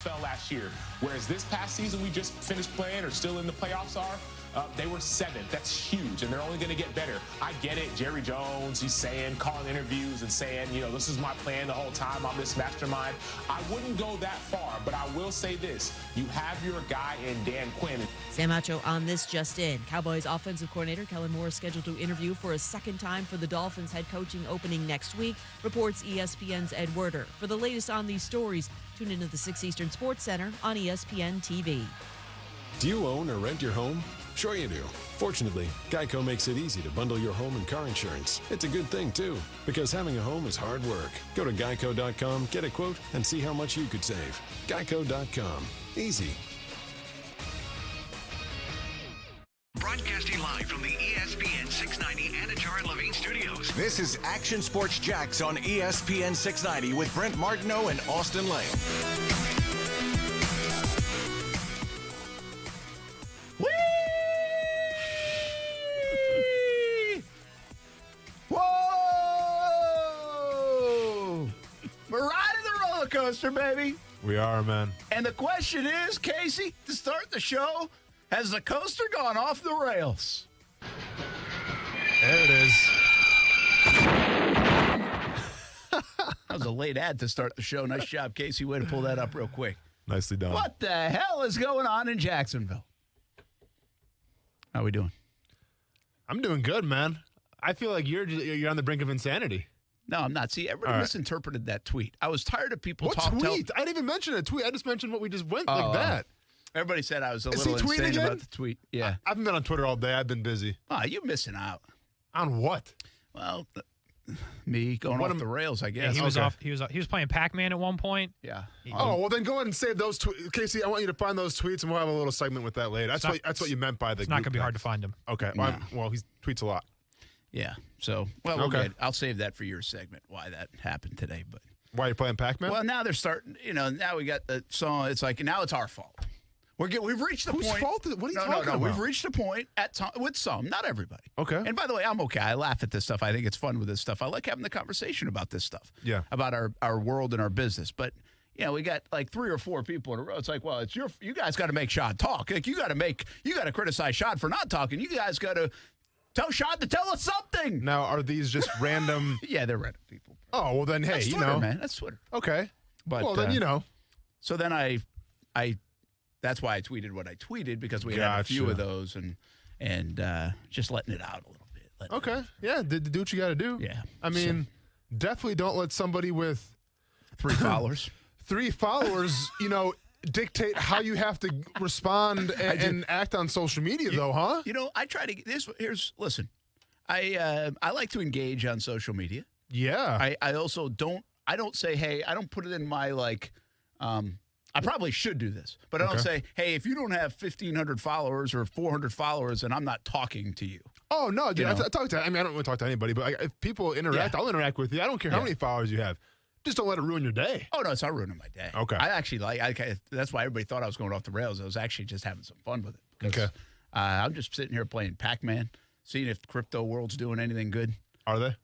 fell last year, whereas this past season we just finished playing or still in the playoffs are, they were 7th. That's huge, and they're only going to get better. I get it. Jerry Jones, he's calling interviews and saying, this is my plan the whole time. I'm this mastermind. I wouldn't go that far, but I will say this. You have your guy in Dan Quinn. Sam Acho on this just in. Cowboys offensive coordinator Kellen Moore is scheduled to interview for a second time for the Dolphins head coaching opening next week, reports ESPN's Ed Werder. For the latest on these stories, tune into the 6 Eastern Sports Center on ESPN TV. Do you own or rent your home? Sure you do. Fortunately, Geico makes it easy to bundle your home and car insurance. It's a good thing, too, because having a home is hard work. Go to geico.com, get a quote, and see how much you could save. Geico.com. Easy. Broadcasting live from the ESPN 690 Anajar and Levine studios. This is Action Sports Jax on ESPN 690 with Brent Martineau and Austin Lane. Whoa! We're riding the roller coaster, baby. We are, man. And the question is, Casey, to start the show, has the coaster gone off the rails? There it is. That was a late ad to start the show. Nice job, Casey. Way to pull that up real quick. Nicely done. What the hell is going on in Jacksonville? How we doing? I'm doing good, man. I feel like you're on the brink of insanity. No, I'm not. See, everybody misinterpreted that tweet. I was tired of people talking. What tweet? I didn't even mention a tweet. I just mentioned what we just went like that. Everybody said I was a little insane about the tweet. Yeah. I haven't been on Twitter all day. I've been busy. Oh, you're missing out. On what? Well, me going off the rails, I guess. Yeah, he was playing Pac-Man at one point. Yeah. Well, then go ahead and save those tweets. Casey, I want you to find those tweets, and we'll have a little segment with that later. That's what you meant by the It's not going to be hard to find him. Okay. No. Well, he tweets a lot. Yeah. So, we'll get, I'll save that for your segment, why that happened today. But why are you playing Pac-Man? Well, now they're starting, now we got the song. It's like, now it's our fault. We've reached the point. Whose fault is it? What are you talking about? We've reached a point with some, not everybody. Okay. And by the way, I'm okay. I laugh at this stuff. I think it's fun with this stuff. I like having the conversation about this stuff. Yeah. About our world and our business. But, we got like 3 or 4 people in a row. It's like, well, you guys got to make Shad talk. Like you got to criticize Shad for not talking. You guys got to tell Shad to tell us something. Now, are these just random? Yeah, they're random people. Oh, well then, hey, That's Twitter, man. That's Twitter. Okay. But well, then, So then I that's why I tweeted what I tweeted, because we had a few of those and just letting it out a little bit. Okay. Yeah, do what you got to do. Yeah. I mean, definitely don't let somebody with 3 followers. 3 followers, dictate how you have to respond and act on social media, though, huh? I try to listen. I like to engage on social media. Yeah. I also don't say, hey, I don't put it in my I probably should do this, but I don't say, hey, if you don't have 1,500 followers or 400 followers, and I'm not talking to you. Oh, no, dude. I talk to, I don't want to talk to anybody, but if people interact, I'll interact with you. I don't care how many followers you have. Just don't let it ruin your day. Oh, no, it's not ruining my day. Okay. I actually that's why everybody thought I was going off the rails. I was actually just having some fun with it. Okay. I'm just sitting here playing Pac-Man, seeing if the crypto world's doing anything good. Are they?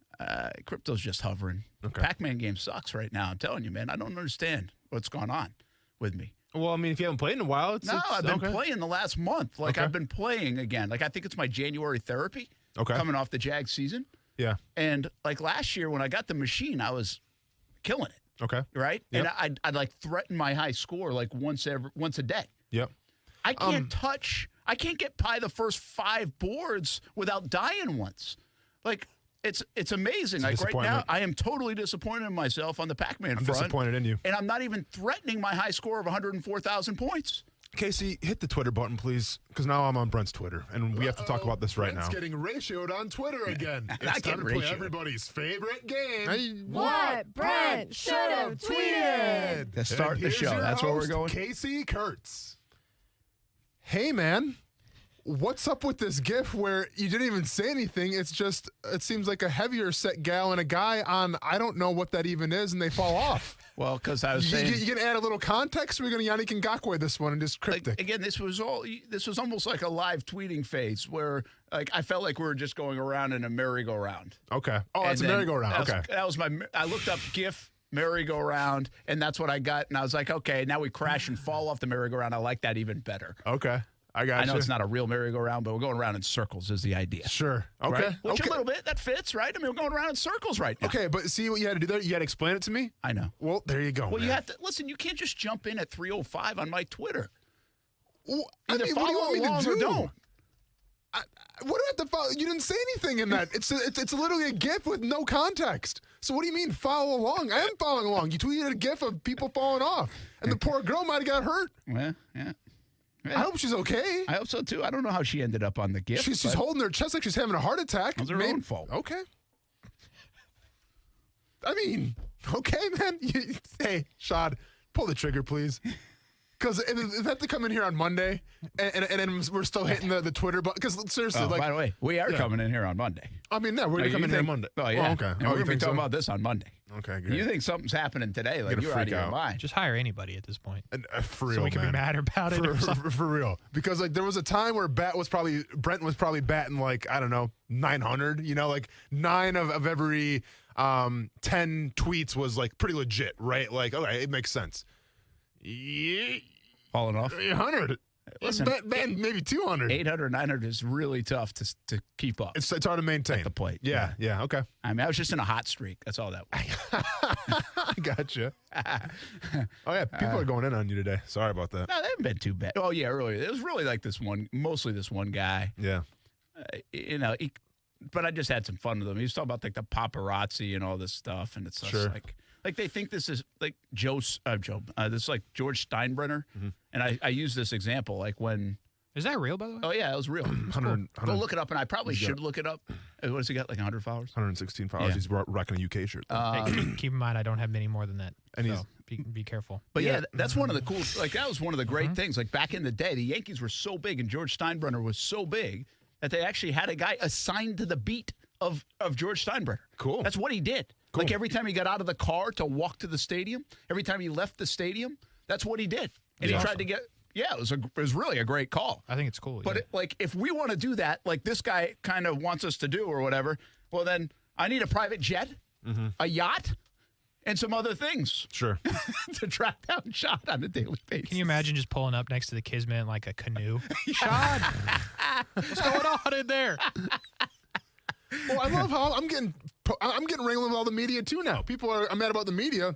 Crypto's just hovering. Okay. Pac-Man game sucks right now. I'm telling you, man. I don't understand what's going on with me. Well, I mean, if you haven't played in a while, I've been playing the last month. I've been playing again. I think it's my January therapy. Okay. Coming off the Jag season. Yeah. And last year when I got the machine, I was killing it. Okay. Right? Yep. And I'd threaten my high score once a day. Yep. I can't get by the first 5 boards without dying once. It's amazing. Right now, I am totally disappointed in myself on the Pac-Man front. I'm disappointed in you. And I'm not even threatening my high score of 104,000 points. Casey, hit the Twitter button, please, because now I'm on Brent's Twitter, and we have to talk about this right now. Brent's getting ratioed on Twitter again. It's time to play everybody's favorite game. What Brent should have tweeted. To start the show. That's where we're going. Casey Kurtz. Hey, man. What's up with this GIF where you didn't even say anything? It's just, it seems like a heavier set gal and a guy on, I don't know what that even is, and they fall off. Well, because I was saying... You going to add a little context, or are we going to Yannick Ngakoue this one and just cryptic? Again, this was almost like a live tweeting phase where I felt like we were just going around in a merry-go-round. Okay. Oh, that's a merry-go-round. Okay. That was I looked up GIF merry-go-round, and that's what I got. And I was like, okay, now we crash and fall off the merry-go-round. I like that even better. Okay. I got you. I know it's not a real merry-go-round, but we're going around in circles is the idea. Sure. Okay. Right? Which a little bit, that fits, right? I mean, we're going around in circles right now. Okay, but see what you had to do there? You had to explain it to me? I know. Well, there you go, Well, man. you have to, listen, you can't just jump in at 3:05 on my Twitter. Well, Either what do you want me to do? or don't. What do I have to follow? You didn't say anything in that. It's literally a GIF with no context. So what do you mean follow along? I am following along. You tweeted a GIF of people falling off, and the poor girl might have got hurt. Yeah. I hope she's okay. I hope so, too. I don't know how she ended up on the GIF. She's holding her chest like she's having a heart attack. It was her own fault. Okay. I mean, okay, man. Hey, Shad, pull the trigger, please. Because if I have to come in here on Monday, and then we're still hitting the Twitter button. Because seriously, by the way, we are coming in here on Monday. I mean, we're going to come in here on Monday. Oh, yeah. Oh, okay. And we're going to be talking about this on Monday. Okay, good. You think something's happening today? Like you're out of your mind. Just hire anybody at this point. For real, so we can be mad about it. For real. Because like there was a time where Brent was probably batting like, I don't know, 900. You know, like 9 of every 10 tweets was like pretty legit, right? Like, okay, it makes sense. Yeah. Falling off? 100. Listen, maybe 200. 800, 900 is really tough to keep up. It's hard to maintain. At the plate. Yeah, okay. I mean, I was just in a hot streak. That's all that was. I gotcha. Oh, yeah, people are going in on you today. Sorry about that. No, they haven't been too bad. Oh, yeah, earlier. It was really like mostly this one guy. Yeah. But I just had some fun with him. He was talking about like the paparazzi and all this stuff, and it's just like they think this is like this is like George Steinbrenner, and I use this example like when. Is that real, by the way? Oh, yeah, it was real. 100, Go look it up, and I probably should look it up. What does he got, like 100 followers? 116 followers. Yeah. He's rocking a UK shirt. Keep in mind, I don't have many more than that. And so be careful. But yeah, that's one of the cool, like that was one of the great things. Like back in the day, the Yankees were so big, and George Steinbrenner was so big that they actually had a guy assigned to the beat of George Steinbrenner. Cool. That's what he did. Cool. Like every time he got out of the car to walk to the stadium, every time he left the stadium, that's what he did. And he tried to get. Yeah, it was really a great call. I think it's cool. But if we want to do that, like this guy kind of wants us to do or whatever, well then I need a private jet, a yacht, and some other things. Sure. To track down Shad on a daily basis. Can you imagine just pulling up next to the Kismet in like a canoe? Shad, what's going on in there? Well, I love how I'm getting wrangled with all the media too now. People are mad about the media.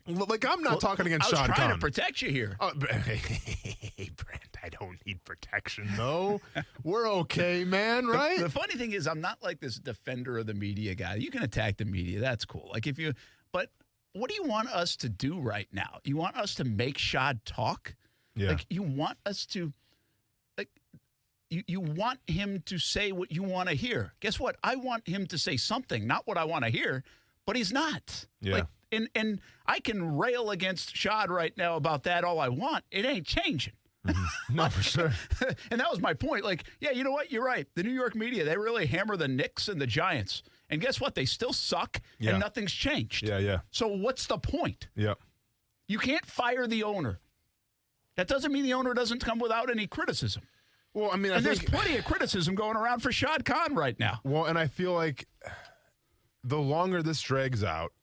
Like I'm not talking against Shad Khan. I was trying to protect you here. Hey, Brent, I don't need protection, though. We're okay, man, right? The funny thing is I'm not like this defender of the media guy. You can attack the media. That's cool. Like but what do you want us to do right now? You want us to make Shad talk? Yeah. Like you want us to you want him to say what you want to hear. Guess what? I want him to say something, not what I want to hear, but he's not. Yeah. Like, and I can rail against Shad right now about that all I want. It ain't changing. No, for sure. And that was my point. Like, yeah, you know what? You're right. The New York media, they really hammer the Knicks and the Giants. And guess what? They still suck, and nothing's changed. Yeah. So what's the point? Yeah. You can't fire the owner. That doesn't mean the owner doesn't come without any criticism. Well, I mean, there's plenty of criticism going around for Shad Khan right now. Well, and I feel like the longer this drags out,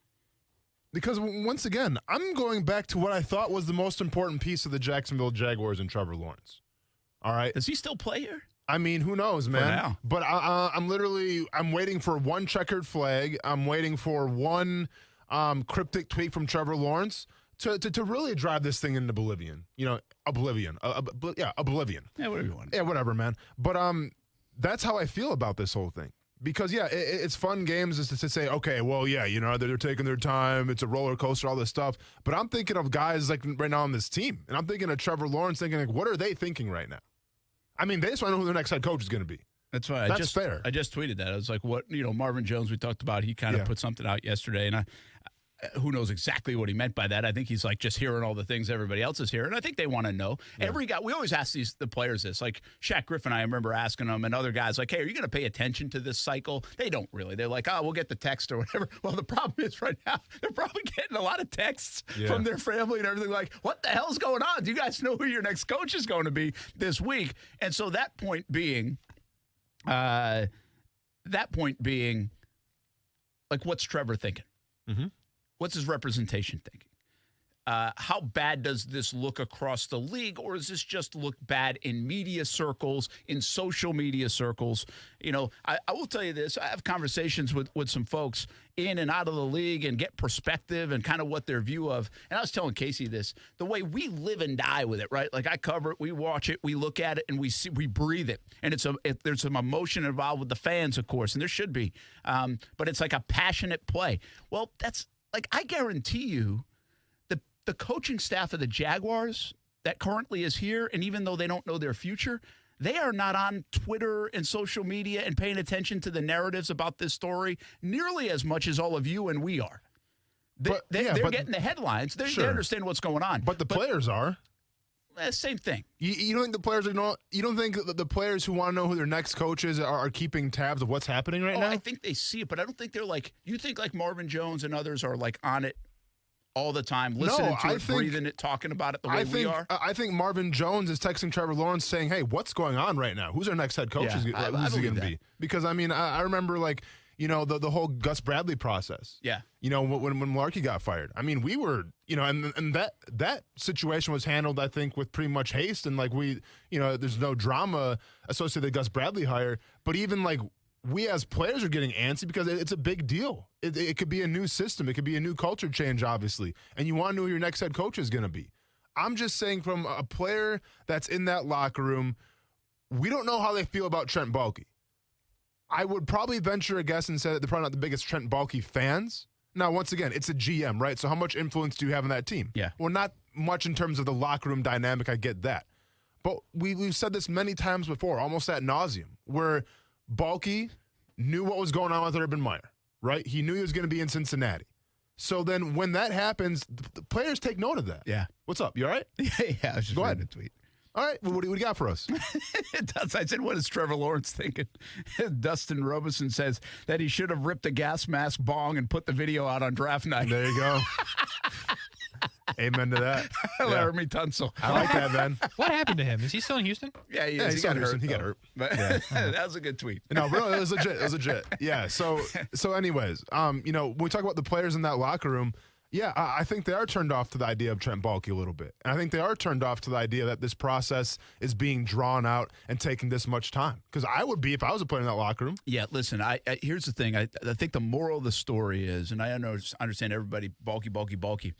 because once again, I'm going back to what I thought was the most important piece of the Jacksonville Jaguars and Trevor Lawrence. All right. Does he still play here? I mean, who knows, man? For now. But I'm waiting for one checkered flag. I'm waiting for one cryptic tweet from Trevor Lawrence to really drive this thing into oblivion. Oblivion. Oblivion. Yeah, whatever you want. Yeah, whatever, man. But that's how I feel about this whole thing. Because, it's fun games is to say, okay, well, yeah, they're taking their time. It's a roller coaster, all this stuff. But I'm thinking of guys like right now on this team. And I'm thinking of Trevor Lawrence thinking, like, what are they thinking right now? I mean, they just want to know who their next head coach is going to be. That's right. That's fair. I just tweeted that. I was like, what, Marvin Jones, we talked about, he kind of put something out yesterday. And who knows exactly what he meant by that. I think he's like just hearing all the things everybody else is hearing. I think they want to know. Yeah. Every guy, we always ask the players this. Like Shaq Griffin, I remember asking them, and other guys like, hey, are you going to pay attention to this cycle? They don't really. They're like, oh, we'll get the text or whatever. Well, the problem is right now, they're probably getting a lot of texts from their family and everything like, what the hell's going on? Do you guys know who your next coach is going to be this week? And so that point being, like, what's Trevor thinking? Mm-hmm. what's his representation thinking? How bad does this look across the league, or does this just look bad in media circles, in social media circles? You know, I will tell you this. I have conversations with some folks in and out of the league and get perspective and kind of what their view of. And I was telling Casey this, the way we live and die with it, right? Like I cover it, we watch it, we look at it, and we breathe it. And there's some emotion involved with the fans, of course, and there should be. But it's like a passionate play. Well, that's like, I guarantee you, the coaching staff of the Jaguars that currently is here, and even though they don't know their future, they are not on Twitter and social media and paying attention to the narratives about this story nearly as much as all of you and we are. They're getting the headlines. They understand what's going on. But the players are. Same thing. You don't think the players are you don't think that the players who want to know who their next coach is are keeping tabs of what's happening right now? I think they see it, but I don't think they're like, you think like Marvin Jones and others are like on it all the time, listening to it, breathing it, talking about it the way we are? I think Marvin Jones is texting Trevor Lawrence saying, hey, what's going on right now? Who's our next head coach? Who's he going to be? Because, I mean, I remember, like, you know, the whole Gus Bradley process. Yeah. You know, when Larky got fired. I mean, we were, you know, and that situation was handled, I think, with pretty much haste. And, like, there's no drama associated with the Gus Bradley hire. But even, like, we as players are getting antsy because it's a big deal. It could be a new system. It could be a new culture change, obviously. And you want to know who your next head coach is going to be. I'm just saying, from a player that's in that locker room, we don't know how they feel about Trent Baalke. I would probably venture a guess and say that they're probably not the biggest Trent Baalke fans. Now, once again, it's a GM, right? So how much influence do you have on that team? Yeah. Well, not much in terms of the locker room dynamic. I get that. But we've said this many times before, almost ad nauseum, where Baalke knew what was going on with Urban Meyer, right? He knew he was going to be in Cincinnati. So then when that happens, the players take note of that. Yeah. What's up? You all right? Yeah, I was just Go reading ahead. a tweet. All right. Well, what do you got for us? It does. I said, what is Trevor Lawrence thinking? Dustin Robeson says that he should have ripped a gas mask bong and put the video out on draft night. There you go. Amen to that. Laramie Tunsil. I like that, man. What happened to him? Is he still in Houston? Yeah, he got hurt. He got hurt. But that was a good tweet. No, bro, it was legit. It was legit. Yeah. So anyways, you know, when we talk about the players in that locker room, yeah, I think they are turned off to the idea of Trent Baalke a little bit. And I think they are turned off to the idea that this process is being drawn out and taking this much time. Because I would be if I was a player in that locker room. Yeah, listen, here's the thing. I think the moral of the story is, and I understand everybody, Baalke.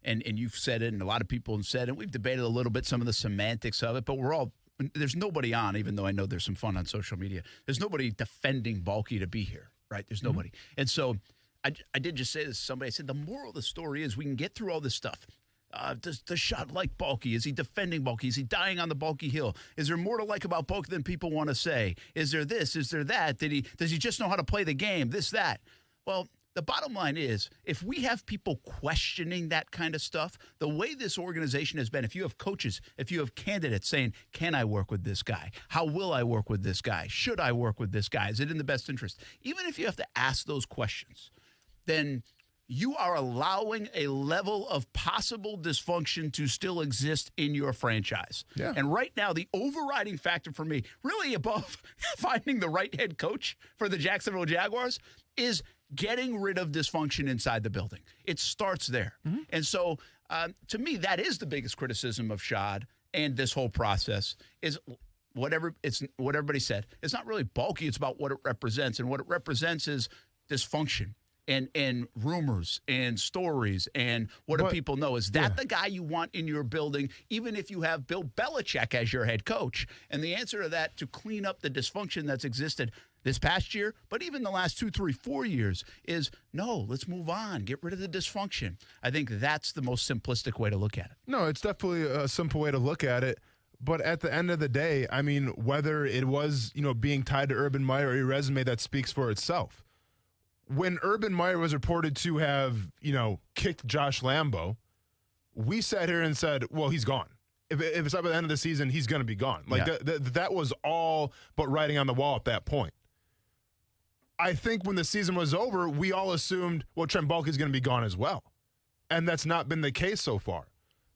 And you've said it, and a lot of people have said it. We've debated a little bit some of the semantics of it, but there's nobody on, even though I know there's some fun on social media. There's nobody defending Baalke to be here, right? There's nobody. And so I did just say this to somebody. I said, the moral of the story is we can get through all this stuff. Does Shad like Baalke? Is he defending Baalke? Is he dying on the Baalke hill? Is there more to like about Baalke than people want to say? Is there this? Is there that? Does he just know how to play the game? This, that. Well, the bottom line is, if we have people questioning that kind of stuff, the way this organization has been, if you have coaches, if you have candidates saying, can I work with this guy? How will I work with this guy? Should I work with this guy? Is it in the best interest? Even if you have to ask those questions, then you are allowing a level of possible dysfunction to still exist in your franchise. Yeah. And right now, the overriding factor for me, really above finding the right head coach for the Jacksonville Jaguars, is getting rid of dysfunction inside the building. It starts there. Mm-hmm. And so, to me, that is the biggest criticism of Shad and this whole process is what everybody said. It's not really Baalke. It's about what it represents. And what it represents is dysfunction and rumors and stories and what do people know? Is that the guy you want in your building, even if you have Bill Belichick as your head coach? And the answer to that, to clean up the dysfunction that's existed this past year, but even the last 2, 3, 4 years, is no, let's move on. Get rid of the dysfunction. I think that's the most simplistic way to look at it. No, it's definitely a simple way to look at it. But at the end of the day, I mean, whether it was, being tied to Urban Meyer or your resume, that speaks for itself. When Urban Meyer was reported to have, kicked Josh Lambo, we sat here and said, well, he's gone. If it's up at the end of the season, he's going to be gone. Like, that was all but writing on the wall at that point. I think when the season was over, we all assumed, well, Trent Baalke is going to be gone as well. And that's not been the case so far.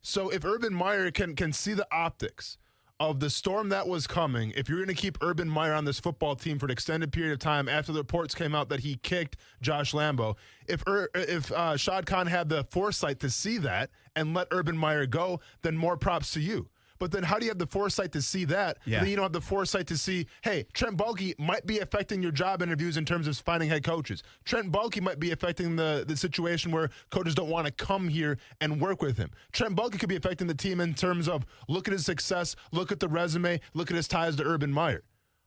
So if Urban Meyer can see the optics of the storm that was coming, if you're going to keep Urban Meyer on this football team for an extended period of time after the reports came out that he kicked Josh Lambo, if Shad Khan had the foresight to see that and let Urban Meyer go, then more props to you. But then how do you have the foresight to see that? Yeah. Then you don't have the foresight to see, hey, Trent Baalke might be affecting your job interviews in terms of finding head coaches. Trent Baalke might be affecting the situation where coaches don't want to come here and work with him. Trent Baalke could be affecting the team in terms of look at his success, look at the resume, look at his ties to Urban Meyer.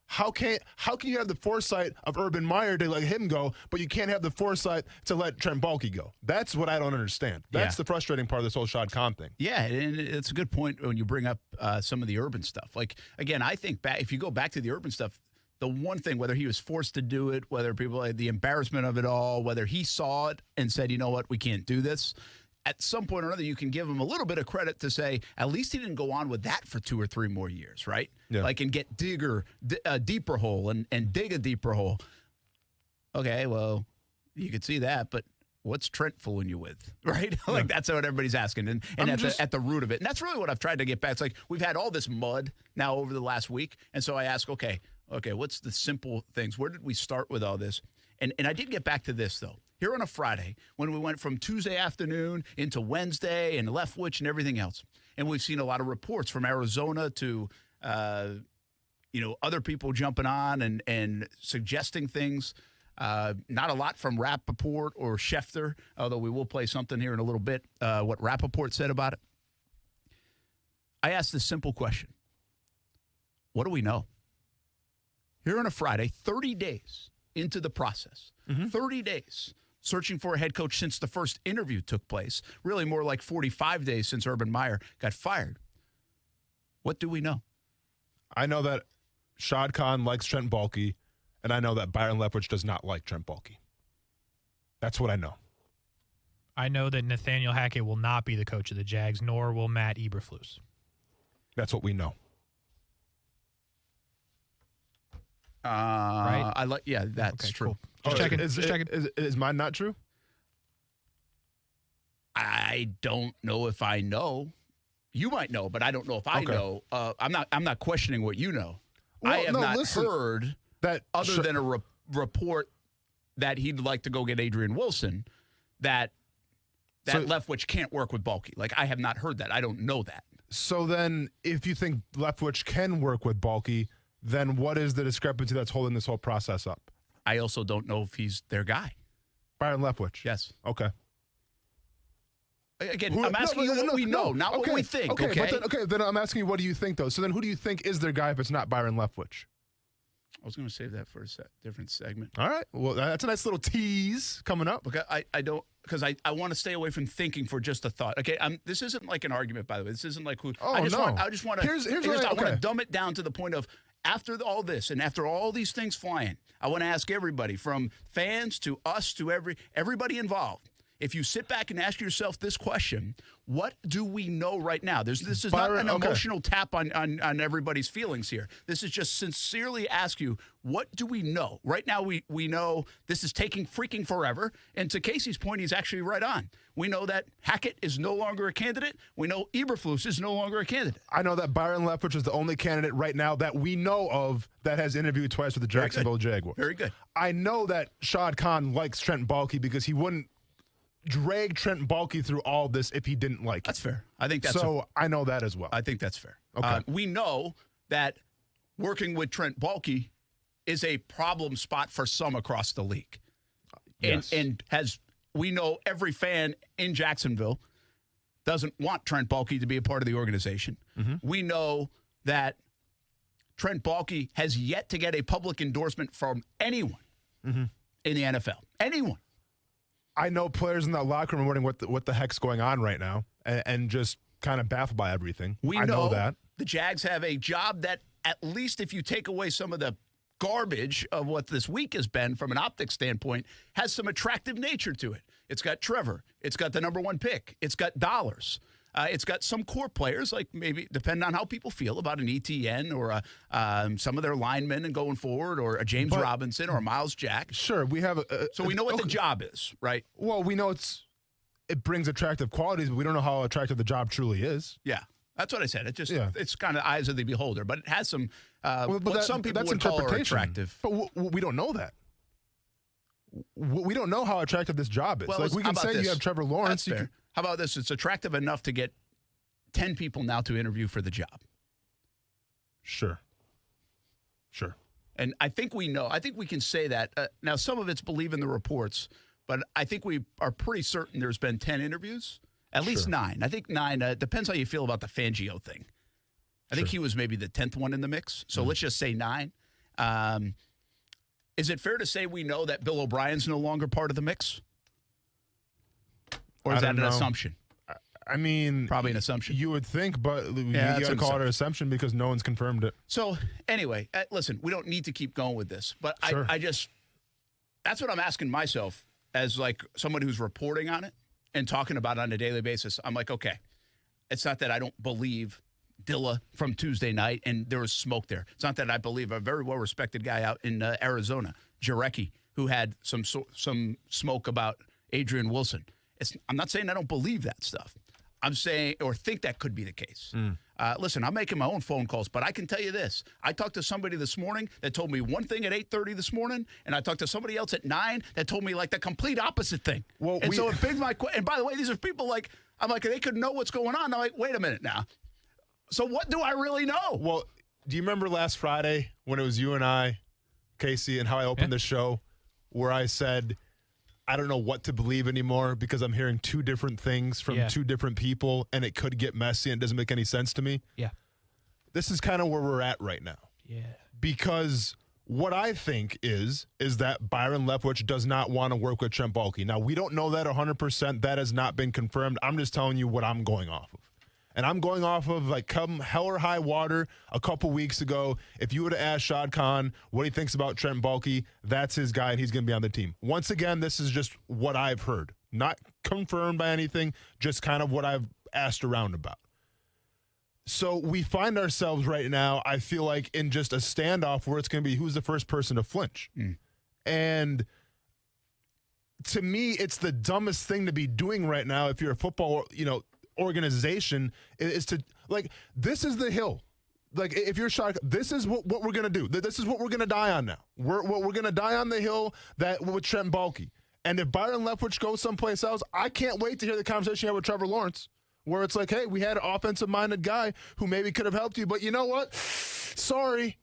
How can you have the foresight of Urban Meyer to let him go, but you can't have the foresight to let Trent Baalke go? That's what I don't understand. That's the frustrating part of this whole Shad Khan thing. Yeah, and it's a good point when you bring up some of the Urban stuff. Like, again, I think if you go back to the Urban stuff, the one thing, whether he was forced to do it, whether people had the embarrassment of it all, whether he saw it and said, you know what, we can't do this, at some point or another, you can give him a little bit of credit to say, at least he didn't go on with that for 2 or 3 more years, right? Yeah. Like, and get a deeper hole and dig a deeper hole. Okay, well, you could see that, but what's Trent fooling you with, right? Like, that's what everybody's asking, and at the root of it. And that's really what I've tried to get back. It's like we've had all this mud now over the last week, and so I ask, okay, what's the simple things? Where did we start with all this? And I did get back to this, though. Here on a Friday, when we went from Tuesday afternoon into Wednesday and Leftwich and everything else, and we've seen a lot of reports from Arizona to, other people jumping on and suggesting things. Not a lot from Rappaport or Schefter, although we will play something here in a little bit, what Rappaport said about it. I asked this simple question. What do we know? Here on a Friday, 30 days into the process, 30 days searching for a head coach since the first interview took place, really more like 45 days since Urban Meyer got fired. What do we know? I know that Shad Khan likes Trent Baalke, and I know that Byron Leftwich does not like Trent Baalke. That's what I know. I know that Nathaniel Hackett will not be the coach of the Jags, nor will Matt Eberflus. That's what we know. Right? That's true. Cool. Just checking. Is mine not true? I don't know if I know. You might know, but I don't know if I know. I'm not questioning what you know. Well, I have not heard that other than a report that he'd like to go get Adrian Wilson, that Leftwich can't work with Baalke. Like, I have not heard that. I don't know that. So then, if you think Leftwich can work with Baalke, then what is the discrepancy that's holding this whole process up? I also don't know if he's their guy. Byron Leftwich. Yes. Okay. Again, I'm asking you what we know, not what we think. Okay. Then I'm asking you, what do you think, though? So then who do you think is their guy if it's not Byron Leftwich? I was going to save that for a different segment. All right. Well, that's a nice little tease coming up. Okay. I don't, because I want to stay away from thinking for just a thought. Okay. this isn't like an argument, by the way. This isn't like who. I just want to. I want to dumb it down to the point of, after all this and after all these things flying, I want to ask everybody, from fans to us to everybody involved, if you sit back and ask yourself this question, what do we know right now? This is Byron, not an emotional tap on everybody's feelings here. This is just sincerely ask you, what do we know? Right now, we know this is taking freaking forever. And to Casey's point, he's actually right on. We know that Hackett is no longer a candidate. We know Eberflus is no longer a candidate. I know that Byron Leftwich is the only candidate right now that we know of that has interviewed twice with the Jacksonville Jaguars. Very good. I know that Shad Khan likes Trent Baalke because he wouldn't drag Trent Baalke through all this if he didn't like it. That's fair. I think that's so. I know that as well. I think that's fair. Okay. We know that working with Trent Baalke is a problem spot for some across the league. Yes. And we know every fan in Jacksonville doesn't want Trent Baalke to be a part of the organization. Mm-hmm. We know that Trent Baalke has yet to get a public endorsement from anyone in the NFL. Anyone. I know players in that locker room are wondering what the heck's going on right now and just kind of baffled by everything. I know that. The Jags have a job that, at least if you take away some of the garbage of what this week has been from an optics standpoint, has some attractive nature to it. It's got Trevor. It's got the number 1 pick. It's got dollars. It's got some core players, like maybe depending on how people feel about an ETN or some of their linemen and going forward, or a James Robinson or a Miles Jack. Sure, we have so we know what the job is, right? Well, we know it brings attractive qualities, but we don't know how attractive the job truly is. Yeah. That's what I said. It just it's kind of eyes of the beholder, but it has some some people that's would call her attractive. But we don't know that. We don't know how attractive this job is. Well, like we can say you have Trevor Lawrence. That's fair. How about this? It's attractive enough to get 10 people now to interview for the job. Sure. And I think we know. I think we can say that. Now, some of it's believe in the reports, but I think we are pretty certain there's been 10 interviews, at least 9. I think 9. Depends how you feel about the Fangio thing. I think he was maybe the 10th one in the mix. So let's just say 9. Is it fair to say we know that Bill O'Brien's no longer part of the mix? Or is that an assumption? I mean, probably an assumption. You would think, but you got to call it an assumption because no one's confirmed it. So anyway, listen, we don't need to keep going with this, but I just that's what I'm asking myself as like someone who's reporting on it and talking about it on a daily basis. I'm like, okay, it's not that I don't believe Dilla from Tuesday night and there was smoke there. It's not that I believe a very well respected guy out in Arizona, Jarecki, who had some smoke about Adrian Wilson. I'm not saying I don't believe that stuff. I'm saying, or think that could be the case. Listen, I'm making my own phone calls, but I can tell you this. I talked to somebody this morning that told me one thing at 8:30 this morning, and I talked to somebody else at 9 that told me like the complete opposite thing. Well, so it begs my question. And by the way, these are people like, I'm like, they could know what's going on. I'm like, wait a minute now. So what do I really know? Well, do you remember last Friday when it was you and I, Casey, and how I opened the show where I said, I don't know what to believe anymore because I'm hearing 2 different things from 2 different people, and it could get messy and it doesn't make any sense to me. Yeah. This is kind of where we're at right now. Yeah. Because what I think is that Byron Leftwich does not want to work with Trent Baalke. Now, we don't know that 100%. That has not been confirmed. I'm just telling you what I'm going off of. And I'm going off of, like, come hell or high water a couple weeks ago. If you would have asked Shad Khan what he thinks about Trent Baalke, that's his guy, and he's going to be on the team. Once again, this is just what I've heard. Not confirmed by anything, just kind of what I've asked around about. So we find ourselves right now, I feel like, in just a standoff where it's going to be who's the first person to flinch. And to me, it's the dumbest thing to be doing right now if you're a football, organization is to, like, this is the hill. Like, if you're shocked, this is what we're going to do. This is what we're going to die on now. We're going to die on the hill that with Trent Baalke. And if Byron Leftwich goes someplace else, I can't wait to hear the conversation you had with Trevor Lawrence, where it's like, hey, we had an offensive-minded guy who maybe could have helped you, but you know what? Sorry,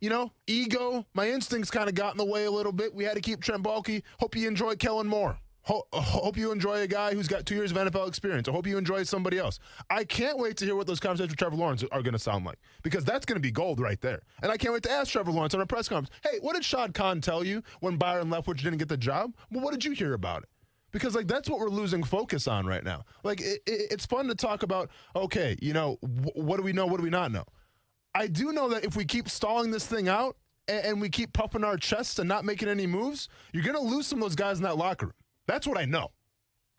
ego, my instincts kind of got in the way a little bit. We had to keep Trent Baalke. Hope you enjoy Kellen Moore. Hope you enjoy a guy who's got 2 years of NFL experience. I hope you enjoy somebody else. I can't wait to hear what those conversations with Trevor Lawrence are going to sound like, because that's going to be gold right there. And I can't wait to ask Trevor Lawrence on a press conference, hey, what did Shad Khan tell you when Byron Leftwich didn't get the job? Well, what did you hear about it? Because, like, that's what we're losing focus on right now. Like, it's fun to talk about, okay, what do we know, what do we not know? I do know that if we keep stalling this thing out and we keep puffing our chests and not making any moves, you're going to lose some of those guys in that locker room. That's what I know.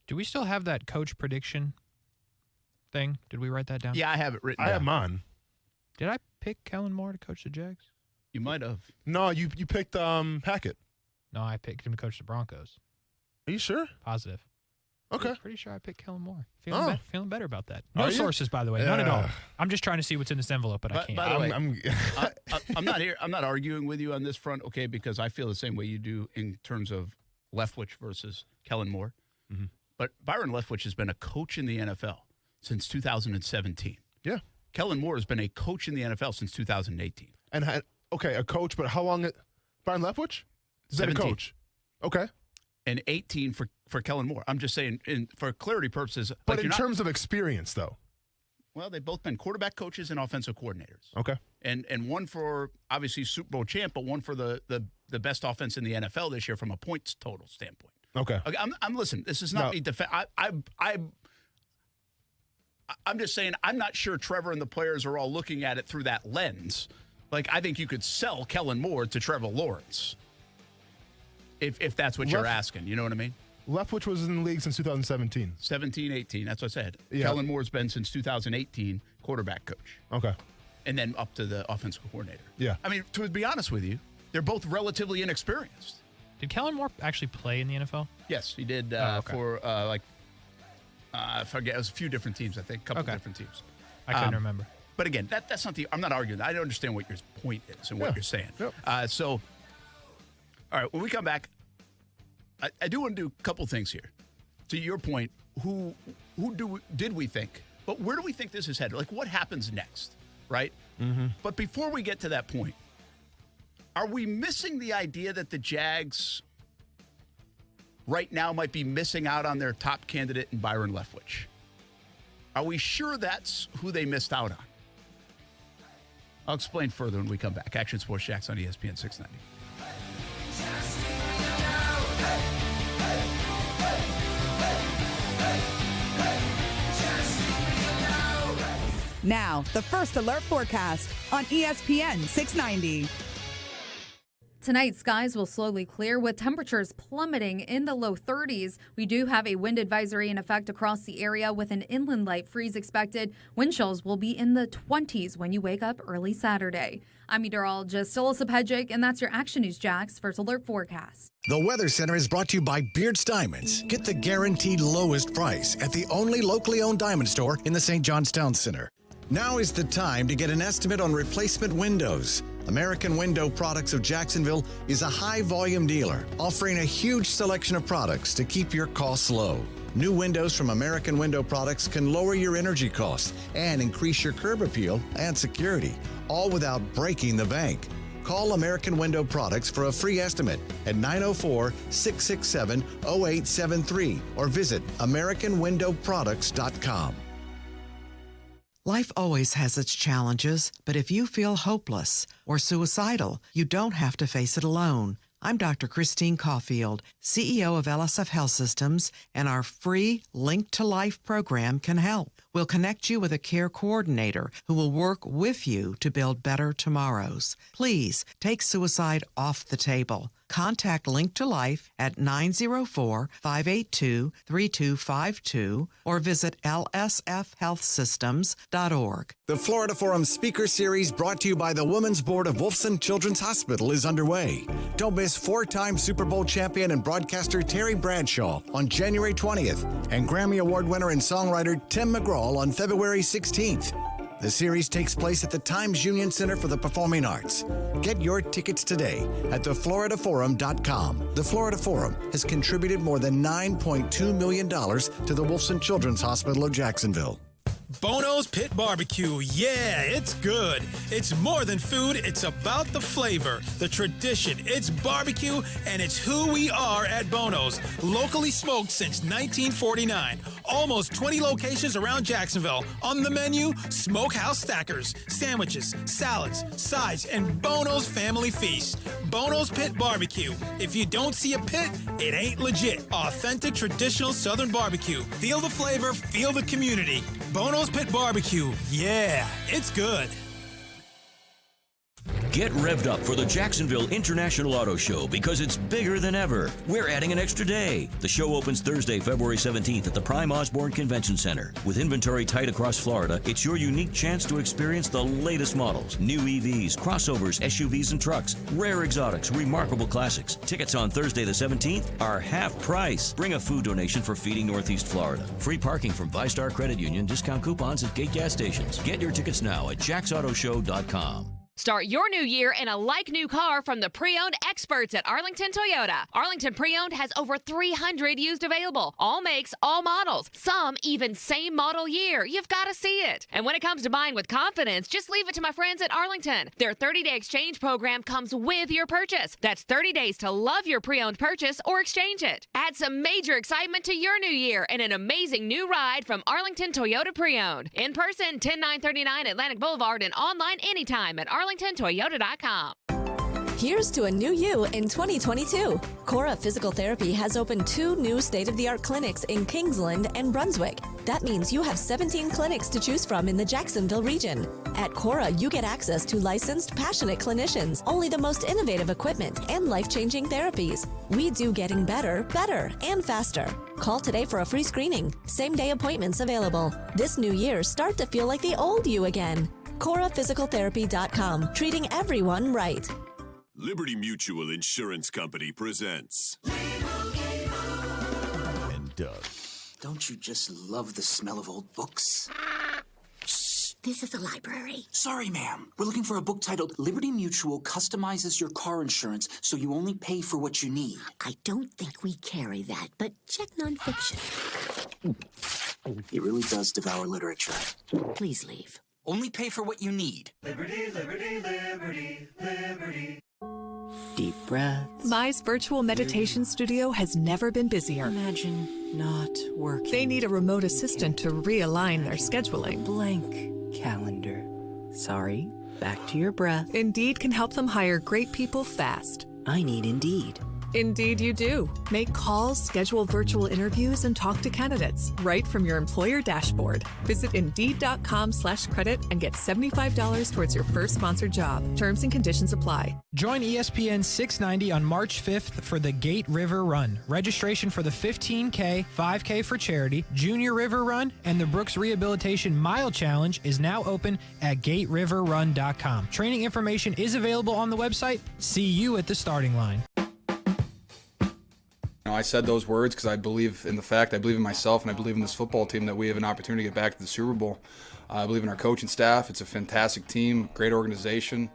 Do we still have that coach prediction thing? Did we write that down? Yeah, I have it written down. I have mine. Did I pick Kellen Moore to coach the Jags? You might have. No, you picked Hackett. No, I picked him to coach the Broncos. Are you sure? Positive. Okay. I'm pretty sure I picked Kellen Moore. Feeling better about that. No Are you? sources, by the way. None at all. I'm just trying to see what's in this envelope, but I can't. By the way, I'm not here. I'm not arguing with you on this front, okay, because I feel the same way you do in terms of Leftwich versus Kellen Moore. Mm-hmm. But Byron Leftwich has been a coach in the NFL since 2017. Yeah. Kellen Moore has been a coach in the NFL since 2018. And, a coach, but how long? Byron Leftwich? Is that a coach? Okay. And 18 for Kellen Moore. I'm just saying, for clarity purposes. But in terms of experience, though? Well, they've both been quarterback coaches and offensive coordinators. Okay. And one for, obviously, Super Bowl champ, but one for the best offense in the NFL this year from a points total standpoint. Okay. I'm listen, this is not me I'm just saying, I'm not sure Trevor and the players are all looking at it through that lens. Like, I think you could sell Kellen Moore to Trevor Lawrence if that's what you're asking. You know what I mean? Leftwich was in the league since 2017. 17, 18, that's what I said. Yeah. Kellen Moore's been since 2018 quarterback coach. Okay. And then up to the offensive coordinator. Yeah. I mean, to be honest with you, they're both relatively inexperienced. Did Kellen Moore actually play in the NFL? Yes, he did for, I forget, it was a few different teams, I think, a couple different teams. I couldn't remember. But again, that's not I'm not arguing. I understand what your point is and what you're saying. Yep. So, all right, when we come back, I do want to do a couple things here. To your point, who did we think? But where do we think this is headed? Like, what happens next, right? Mm-hmm. But before we get to that point, are we missing the idea that the Jags right now might be missing out on their top candidate in Byron Leftwich? Are we sure that's who they missed out on? I'll explain further when we come back. Action Sports Jacks on ESPN 690. Now, the First Alert forecast on ESPN 690. Tonight, skies will slowly clear with temperatures plummeting in the low 30s. We do have a wind advisory in effect across the area with an inland light freeze expected. Wind chills will be in the 20s when you wake up early Saturday. I'm meteorologist Alyssa Pedjick, and that's your Action News Jax First Alert forecast. The Weather Center is brought to you by Beards Diamonds. Get the guaranteed lowest price at the only locally owned diamond store in the St. John's Town Center. Now is the time to get an estimate on replacement windows. American Window Products of Jacksonville is a high-volume dealer offering a huge selection of products to keep your costs low. New windows from American Window Products can lower your energy costs and increase your curb appeal and security, all without breaking the bank. Call American Window Products for a free estimate at 904-667-0873 or visit AmericanWindowProducts.com. Life always has its challenges, but if you feel hopeless or suicidal, you don't have to face it alone. I'm Dr. Christine Caulfield, CEO of LSF Health Systems, and our free Link to Life program can help. We'll connect you with a care coordinator who will work with you to build better tomorrows. Please take suicide off the table. Contact Link to Life at 904-582-3252 or visit lsfhealthsystems.org. The Florida Forum Speaker Series brought to you by the Women's Board of Wolfson Children's Hospital is underway. Don't miss four-time Super Bowl champion and broadcaster Terry Bradshaw on January 20th and Grammy Award winner and songwriter Tim McGraw on February 16th. The series takes place at the Times Union Center for the Performing Arts. Get your tickets today at thefloridaforum.com. The Florida Forum has contributed more than $9.2 million to the Wolfson Children's Hospital of Jacksonville. Bono's Pit Barbecue. Yeah, it's good. It's more than food. It's about the flavor, the tradition. It's barbecue, and it's who we are at Bono's. Locally smoked since 1949. Almost 20 locations around Jacksonville. On the menu, smokehouse stackers, sandwiches, salads, sides, and Bono's Family Feast. Bono's Pit Barbecue. If you don't see a pit, it ain't legit. Authentic traditional Southern barbecue. Feel the flavor, feel the community. Bono's Pit Barbecue. Yeah, it's good. Get revved up for the Jacksonville International Auto Show because it's bigger than ever. We're adding an extra day. The show opens Thursday, February 17th at the Prime Osborne Convention Center. With inventory tight across Florida, it's your unique chance to experience the latest models, new EVs, crossovers, SUVs, and trucks, rare exotics, remarkable classics. Tickets on Thursday the 17th are half price. Bring a food donation for Feeding Northeast Florida. Free parking from ViStar Credit Union, discount coupons at gate gas stations. Get your tickets now at jacksautoshow.com. Start your new year in a like-new car from the pre-owned experts at Arlington Toyota. Arlington Pre-Owned has over 300 used available. All makes, all models. Some even same model year. You've got to see it. And when it comes to buying with confidence, just leave it to my friends at Arlington. Their 30-day exchange program comes with your purchase. That's 30 days to love your pre-owned purchase or exchange it. Add some major excitement to your new year and an amazing new ride from Arlington Toyota Pre-Owned. In person, 10939 Atlantic Boulevard and online anytime at ArlingtonToyota.com. Here's to a new you in 2022. Cora Physical Therapy has opened 2 new state-of-the-art clinics in Kingsland and Brunswick. That means you have 17 clinics to choose from in the Jacksonville region. At Cora, you get access to licensed, passionate clinicians, only the most innovative equipment, and life-changing therapies. We do getting better, and faster. Call today for a free screening. Same-day appointments available. This new year, start to feel like the old you again. CoraPhysicalTherapy.com, treating everyone right. Liberty Mutual Insurance Company presents. And Doug. Don't you just love the smell of old books? Shh. This is a library. Sorry, ma'am. We're looking for a book titled Liberty Mutual Customizes Your Car Insurance so you only pay for what you need. I don't think we carry that, but check nonfiction. He really does devour literature. Please leave. Only pay for what you need. Liberty, liberty, liberty, liberty. Deep breaths. Mi's virtual meditation studio has never been busier. Imagine not working. They need a remote assistant to realign their scheduling. Blank calendar. Sorry, back to your breath. Indeed can help them hire great people fast. I need Indeed. Indeed you do. Make calls, schedule virtual interviews, and talk to candidates right from your employer dashboard. Visit Indeed.com/credit and get $75 towards your first sponsored job. Terms and conditions apply. Join ESPN 690 on March 5th for the Gate River Run. Registration for the 15K, 5K for charity, Junior River Run, and the Brooks Rehabilitation Mile Challenge is now open at GateRiverRun.com. Training information is available on the website. See you at the starting line. I said those words because I believe in the fact, I believe in myself, and I believe in this football team that we have an opportunity to get back to the Super Bowl. I believe in our coaching staff. It's a fantastic team, great organization,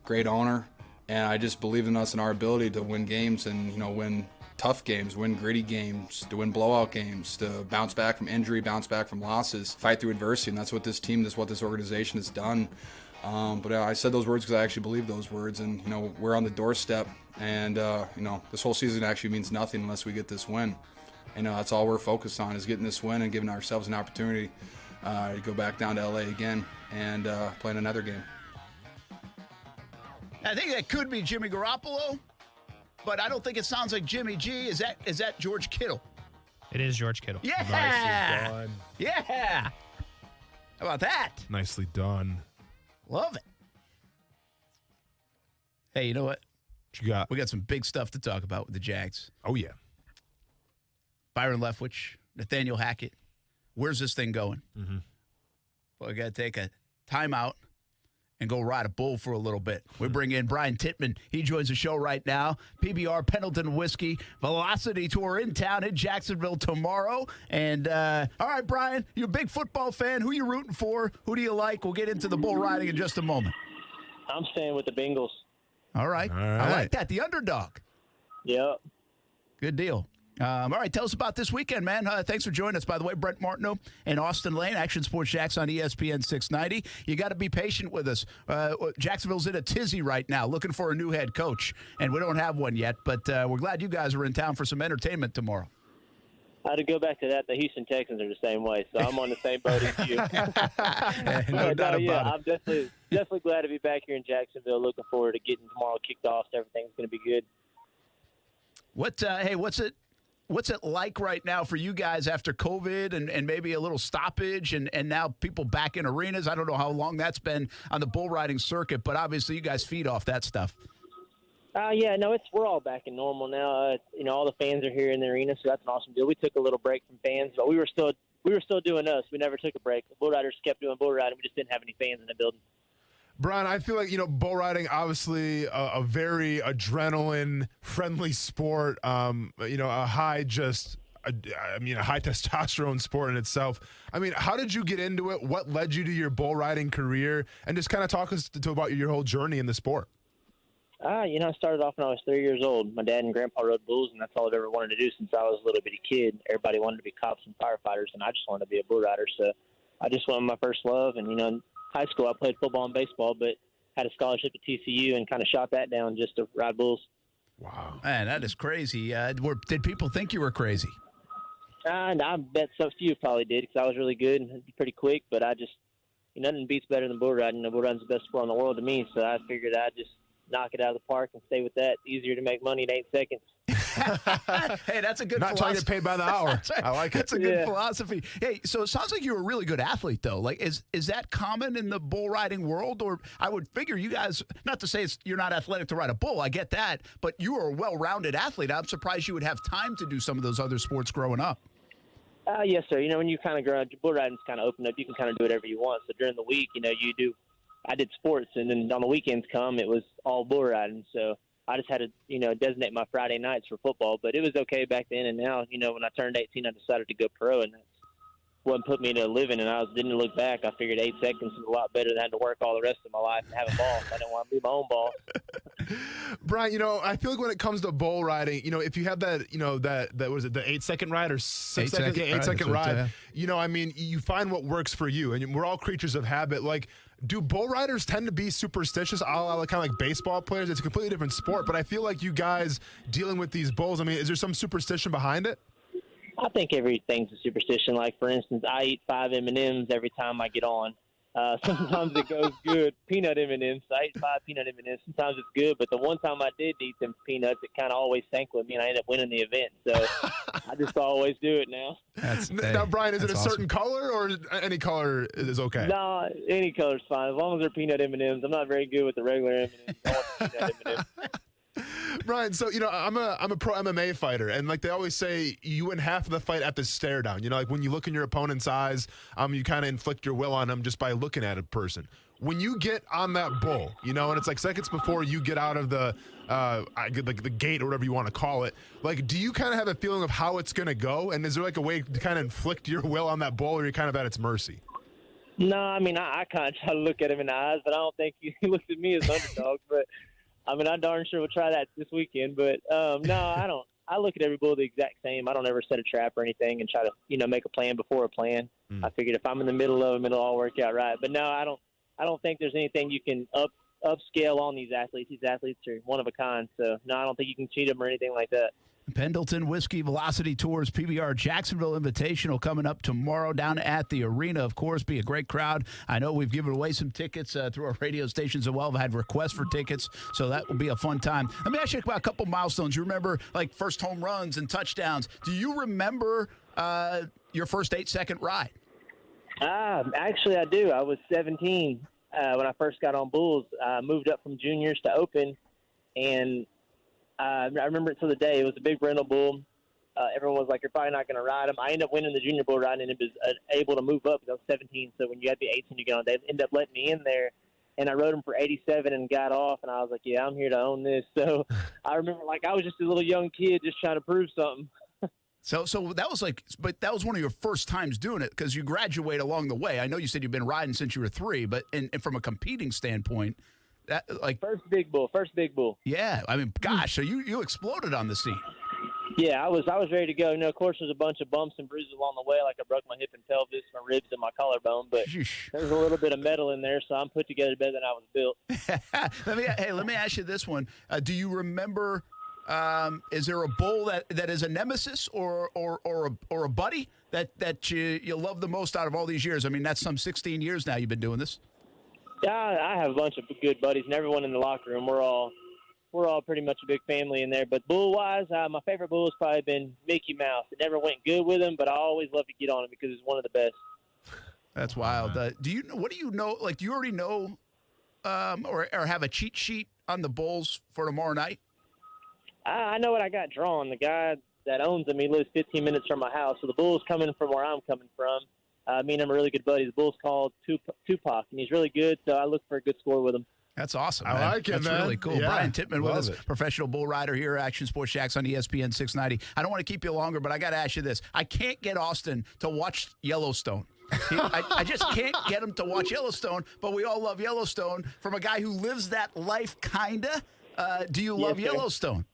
great owner, and I just believe in us and our ability to win games and, win tough games, win gritty games, to win blowout games, to bounce back from injury, bounce back from losses, fight through adversity, and that's what this team, that's what this organization has done. But I said those words because I actually believe those words, and we're on the doorstep, and this whole season actually means nothing unless we get this win. And that's all we're focused on, is getting this win and giving ourselves an opportunity to go back down to LA again and play in another game. I think that could be Jimmy Garoppolo, but I don't think it sounds like Jimmy G. Is that George Kittle? It is George Kittle. Yeah. Nicely done. Yeah. How about that? Nicely done. Love it. Hey, you know what? What you got? We got some big stuff to talk about with the Jags. Oh, yeah. Byron Leftwich, Nathaniel Hackett. Where's this thing going? Mm-hmm. Well, we got to take a timeout and go ride a bull for a little bit. We bring in Brian Tittman. He joins the show right now. PBR Pendleton Whiskey Velocity Tour in town in Jacksonville tomorrow. And, all right, Brian, you're a big football fan. Who you rooting for? Who do you like? We'll get into the bull riding in just a moment. I'm staying with the Bengals. All right. I like that. The underdog. Yep. Good deal. All right, tell us about this weekend, man. Thanks for joining us. By the way, Brent Martineau and Austin Lane, Action Sports Jacks on ESPN 690. You got to be patient with us. Jacksonville's in a tizzy right now, looking for a new head coach, and we don't have one yet, but we're glad you guys are in town for some entertainment tomorrow. I had to go back to that. The Houston Texans are the same way, so I'm on the same boat as you. No doubt about it. I'm definitely glad to be back here in Jacksonville. Looking forward to getting tomorrow kicked off. So everything's going to be good. What's it like right now for you guys after COVID and maybe a little stoppage and now people back in arenas? I don't know how long that's been on the bull riding circuit, but obviously you guys feed off that stuff. We're all back in normal now. All the fans are here in the arena, so that's an awesome deal. We took a little break from fans, but we were still doing us. We never took a break. The bull riders kept doing bull riding. We just didn't have any fans in the building. Brian, I feel like, bull riding, obviously a very adrenaline-friendly sport, a high testosterone sport in itself. I mean, how did you get into it? What led you to your bull riding career? And just kind of talk us about your whole journey in the sport. I started off when I was 3 years old. My dad and grandpa rode bulls, and that's all I've ever wanted to do since I was a little bitty kid. Everybody wanted to be cops and firefighters, and I just wanted to be a bull rider. So I just went with my first love, and, in high school I played football and baseball, but had a scholarship at TCU and kind of shot that down just to ride bulls. Wow. Man, that is crazy. Did people think you were crazy? And I bet so few probably did because I was really good and pretty quick, but I just, nothing beats better than bull riding. Bull riding's the best sport in the world to me, so I figured I'd just knock it out of the park and stay with that. Easier to make money in 8 seconds. Hey, that's a good Not philosophy. trying to get paid by the hour. Right. I like it. That's a good philosophy. Hey, so it sounds like you're a really good athlete, though. Like, is that common in the bull riding world? Or I would figure you guys, not to say you're not athletic to ride a bull, I get that, but you are a well-rounded athlete. I'm surprised you would have time to do some of those other sports growing up. Yes, sir. When you kind of grow up, bull riding's kind of open up. You can kind of do whatever you want. So during the week, I did sports, and then on the weekends it was all bull riding. So I just had to, designate my Friday nights for football. But it was okay back then, and now, when I turned 18, I decided to go pro, and wouldn't put me into a living, and I didn't look back. I figured 8 seconds was a lot better than having to work all the rest of my life and have a ball. I didn't want to be my own ball. Brian, I feel like when it comes to bull riding, if you have that, that was it, the 8-second ride or 6-second, 8-second ride, you find what works for you, and we're all creatures of habit. Like, do bull riders tend to be superstitious, kind of like baseball players? It's a completely different sport, but I feel like you guys dealing with these bulls, is there some superstition behind it? I think everything's a superstition. Like, for instance, I eat 5 M&Ms every time I get on. Sometimes it goes good. Peanut M&Ms. I ate 5 peanut M&Ms. Sometimes it's good, but the one time I did eat them peanuts, it kind of always sank with me, and I ended up winning the event. So I just always do it now. Now, Brian, is it a certain color, or any color is okay? No, any color's fine as long as they're peanut M&Ms. I'm not very good with the regular M&Ms. I want the peanut M&Ms. Brian, so I'm a pro MMA fighter, and like they always say, you win half of the fight at the stare down. Like when you look in your opponent's eyes, you kind of inflict your will on them just by looking at a person. When you get on that bull, and it's like seconds before you get out of the gate or whatever you want to call it, like, do you kind of have a feeling of how it's going to go? And is there like a way to kind of inflict your will on that bull, or you're kind of at its mercy? No, I kind of try to look at him in the eyes, but I don't think he looks at me as underdog. But I darn sure will try that this weekend. But no, I don't. I look at every bull the exact same. I don't ever set a trap or anything and try to make a plan before a plan. I figured if I'm in the middle of them, it'll all work out right. But no, I don't think there's anything you can upscale on these athletes. These athletes are one of a kind. So no, I don't think you can cheat them or anything like that. Pendleton Whiskey Velocity Tours PBR Jacksonville Invitational coming up tomorrow down at the arena. Of course, be a great crowd. I know we've given away some tickets through our radio stations as well. I've had requests for tickets, so that will be a fun time. Let me ask you about a couple milestones. You remember, like, first home runs and touchdowns. Do you remember your first 8-second ride? Actually, I do. I was 17 when I first got on bulls. I moved up from juniors to open, and I remember it to the day. It was a big rental bull. Everyone was like, you're probably not going to ride him. I ended up winning the junior bull ride and was able to move up because I was 17. So when you had to be 18, you get on. They ended up letting me in there, and I rode him for 87 and got off. And I was like, yeah, I'm here to own this. So I remember, like, I was just a little young kid just trying to prove something. So that was but that was one of your first times doing it because you graduate along the way. I know you said you've been riding since you were 3, but and from a competing standpoint, that first big bull. Yeah, gosh, so you exploded on the scene. Yeah, I was ready to go. Of course, there's a bunch of bumps and bruises along the way, like I broke my hip and pelvis, my ribs, and my collarbone. But there's a little bit of metal in there, so I'm put together better than I was built. Let me ask you this one: do you remember? Is there a bull that is a nemesis or a buddy that you love the most out of all these years? That's some 16 years now you've been doing this. Yeah, I have a bunch of good buddies, and everyone in the locker room. We're all pretty much a big family in there. But bull-wise, my favorite bull has probably been Mickey Mouse. It never went good with him, but I always love to get on him because he's one of the best. That's wild. What do you know? Like, do you already know or have a cheat sheet on the bulls for tomorrow night? I know what I got drawn. The guy that owns him, he lives 15 minutes from my house. So the bull's coming from where I'm coming from. Me and him are really good buddies. The bull's called Tupac, and he's really good, so I look for a good score with him. That's awesome, man. I like it, That's man. really cool. Yeah, Brian Tittman with us, it. professional bull rider here at Action Sports Jacks on ESPN 690. I don't want to keep you longer, but I got to ask you this. I can't get Austin to watch Yellowstone. I just can't get him to watch Yellowstone, but we all love Yellowstone. From a guy who lives that life, kinda, do you love Yellowstone?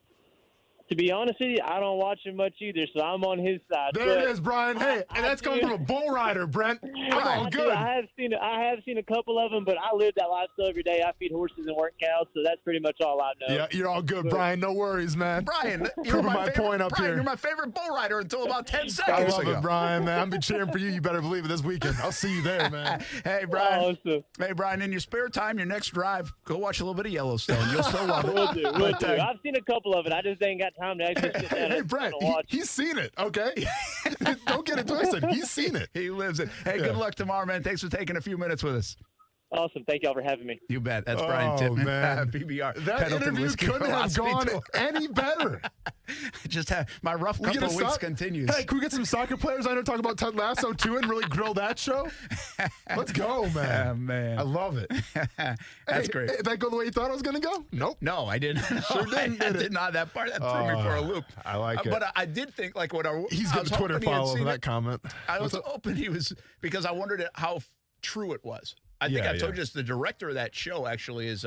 To be honest with you, I don't watch him much either, so I'm on his side. There it is, Brian. Hey, and that's coming from a bull rider, Brent. Oh, good. I have seen a couple of them, but I live that lifestyle every day. I feed horses and work cows, so that's pretty much all I know. Yeah, you're all good, Brian. No worries, man. Brian, proving my point up here. You're my favorite bull rider until about 10 seconds ago. I love it, Brian, man. I'm been cheering for you. You better believe it this weekend. I'll see you there, man. Hey, Brian. Awesome. Hey, Brian, in your spare time, your next drive, go watch a little bit of Yellowstone. You'll still love it. We'll do. I've seen a couple of it. I just ain't got time to actually sit down. Hey, Brent, he's seen it, okay? Don't get it twisted. He's seen it. He lives it. Hey, good luck tomorrow, man. Thanks for taking a few minutes with us. Awesome. Thank y'all for having me. You bet. That's Brian Tippman. Man. PBR. That Pendleton interview Whiskey couldn't have Philosophy gone Tour. any better. Just have my rough couple of weeks continues. Hey, can we get some soccer players on here talk about Ted Lasso too and really grill that show? Let's go, man. Oh, man. I love it. That's great. Did that go the way you thought it was going to go? Nope. No, I didn't. Sure didn't. I did not. That part that threw me for a loop. I like it. But I did think like when he's getting a Twitter follow for that comment. I was hoping he was because I wondered how true it was. I think I told you this. The director of that show actually is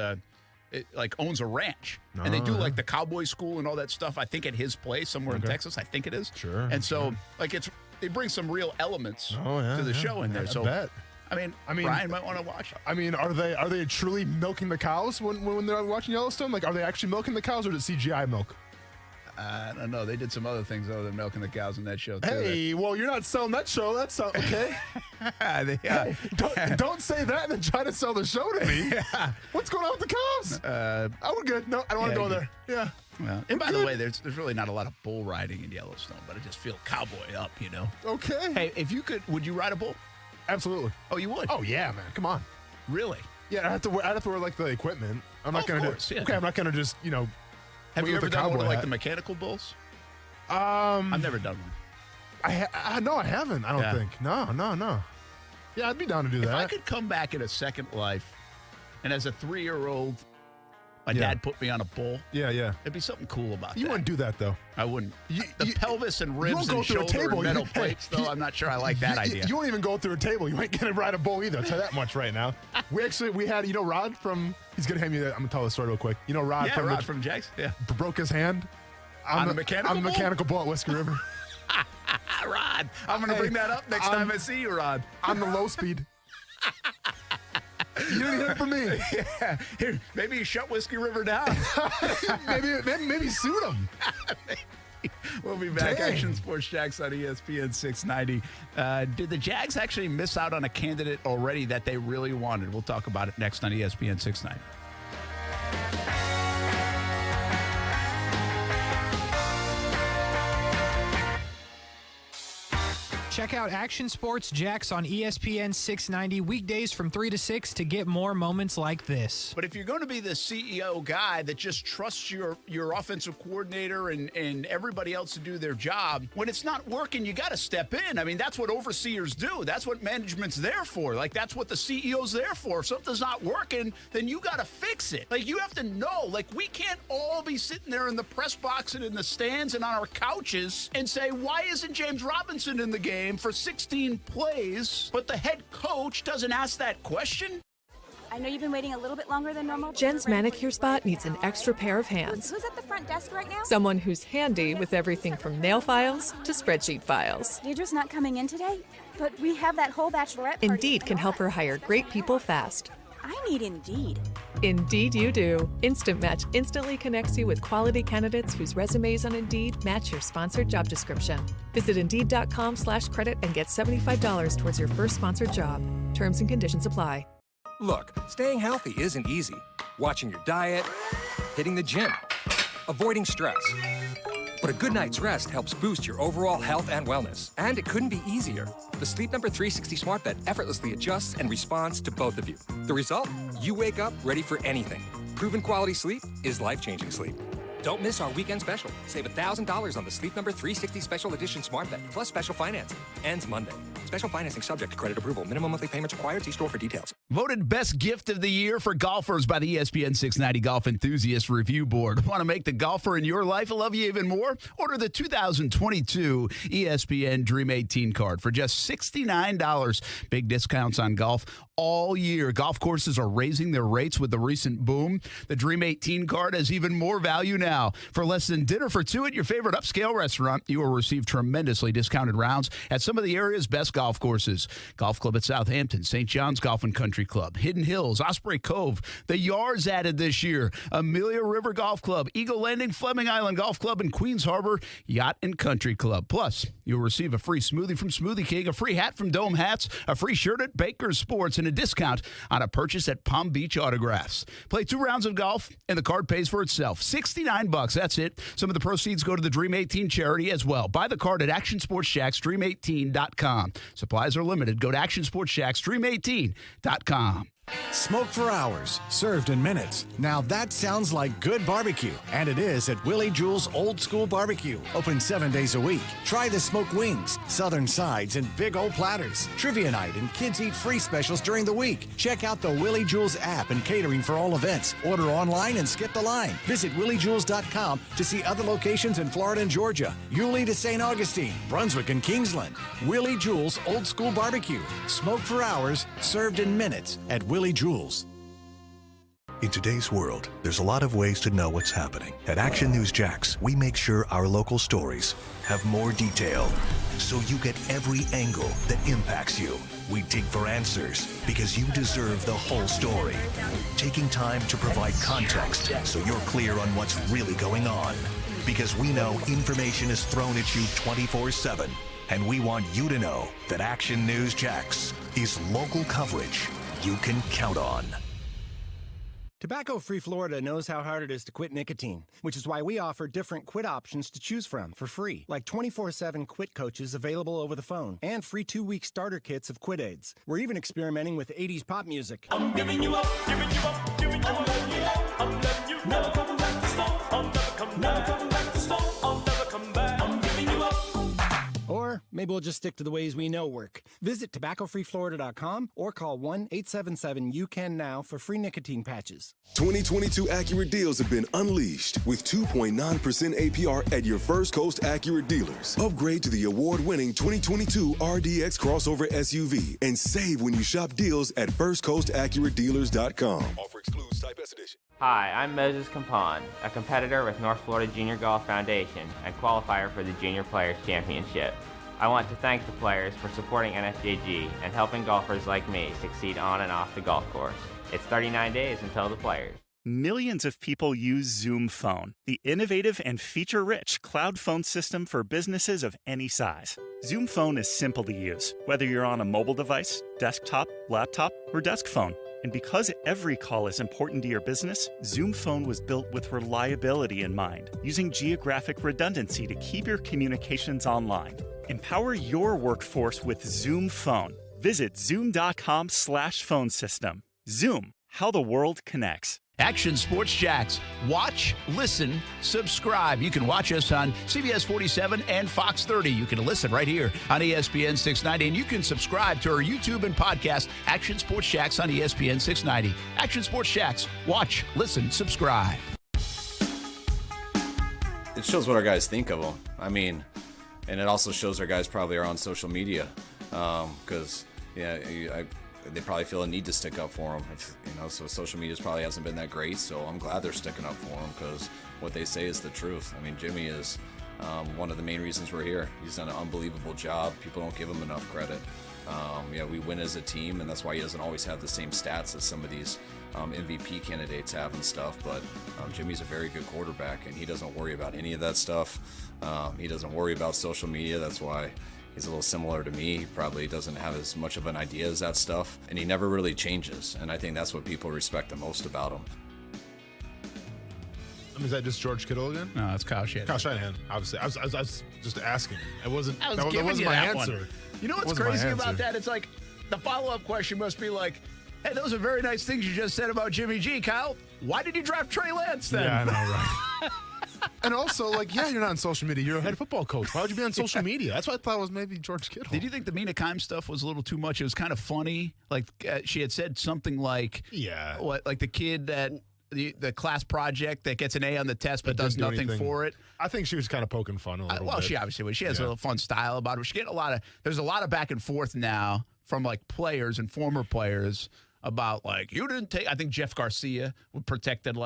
owns a ranch, and they do like the cowboy school and all that stuff. I think at his place somewhere in Texas. I think it is. Sure. And so like they bring some real elements to the show in there. So bet. I mean, Brian might want to watch it. I mean, are they truly milking the cows when they're watching Yellowstone? Like, are they actually milking the cows or is it CGI milk? I don't know. They did some other things other than milking the cows in that show, too. Hey, well, you're not selling that show. That's okay. Hey, don't say that and then try to sell the show to me. What's going on with the cows? We're good. No, I don't want to go there. Yeah. Well, and by the way, there's really not a lot of bull riding in Yellowstone, but I just feel cowboy up, you know? Okay. Hey, if you could, would you ride a bull? Absolutely. Oh, you would? Oh, yeah, man. Come on. Really? Yeah, I'd have to wear like the equipment. I'm not going to do. Yeah. Okay, I'm not going to just, Have you ever done one of like the mechanical bulls? I've never done one. No, I haven't. I don't think. No. Yeah, I'd be down to do that. If I could come back in a second life, and as a 3-year-old, my dad put me on a bull. Yeah. It'd be something cool about that. You wouldn't do that though. I wouldn't. The pelvis and ribs and shoulder and metal plates, though. I'm not sure I like that idea. You won't even go through a table. You ain't gonna ride a bull either. I'll tell you that much right now. We had Rod from. He's gonna hand me that. I'm gonna tell the story real quick. Rod from Rod from Jags. Yeah. Broke his hand on the mechanical bull at Whiskey River. Rod, I'm gonna bring that up next time I see you, Rod. On the low speed. You didn't hear it from me. Yeah. Here, maybe you shut Whiskey River down. maybe suit him. We'll be back. Dang. Action Sports Jax on ESPN 690. Did the Jags actually miss out on a candidate already that they really wanted? We'll talk about it next on ESPN 690. Check out Action Sports Jax on ESPN 690 weekdays from 3 to 6 to get more moments like this. But if you're going to be the CEO guy that just trusts your offensive coordinator and everybody else to do their job, when it's not working, you got to step in. I mean, that's what overseers do. That's what management's there for. Like, that's what the CEO's there for. If something's not working, then you got to fix it. Like, you have to know. Like, we can't all be sitting there in the press box and in the stands and on our couches and say, why isn't James Robinson in the game for 16 plays, but the head coach doesn't ask that question? I know you've been waiting a little bit longer than normal. Jen's manicure spot needs an extra pair of hands. Who's at the front desk right now? Someone who's handy with everything from nail files to spreadsheet files. Deirdre's not coming in today, but we have that whole bachelorette party. Indeed can help her hire great people fast. I need Indeed. Indeed you do. Instant Match instantly connects you with quality candidates whose resumes on Indeed match your sponsored job description. Visit Indeed.com/credit and get $75 towards your first sponsored job. Terms and conditions apply. Look, staying healthy isn't easy. Watching your diet, hitting the gym, avoiding stress. But a good night's rest helps boost your overall health and wellness. And it couldn't be easier. The Sleep Number 360 Smart Bed effortlessly adjusts and responds to both of you. The result? You wake up ready for anything. Proven quality sleep is life-changing sleep. Don't miss our weekend special. Save $1,000 on the Sleep Number 360 Special Edition Smart Bed, plus special financing. Ends Monday. Special financing subject to credit approval. Minimum monthly payments required. See store for details. Voted best gift of the year for golfers by the ESPN 690 Golf Enthusiast Review Board. Want to make the golfer in your life love you even more? Order the 2022 ESPN Dream 18 card for just $69. Big discounts on golf all year. Golf courses are raising their rates with the recent boom. The Dream 18 card has even more value now. For less than dinner for two at your favorite upscale restaurant, you will receive tremendously discounted rounds at some of the area's best golf courses. Golf Club at Southampton, St. John's Golf and Country Club, Hidden Hills, Osprey Cove, the Yards added this year, Amelia River Golf Club, Eagle Landing, Fleming Island Golf Club, and Queens Harbor Yacht and Country Club. Plus, you'll receive a free smoothie from Smoothie King, a free hat from Dome Hats, a free shirt at Baker's Sports, and a discount on a purchase at Palm Beach Autographs. Play 2 rounds of golf, and the card pays for itself. $69. That's it. Some of the proceeds go to the Dream 18 charity as well. Buy the card at ActionSportsJaxDream18.com. Supplies are limited. Go to ActionSportsJaxDream18.com. Smoked for hours, served in minutes. Now that sounds like good barbecue. And it is at Willie Jewell's Old School Barbecue. Open 7 days a week. Try the smoked wings, southern sides, and big old platters. Trivia night and kids eat free specials during the week. Check out the Willie Jewell's app and catering for all events. Order online and skip the line. Visit williejewels.com to see other locations in Florida and Georgia. Yulee to St. Augustine, Brunswick, and Kingsland. Willie Jewell's Old School Barbecue. Smoked for hours, served in minutes at Willie Jewell's. In today's world, there's a lot of ways to know what's happening. At Action News Jax, we make sure our local stories have more detail, so you get every angle that impacts you. We dig for answers because you deserve the whole story. Taking time to provide context so you're clear on what's really going on. Because we know information is thrown at you 24/7. And we want you to know that Action News Jax is local coverage you can count on. Tobacco-Free Florida knows how hard it is to quit nicotine, which is why we offer different quit options to choose from for free, like 24/7 quit coaches available over the phone and free 2-week starter kits of quit aids. We're even experimenting with 80s pop music. I'm giving you up, giving you up, giving you up. I'm letting you never come back to stop. I'll never come back to stop. I'll never come back. I'm giving you up. Or maybe we'll just stick to the ways we know work. Visit tobaccofreeflorida.com or call 1-877-YOU-CAN-NOW for free nicotine patches. 2022 Acura deals have been unleashed with 2.9% APR at your First Coast Acura dealers. Upgrade to the award-winning 2022 RDX crossover SUV and save when you shop deals at firstcoastacuradealers.com. Offer excludes Type S edition. Hi, I'm Moses Compon, a competitor with North Florida Junior Golf Foundation and qualifier for the Junior Players Championship. I want to thank the players for supporting NFJG and helping golfers like me succeed on and off the golf course. It's 39 days until the Players. Millions of people use Zoom Phone, the innovative and feature-rich cloud phone system for businesses of any size. Zoom Phone is simple to use, whether you're on a mobile device, desktop, laptop, or desk phone. And because every call is important to your business, Zoom Phone was built with reliability in mind, using geographic redundancy to keep your communications online. Empower your workforce with Zoom Phone. Visit zoom.com/phone system. Zoom, how the world connects. Action Sports Jax. Watch, listen, subscribe. You can watch us on CBS 47 and Fox 30. You can listen right here on ESPN 690. And you can subscribe to our YouTube and podcast, Action Sports Jax on ESPN 690. Action Sports Jax. Watch, listen, subscribe. It shows what our guys think of them. I mean, and it also shows our guys probably are on social media because, they probably feel a need to stick up for them. So social media probably hasn't been that great, so I'm glad they're sticking up for them because what they say is the truth. I mean, Jimmy is one of the main reasons we're here. He's done an unbelievable job. People don't give him enough credit. We win as a team, and that's why he doesn't always have the same stats as some of these MVP candidates have and stuff, but Jimmy's a very good quarterback, and he doesn't worry about any of that stuff. He doesn't worry about social media. That's why he's a little similar to me. He probably doesn't have as much of an idea as that stuff, and he never really changes, and I think that's what people respect the most about him. Is that just George Kittle again? No, it's Kyle Shanahan. Kyle Shanahan, obviously. I was just asking. That wasn't my answer. One. You know what's crazy about that? It's like the follow-up question must be like, hey, those are very nice things you just said about Jimmy G, Kyle. Why did you draft Trey Lance then? Yeah, I know, right? And also, you're not on social media. You're a head football coach. Why would you be on social media? That's what I thought was maybe George Kittle. Did you think the Mina Kimes stuff was a little too much? It was kind of funny. She had said something like, like the kid that the class project that gets an A on the test but does nothing for it. I think she was kind of poking fun a little bit. She obviously was. She has a little fun style about her. She get there's a lot of back and forth now from players and former players about you didn't take. I think Jeff Garcia protected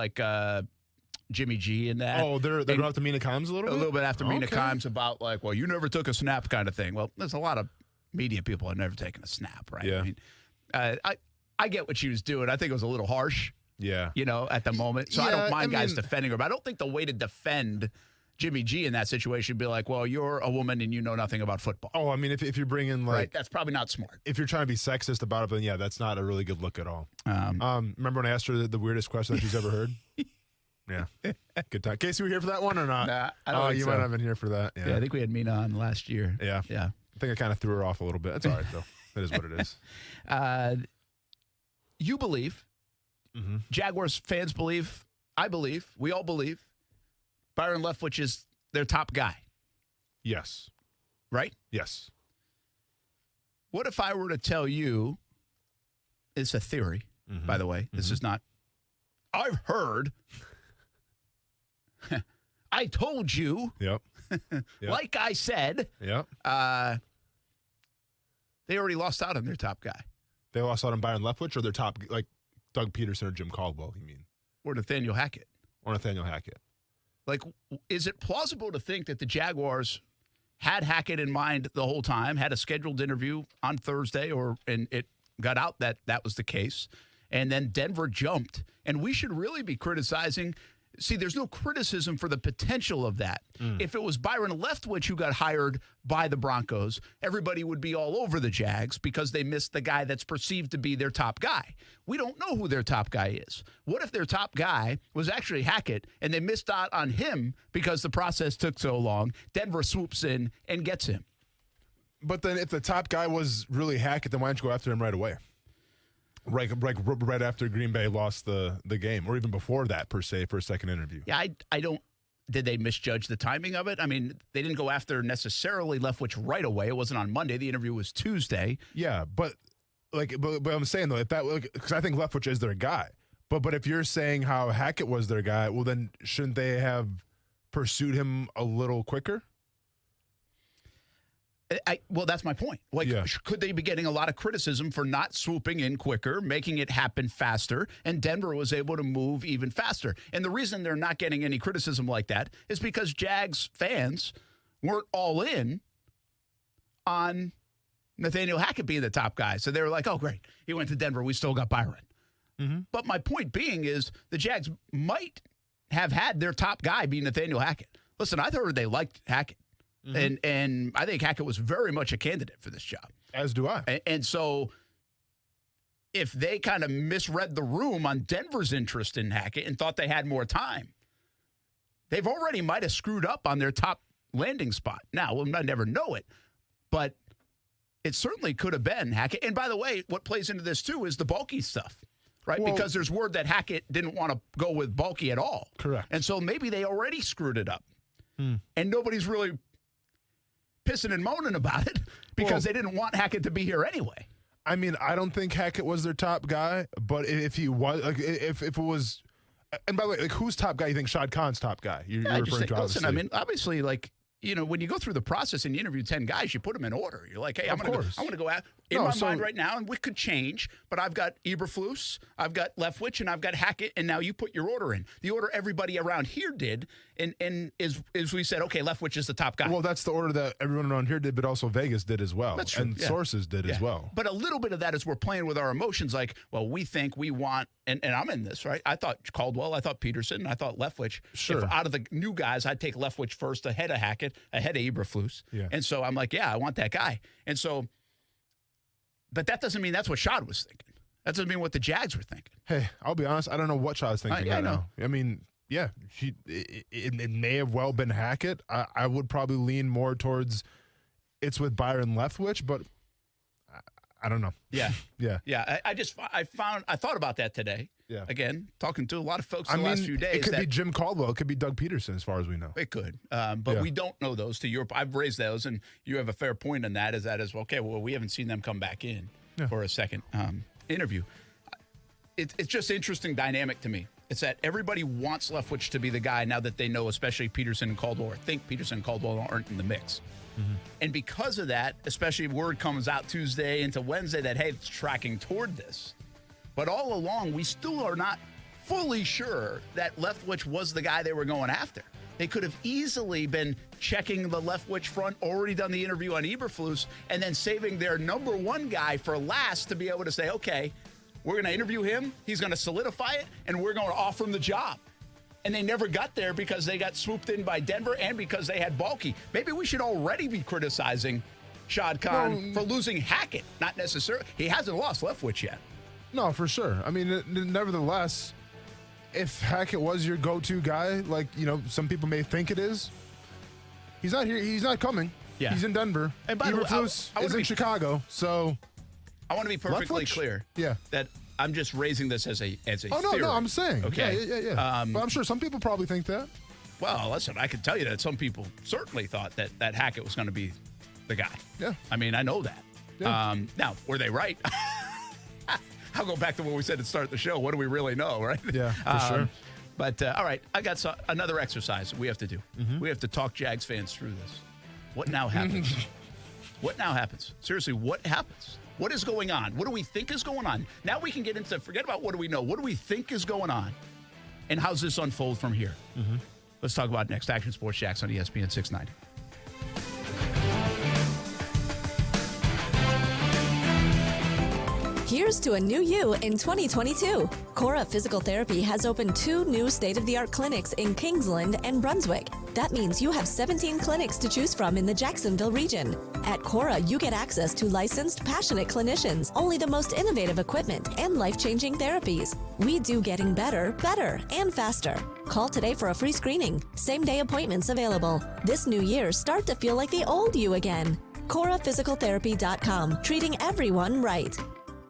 Jimmy G in that. Oh, they're going after Mina Kimes a little bit? A little bit after Mina Kimes about you never took a snap kind of thing. Well, there's a lot of media people have never taken a snap, right? Yeah. I mean, I get what she was doing. I think it was a little harsh. Yeah. At the moment. So I don't mind guys defending her, but I don't think the way to defend Jimmy G in that situation would be you're a woman and you know nothing about football. Oh, I mean, if you're bringing right, that's probably not smart. If you're trying to be sexist about it, then that's not a really good look at all. Remember when I asked her the weirdest question that she's ever heard? Yeah. Good time. Casey, were you here for that one or not? Nah, I don't think you so. might have been here for that. Yeah, I think we had Mina on last year. Yeah. Yeah. I think I kind of threw her off a little bit. That's all right, though. That is what it is. you believe, Jaguars fans believe, I believe, we all believe, Byron Leftwich is their top guy. Yes. Right? Yes. What if I were to tell you, it's a theory, by the way. This is not, I've heard. I told you. Yep. Like I said. Yep. They already lost out on their top guy. They lost out on Byron Leftwich or their top, like Doug Peterson or Jim Caldwell, you mean? Or Nathaniel Hackett. Like, is it plausible to think that the Jaguars had Hackett in mind the whole time, had a scheduled interview on Thursday, and it got out that that was the case, and then Denver jumped, and we should really be criticizing. See, there's no criticism for the potential of that. If it was Byron Leftwich who got hired by the Broncos, everybody would be all over the Jags because they missed the guy that's perceived to be their top guy. We don't know who their top guy is. What if their top guy was actually Hackett and they missed out on him because the process took so long? Denver swoops in and gets him. But then if the top guy was really Hackett, then why don't you go after him right away? Right after Green Bay lost the game, or even before that, per se, for a second interview. Yeah, I don't. Did they misjudge the timing of it? I mean, they didn't go after necessarily Leftwich right away. It wasn't on Monday. The interview was Tuesday. Yeah, but I'm saying though, if that, because I think Leftwich is their guy. But if you're saying how Hackett was their guy, well then shouldn't they have pursued him a little quicker? Well, that's my point. Could they be getting a lot of criticism for not swooping in quicker, making it happen faster, and Denver was able to move even faster? And the reason they're not getting any criticism like that is because Jags fans weren't all in on Nathaniel Hackett being the top guy. So they were like, oh, great. He went to Denver. We still got Byron. But my point being is the Jags might have had their top guy be Nathaniel Hackett. Listen, I heard they liked Hackett. And I think Hackett was very much a candidate for this job. As do I. And so if they kind of misread the room on Denver's interest in Hackett and thought they had more time, they've already might have screwed up on their top landing spot. Now, we'll never know it, but it certainly could have been Hackett. And by the way, what plays into this too is the bulky stuff, right? Well, because there's word that Hackett didn't want to go with bulky at all. Correct. And so maybe they already screwed it up. And nobody's really pissing and moaning about it because they didn't want Hackett to be here anyway. I mean, I don't think Hackett was their top guy, but if he was, if it was, and by the way, who's top guy? You think Shad Khan's top guy? You're referring to, listen, I mean, obviously, when you go through the process and you interview 10 guys, you put them in order. You're like, hey, I'm going to go out in my mind right now, and we could change, but I've got Eberflus, I've got Leftwich, and I've got Hackett, and now you put your order in. The order everybody around here did, and is we said, okay, Leftwich is the top guy. Well, that's the order that everyone around here did, but also Vegas did as well. That's true. And sources did as well. But a little bit of that is we're playing with our emotions, like, well, we think we want, and I'm in this, right? I thought Caldwell, I thought Peterson, I thought Leftwich. Sure. If out of the new guys, I'd take Leftwich first ahead of Hackett, ahead of Eberflus. Yeah. And so I'm like, yeah, I want that guy. And so, but that doesn't mean that's what Shad was thinking. That doesn't mean what the Jags were thinking. Hey, I'll be honest, I don't know what Shad's thinking right now. I mean, yeah, it may have well been Hackett. I would probably lean more towards it's with Byron Leftwich, but I don't know. Yeah. Yeah. I thought about that today. Yeah. Again, talking to a lot of folks the last few days. It could be Jim Caldwell. It could be Doug Peterson, as far as we know. It could. But we don't know those. I've raised those, and you have a fair point on that. Okay, well, we haven't seen them come back in for a second interview. It's just interesting dynamic to me. It's that everybody wants Leftwich to be the guy now that they know, especially Peterson and Caldwell, or think Peterson and Caldwell aren't in the mix. And because of that, especially word comes out Tuesday into Wednesday that, hey, it's tracking toward this. But all along, we still are not fully sure that Leftwich was the guy they were going after. They could have easily been checking the Leftwich front, already done the interview on Eberflus, and then saving their number one guy for last to be able to say, okay, we're going to interview him, he's going to solidify it, and we're going to offer him the job. And they never got there because they got swooped in by Denver and because they had Balky. Maybe we should already be criticizing Shad Khan for losing Hackett. Not necessarily. He hasn't lost Leftwich yet. No, for sure. I mean, nevertheless, if Hackett was your go-to guy, like, some people may think it is, he's not here. He's not coming. Yeah. He's in Denver. And by the way, Eberflus is in Chicago, so I want to be perfectly clear. Yeah. That I'm just raising this as a Oh, no, theory. no, I'm saying. Okay. Yeah. But I'm sure some people probably think that. Well, listen, I can tell you that some people certainly thought that Hackett was going to be the guy. Yeah. I mean, I know that. Yeah. Now, were they right? I'll go back to what we said at the start of the show. What do we really know, right? Yeah, for sure. But, all right, I got another exercise we have to do. We have to talk Jags fans through this. What now happens? What now happens? Seriously, what happens? What is going on? What do we think is going on? Now we can get into, forget about what do we know. What do we think is going on? And how's this unfold from here? Let's talk about it next. Action Sports Jacks on ESPN 690. Here's to a new you in 2022. Cora Physical Therapy has opened 2 new state-of-the-art clinics in Kingsland and Brunswick. That means you have 17 clinics to choose from in the Jacksonville region. At Cora, you get access to licensed, passionate clinicians, only the most innovative equipment, and life-changing therapies. We do getting better, and faster. Call today for a free screening. Same-day appointments available. This new year, start to feel like the old you again. CoraPhysicalTherapy.com, treating everyone right.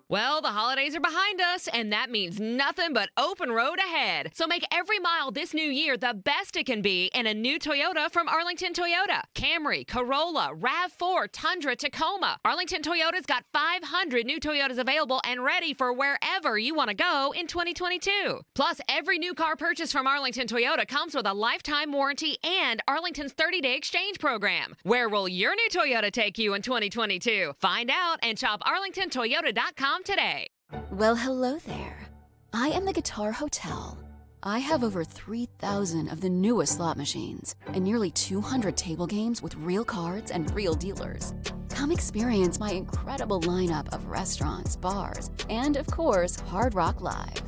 Well, the holidays are behind us, and that means nothing but open road ahead. So make every mile this new year the best it can be in a new Toyota from Arlington Toyota. Camry, Corolla, RAV4, Tundra, Tacoma. Arlington Toyota's got 500 new Toyotas available and ready for wherever you want to go in 2022. Plus, every new car purchase from Arlington Toyota comes with a lifetime warranty and Arlington's 30-day exchange program. Where will your new Toyota take you in 2022? Find out and shop arlingtontoyota.com today. Well, hello there. I am the Guitar Hotel. I have over 3,000 of the newest slot machines and nearly 200 table games with real cards and real dealers. Come experience my incredible lineup of restaurants, bars, and of course, Hard Rock Live.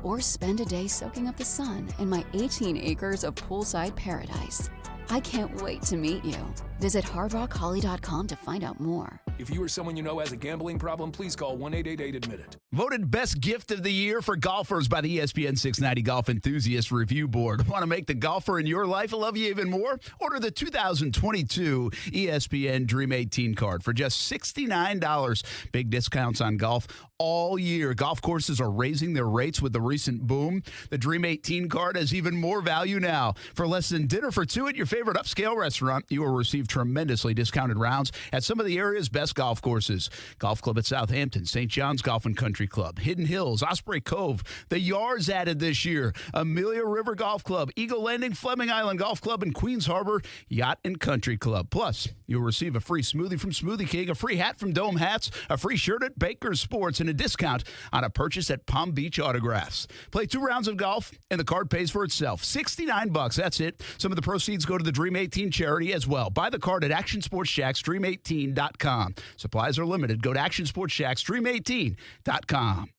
Or spend a day soaking up the sun in my 18 acres of poolside paradise. I can't wait to meet you. Visit hardrockholly.com to find out more. If you or someone you know has a gambling problem, please call 1-888-ADMIT-IT. Voted Best Gift of the Year for golfers by the ESPN 690 Golf Enthusiast Review Board. Want to make the golfer in your life love you even more? Order the 2022 ESPN Dream 18 card for just $69. Big discounts on golf all year. Golf courses are raising their rates with the recent boom. The Dream 18 card has even more value now. For less than dinner for 2 at your favorite upscale restaurant, you will receive tremendously discounted rounds at some of the area's best golf courses. Golf Club at Southampton, St. John's Golf and Country Club, Hidden Hills, Osprey Cove, the Yards added this year, Amelia River Golf Club, Eagle Landing, Fleming Island Golf Club, and Queens Harbor Yacht and Country Club. Plus, you'll receive a free smoothie from Smoothie King, a free hat from Dome Hats, a free shirt at Baker's Sports, and a discount on a purchase at Palm Beach Autographs. Play 2 rounds of golf, and the card pays for itself. $69, that's it. Some of the proceeds go to the Dream 18 charity as well. Buy the card at ActionSportsJacksDream18.com. Supplies are limited. Go to ActionSportsJacksDream18.com.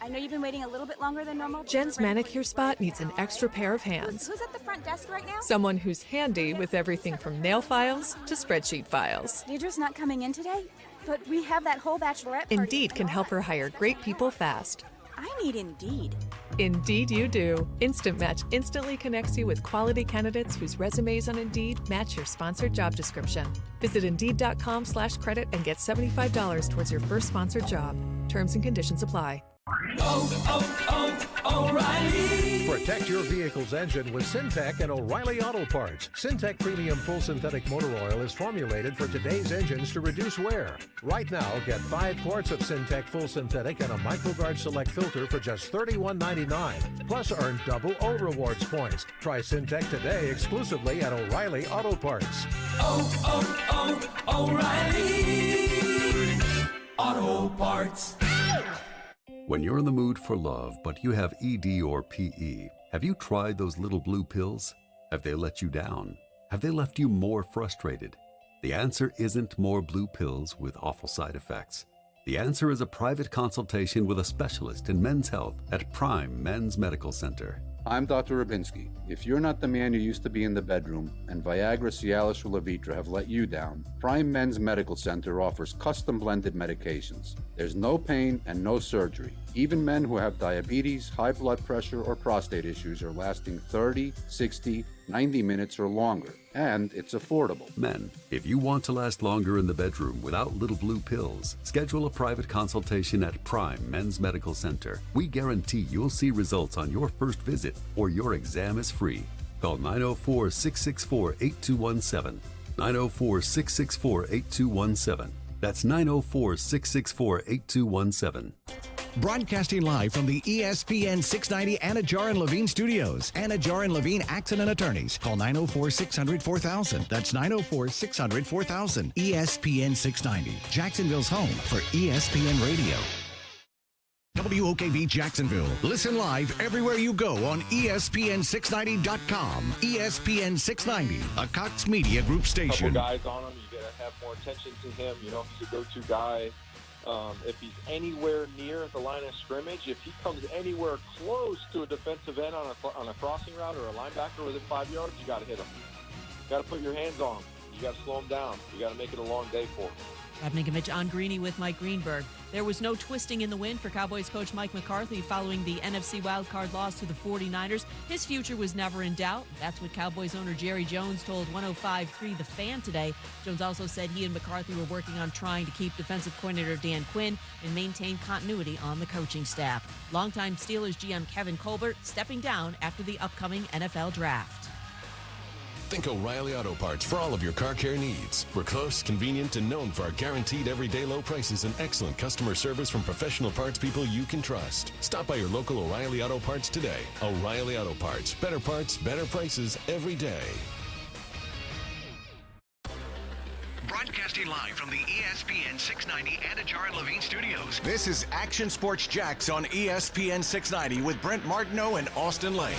I know you've been waiting a little bit longer than normal. Jen's manicure spot needs an extra pair of hands. Who's at the front desk right now? Someone who's handy with everything from nail files to spreadsheet files. Deirdre's not coming in today, but we have that whole bachelorette party. Indeed can help her hire great people fast. I need Indeed. Indeed you do. Instant Match instantly connects you with quality candidates whose resumes on Indeed match your sponsored job description. Visit Indeed.com/credit and get $75 towards your first sponsored job. Terms and conditions apply. O'Reilly. Protect your vehicle's engine with Syntec and O'Reilly Auto Parts. Syntec Premium Full Synthetic Motor Oil is formulated for today's engines to reduce wear. Right now, get 5 quarts of Syntec Full Synthetic and a MicroGuard Select filter for just $31.99. Plus, earn double O Rewards points. Try Syntec today exclusively at O'Reilly Auto Parts. O'Reilly Auto Parts. When you're in the mood for love, but you have ED or PE, have you tried those little blue pills? Have they let you down? Have they left you more frustrated? The answer isn't more blue pills with awful side effects. The answer is a private consultation with a specialist in men's health at Prime Men's Medical Center. I'm Dr. Rubinski. If you're not the man you used to be in the bedroom and Viagra, Cialis, or Levitra have let you down, Prime Men's Medical Center offers custom blended medications. There's no pain and no surgery. Even men who have diabetes, high blood pressure, or prostate issues are lasting 30, 60, 90 minutes or longer. And it's affordable. Men, if you want to last longer in the bedroom without little blue pills, schedule a private consultation at Prime Men's Medical Center. We guarantee you'll see results on your first visit or your exam is free. Call 904-664-8217. 904-664-8217. That's 904-664-8217. Broadcasting live from the ESPN 690 Anajar and Levine studios. Anajar and Levine Accident Attorneys. Call 904-600-4000. That's 904-600-4000. ESPN 690. Jacksonville's home for ESPN Radio. WOKV Jacksonville. Listen live everywhere you go on ESPN690.com. ESPN 690, a Cox Media Group station. Couple guys on him, you got to have more attention to him. You know, he's a go-to guy. If he's anywhere near the line of scrimmage, if he comes anywhere close to a defensive end on a crossing route or a linebacker within 5 yards, you got to hit him. You got to put your hands on him. You got to slow him down. You got to make it a long day for him. Rob Ninkovich on Greeny with Mike Greenberg. There was no twisting in the wind for Cowboys coach Mike McCarthy following the NFC wildcard loss to the 49ers. His future was never in doubt. That's what Cowboys owner Jerry Jones told 105.3 The Fan today. Jones also said he and McCarthy were working on trying to keep defensive coordinator Dan Quinn and maintain continuity on the coaching staff. Longtime Steelers GM Kevin Colbert stepping down after the upcoming NFL draft. Think O'Reilly Auto Parts for all of your car care needs. We're close, convenient, and known for our guaranteed everyday low prices and excellent customer service from professional parts people you can trust. Stop by your local O'Reilly Auto Parts today. O'Reilly Auto Parts. Better parts, better prices every day. Broadcasting live from the ESPN 690 Anajar and Levine studios. This is Action Sports Jacks on ESPN 690 with Brent Martineau and Austin Lane.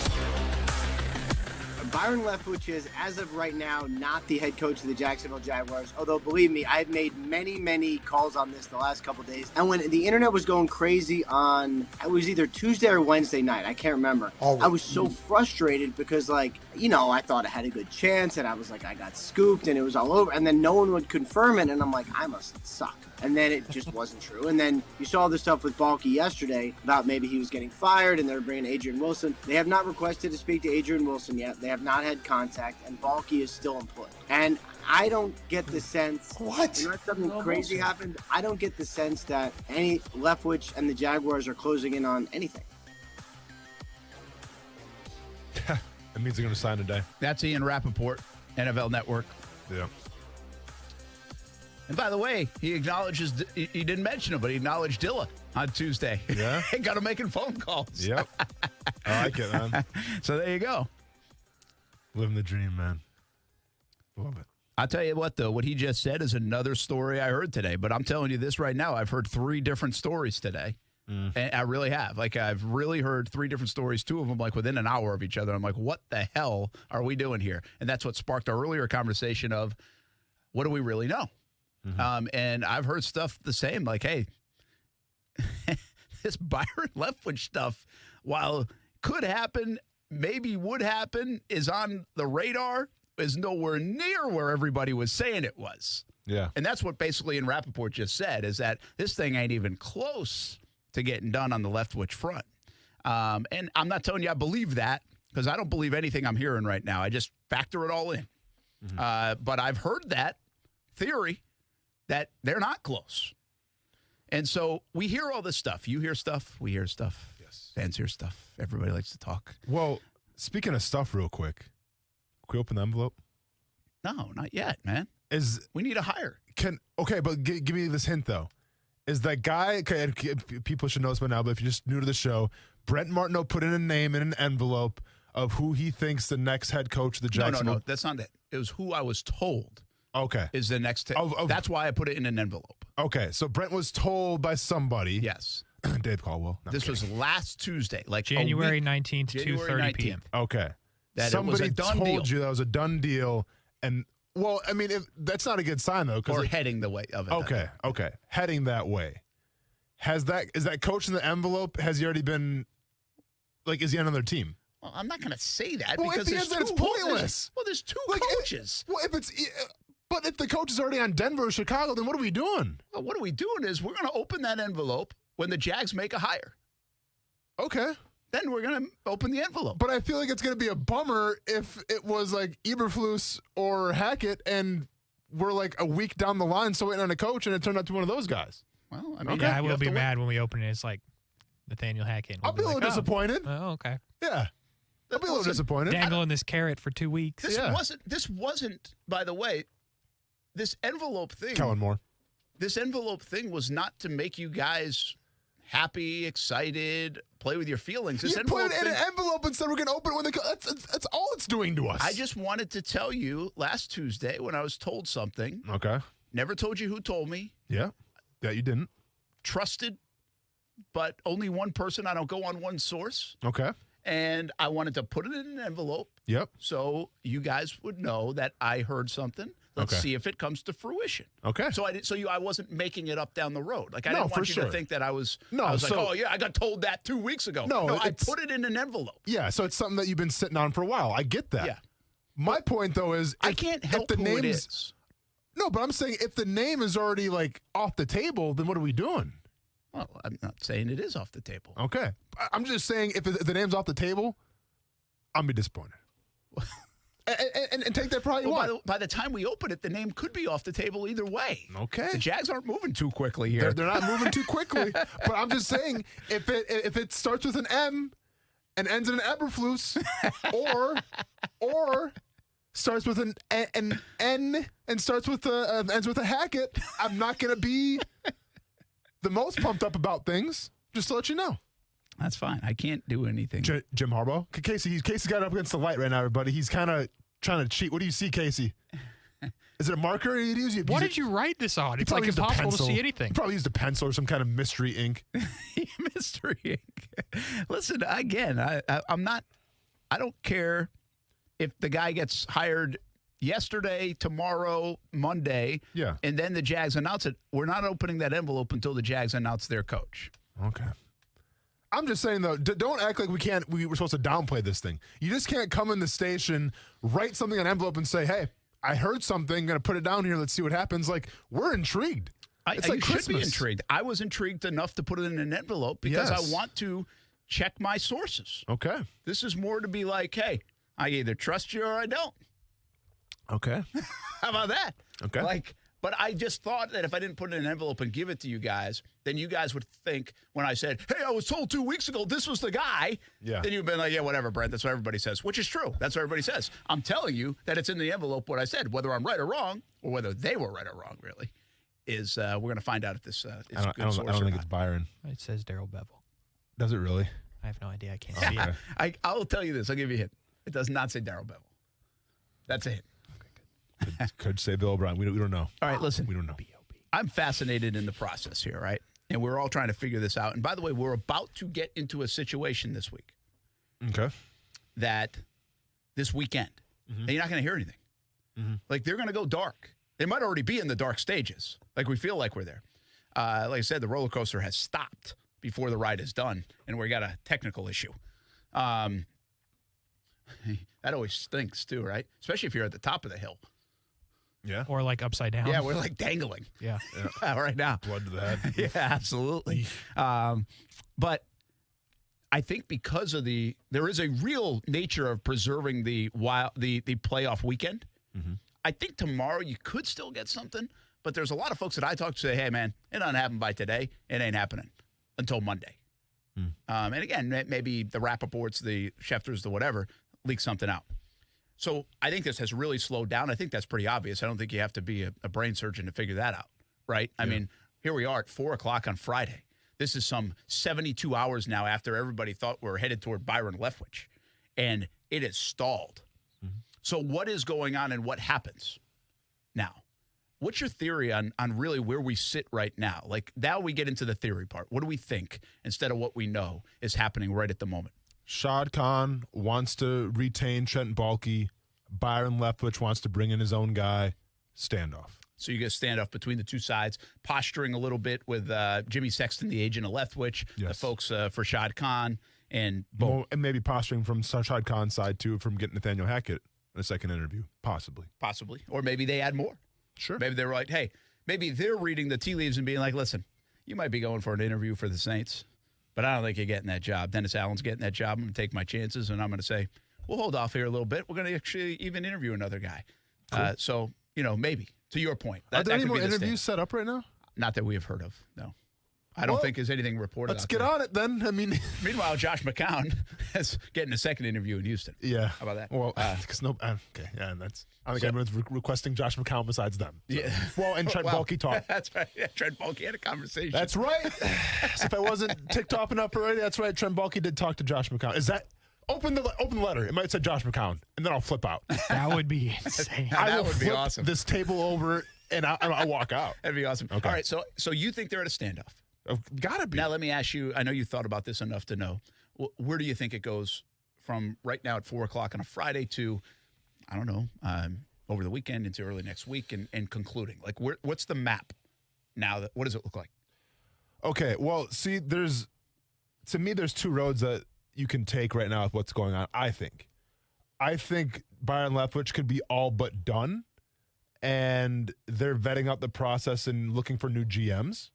Byron Leftwich is, as of right now, not the head coach of the Jacksonville Jaguars. Although, believe me, I've made many calls on this the last couple of days. And when the internet was going crazy on, it was either Tuesday or Wednesday night, I can't remember. I was so frustrated because, like, you know, I thought I had a good chance, and I was like, I got scooped, and it was all over. And then no one would confirm it, and I'm like, I must suck. And then it just wasn't true. And then you saw the stuff with Balky yesterday about maybe he was getting fired and they were bringing Adrian Wilson. They have not requested to speak to Adrian Wilson yet. They have not had contact, and Balky is still employed. And I don't get the sense, unless something crazy happened, I don't get the sense that any Leftwich and the Jaguars are closing in on anything. That means they're going to sign today. That's Ian Rappaport, NFL Network. Yeah. And by the way, he acknowledges, he didn't mention him, but he acknowledged Dilla on Tuesday. Yeah. He got him making phone calls. Yep. I like it, man. So there you go. Living the dream, man. Love it. I'll tell you what, though, what he just said is another story I heard today. But I'm telling you this right now, I've heard 3 different stories today. And I really have. Like, I've really heard 3 different stories, 2 of them, like, within an hour of each other. I'm like, what the hell are we doing here? And that's what sparked our earlier conversation of, what do we really know? And I've heard stuff the same, like, hey, this Byron Leftwich stuff, while could happen, maybe would happen, is on the radar, is nowhere near where everybody was saying it was. Yeah. And that's what basically in Rappaport just said, is that this thing ain't even close to getting done on the Leftwich front. And I'm not telling you I believe that, because I don't believe anything I'm hearing right now. I just factor it all in. But I've heard that theory that they're not close. And so we hear all this stuff. You hear stuff. We hear stuff. Yes. Fans hear stuff. Everybody likes to talk. Well, speaking of stuff real quick, can we open the envelope? No, not yet, man. We need a hire. Okay, but give me this hint, though. Is that guy, okay, people should know this by now, but if you're just new to the show, Brent Martineau put in a name in an envelope of who he thinks the next head coach of the Jacksonville. No, that's not it. It was who I was told. Okay. Is the next. That's why I put it in an envelope. Okay, so Brent was told by somebody. Yes. Dave Caldwell. No, this was last Tuesday, like January 19th, 2:30 p.m. Okay. That somebody it was a done told deal. you that was a done deal, and well, I mean, that's not a good sign though. Or heading the way of it. Okay, heading that way. Is that coach in the envelope? Has he already been? Like, is he on another team? Well, I'm not going to say that Well, because if he is, then it's pointless. There's 2 coaches. But if the coach is already on Denver or Chicago, then what are we doing? Well, what are we doing is we're going to open that envelope when the Jags make a hire. Okay. Then we're going to open the envelope. But I feel like it's going to be a bummer if it was like Eberflus or Hackett and we're like a week down the line still waiting on a coach and it turned out to one of those guys. Well, I mean, I will be mad when we open it. It's like Nathaniel Hackett. I'll be a little disappointed. Oh, okay. Yeah. I'll be a little disappointed. Dangling this carrot for 2 weeks. This wasn't, by the way, this envelope thing. Kellen Moore. This envelope thing was not to make you guys happy, excited, play with your feelings. This You put it in an envelope and said we're going to open it when they that's all it's doing to us. I just wanted to tell you last Tuesday when I was told something. Okay. Never told you who told me. Yeah. Yeah, you didn't. Trusted, but only one person. I don't go on one source. Okay. And I wanted to put it in an envelope. Yep. So you guys would know that I heard something. Let's see if it comes to fruition. Okay. So I wasn't making it up down the road. Like I No, didn't want for you to sure. think that I was. No, I was like, so- oh yeah, I got told that 2 weeks ago. No, I it's- put it in an envelope. Yeah, so it's something that you've been sitting on for a while. I get that. Yeah. My point, though, is I can't help the who name's, it is. No, but I'm saying if the name is already like off the table, then what are we doing? Well, I'm not saying it is off the table. Okay. I'm just saying if the name's off the table, I'm going to be disappointed. and take that probably Well, by the time we open it, the name could be off the table either way. Okay. The Jags aren't moving too quickly here. They're not moving too quickly. But I'm just saying if it starts with an M and ends in an Eberflus, or starts with an N and starts with ends with a Hackett, I'm not going to be the most pumped up about things. Just to let you know. That's fine. I can't do anything. Jim Harbaugh. Casey's got up against the light right now, everybody. He's kind of trying to cheat. What do you see, Casey? Is it a marker? What did you write this on? It's like impossible to see anything. He probably used a pencil or some kind of mystery ink. Mystery ink. Listen, again, I'm not. I don't care if the guy gets hired yesterday, tomorrow, Monday. Yeah. And then the Jags announce it. We're not opening that envelope until the Jags announce their coach. Okay. I'm just saying, though, don't act like we're supposed to downplay this thing. You just can't come in the station, write something on an envelope, and say, hey, I heard something, going to put it down here, let's see what happens. Like, we're intrigued. It's like you Christmas. should be intrigued. I was intrigued enough to put it in an envelope because Yes. I want to check my sources. Okay. This is more to be like, hey, I either trust you or I don't. Okay. How about that? Okay. But I just thought that if I didn't put it in an envelope and give it to you guys, then you guys would think when I said, hey, I was told 2 weeks ago this was the guy. Yeah. Then you've been like, yeah, whatever, Brent. That's what everybody says, which is true. That's what everybody says. I'm telling you that it's in the envelope what I said. Whether I'm right or wrong, or whether they were right or wrong, really, is we're going to find out if this is good source I don't or think not. it's Byron. It says Daryl Bevel. Does it really? I have no idea. I can't see it. I'll tell you this. I'll give you a hint. It does not say Daryl Bevel. That's a hint. Could say Bill O'Brien. We don't know. All right, listen. We don't know. I'm fascinated in the process here, right? And we're all trying to figure this out. And by the way, we're about to get into a situation this week. Okay. That this weekend, and you're not going to hear anything. Like, they're going to go dark. They might already be in the dark stages. Like, we feel like we're there. Like I said, the roller coaster has stopped before the ride is done, and we got a technical issue. That always stinks, too, right? Especially if you're at the top of the hill. Yeah. Or like upside down. Yeah, we're like dangling. Yeah. Right now. Blood to the head. Yeah, absolutely. But I think because of there is a real nature of preserving the playoff weekend. I think tomorrow you could still get something, but there's a lot of folks that I talk to say, hey, man, it doesn't happen by today. It ain't happening until Monday. And again, maybe the Rappaports, the Schefters, the whatever, leak something out. So I think this has really slowed down. I think that's pretty obvious. I don't think you have to be a brain surgeon to figure that out, right? I mean, here we are at 4 o'clock on Friday. This is some 72 hours now after everybody thought we were headed toward Byron Leftwich, and it is stalled. So what is going on and what happens now? What's your theory on really where we sit right now? Like, now we get into the theory part. What do we think instead of what we know is happening right at the moment? Shad Khan wants to retain Trent Baalke. Byron Leftwich wants to bring in his own guy. Standoff. So you get a standoff between the two sides, posturing a little bit with Jimmy Sexton, the agent of Leftwich, the folks for Shad Khan, and boom. Well, and maybe posturing from Shad Khan's side, too, from getting Nathaniel Hackett in a second interview. Possibly. Or maybe they add more. Sure. Maybe they were like, hey, maybe they're reading the tea leaves and being like, listen, you might be going for an interview for the Saints. But I don't think you're getting that job. Dennis Allen's getting that job. I'm going to take my chances, and I'm going to say, we'll hold off here a little bit. We're going to actually even interview another guy. Cool. So, maybe. To your point. Are there any more interviews set up right now? Not that we have heard of, no. I don't think there's anything reported. Let's get on it then. I mean, meanwhile, Josh McCown is getting a second interview in Houston. Yeah. How about that? Well, because okay, yeah, and I think everyone's requesting Josh McCown besides them. So. Yeah. Well, and Trent Baalke talked. That's right. Yeah, Trent Baalke had a conversation. That's right. So if I wasn't ticked off enough already, that's right. Trent Baalke did talk to Josh McCown. Is that open the letter? It might say Josh McCown, and then I'll flip out. That would be insane. That would be awesome. This table over, and I'll walk out. That'd be awesome. Okay. All right. So you think they're at a standoff? Gotta be. Now, let me ask you, I know you thought about this enough to know, where do you think it goes from right now at 4 o'clock on a Friday to, I don't know, over the weekend into early next week and concluding? Like, what's the map now? What does it look like? Okay, well, see, there's two roads that you can take right now with what's going on, I think. I think Byron Leftwich could be all but done, and they're vetting out the process and looking for new GMs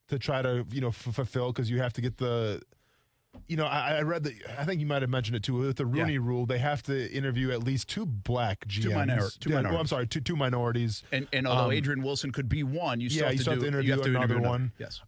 to try to, fulfill, because you have to get the, I read that, I think you might have mentioned it too, with the Rooney rule, they have to interview at least 2 black GMs. Two minorities. Well, I'm sorry, two minorities. And although Adrian Wilson could be one, you still have to interview another one. Yes.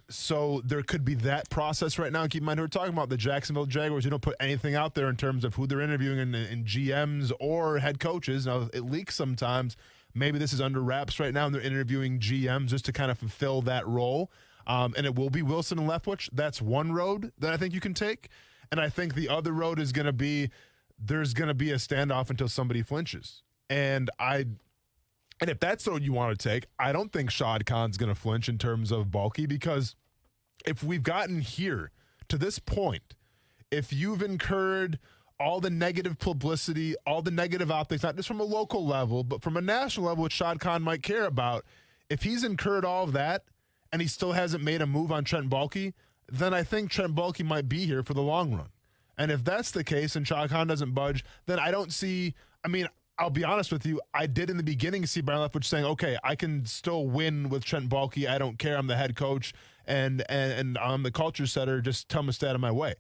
So there could be that process right now. And keep in mind, we're talking about the Jacksonville Jaguars. You don't put anything out there in terms of who they're interviewing in GMs or head coaches. Now, it leaks sometimes. Maybe this is under wraps right now, and they're interviewing GMs just to kind of fulfill that role. And it will be Wilson and Leftwich. That's one road that I think you can take. And I think the other road is going to be, there's going to be a standoff until somebody flinches. And if that's the road you want to take, I don't think Shad Khan's going to flinch in terms of Baalke, because if we've gotten here to this point, if you've incurred all the negative publicity, all the negative optics, not just from a local level, but from a national level, which Shad Khan might care about, if he's incurred all of that and he still hasn't made a move on Trent Baalke, then I think Trent Baalke might be here for the long run. And if that's the case and Shad Khan doesn't budge, then I don't see, I'll be honest with you, I did in the beginning see Byron Leftwich saying, okay, I can still win with Trent Baalke. I don't care. I'm the head coach and I'm the culture setter. Just tell me to stay out of my way.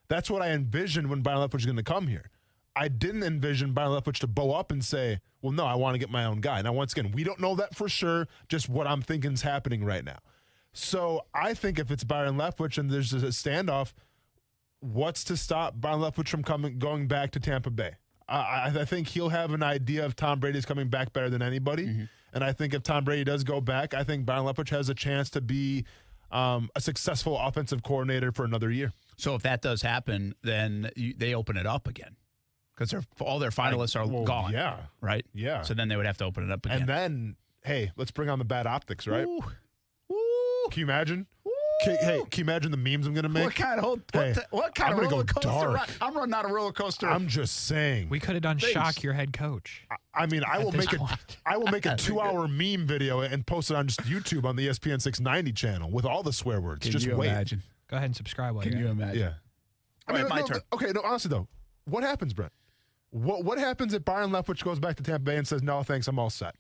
That's what I envisioned when Byron Leftwich was going to come here. I didn't envision Byron Leftwich to bow up and say, well, no, I want to get my own guy. Now, once again, we don't know that for sure, just what I'm thinking is happening right now. So I think if it's Byron Leftwich and there's a standoff, what's to stop Byron Leftwich from going back to Tampa Bay? I think he'll have an idea of Tom Brady's coming back better than anybody. Mm-hmm. And I think if Tom Brady does go back, I think Byron Leftwich has a chance to be a successful offensive coordinator for another year. So if that does happen, then they open it up again, because all their finalists are gone. Yeah. Right? Yeah. So then they would have to open it up again. And then, hey, let's bring on the bad optics, right? Ooh. Can you imagine? Can you imagine the memes I'm going to make? What kind of roller coaster? I'm running out of roller coaster. I'm just saying. We could have done Shock Your Head Coach. I will make a 2-hour meme video and post it on just YouTube on the ESPN 690 channel with all the swear words. Can just you wait. imagine? Go ahead and subscribe. Can you imagine? Yeah. My turn. Okay, no, honestly though, what happens, Brent? What happens if Byron Leftwich goes back to Tampa Bay and says, "No, thanks, I'm all set"?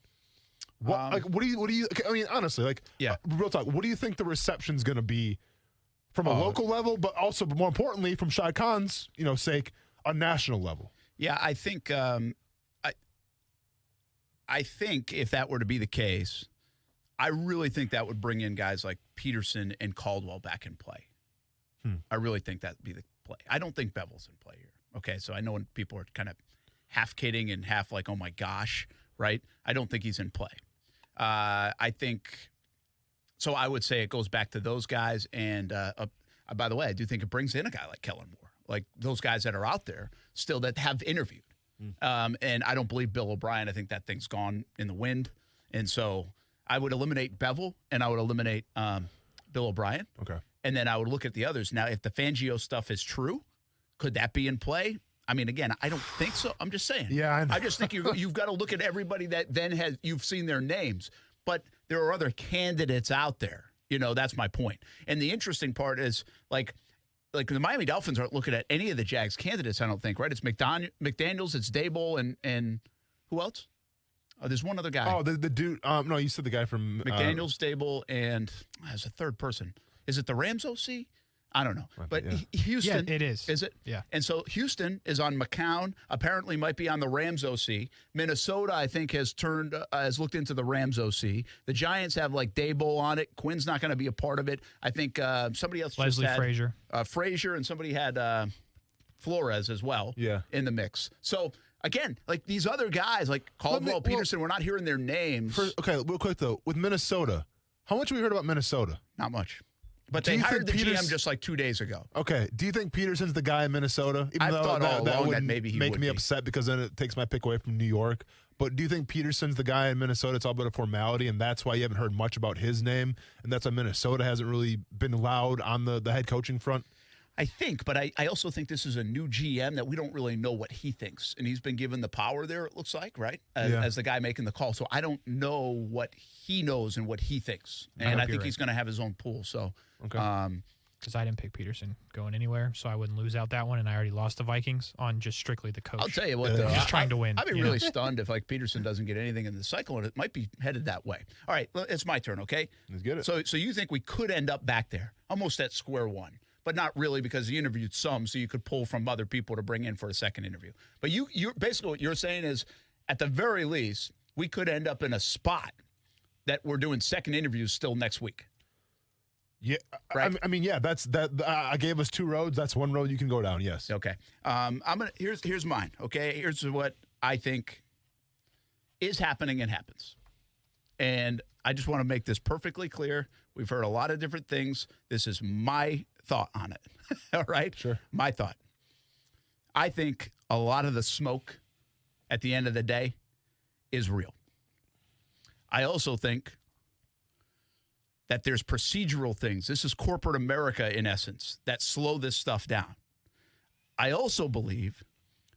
What do you? I mean, honestly, real talk. What do you think the reception's going to be from a local level, but also more importantly from Shad Khan's sake, a national level? Yeah, I think I think if that were to be the case, I really think that would bring in guys like Peterson and Caldwell back in play. I really think that would be the play. I don't think Bevel's in play here. Okay, so I know when people are kind of half kidding and half like, oh my gosh, right? I don't think he's in play. I think, so I would say it goes back to those guys. And by the way, I do think it brings in a guy like Kellen Moore, like those guys that are out there still that have interviewed. And I don't believe Bill O'Brien. I think that thing's gone in the wind. And so I would eliminate Bevel and I would eliminate Bill O'Brien. Okay. And then I would look at the others. Now, if the Fangio stuff is true, could that be in play? I mean, again, I don't think so. I'm just saying. Yeah, I just think you've got to look at everybody that then you've seen their names. But there are other candidates out there. That's my point. And the interesting part is, like the Miami Dolphins aren't looking at any of the Jags candidates, I don't think, right? It's McDaniels, it's Daboll, and who else? Oh, there's one other guy. Oh, the dude. No, you said the guy from McDaniels, Daboll, and there's a third person. Is it the Rams OC? I don't know. But Houston. Yeah, it is. Is it? Yeah. And so Houston is on McCown, apparently might be on the Rams OC. Minnesota, I think, has looked into the Rams OC. The Giants have like Daboll on it. Quinn's not going to be a part of it. I think somebody else Leslie just had Frazier. Frazier, and somebody had Flores as well in the mix. So, again, like these other guys, like Caldwell, Peterson, we're not hearing their names. Okay, real quick, though. With Minnesota, how much have we heard about Minnesota? Not much. But they hired the GM just like 2 days ago. Okay. Do you think Peterson's the guy in Minnesota? I've thought all along that maybe he make would me be. upset because then it takes my pick away from New York. But do you think Peterson's the guy in Minnesota? It's all about a formality, and that's why you haven't heard much about his name, and that's why Minnesota hasn't really been loud on the head coaching front? I think, but I also think this is a new GM that we don't really know what he thinks. And he's been given the power there, it looks like, right? As the guy making the call. So I don't know what he knows and what he thinks. And I think he's going to have his own pool. So, because I didn't pick Peterson going anywhere, so I wouldn't lose out that one, and I already lost the Vikings on just strictly the coach. I'll tell you what, though. Just trying to win. I'd be really stunned if like Peterson doesn't get anything in the cycle, and it might be headed that way. All right, it's my turn, okay? Let's get it. So you think we could end up back there, almost at square one, but not really because you interviewed some, so you could pull from other people to bring in for a second interview. But you basically what you're saying is, at the very least, we could end up in a spot that we're doing second interviews still next week. Yeah, right. I mean, yeah. That's that. I gave us 2 roads. That's one road you can go down. Yes. Okay. Here's mine. Okay. Here's what I think is happening and happens, and I just want to make this perfectly clear. We've heard a lot of different things. This is my thought on it. All right. Sure. My thought. I think a lot of the smoke at the end of the day is real. I also think that there's procedural things. This is corporate America, in essence, that slow this stuff down. I also believe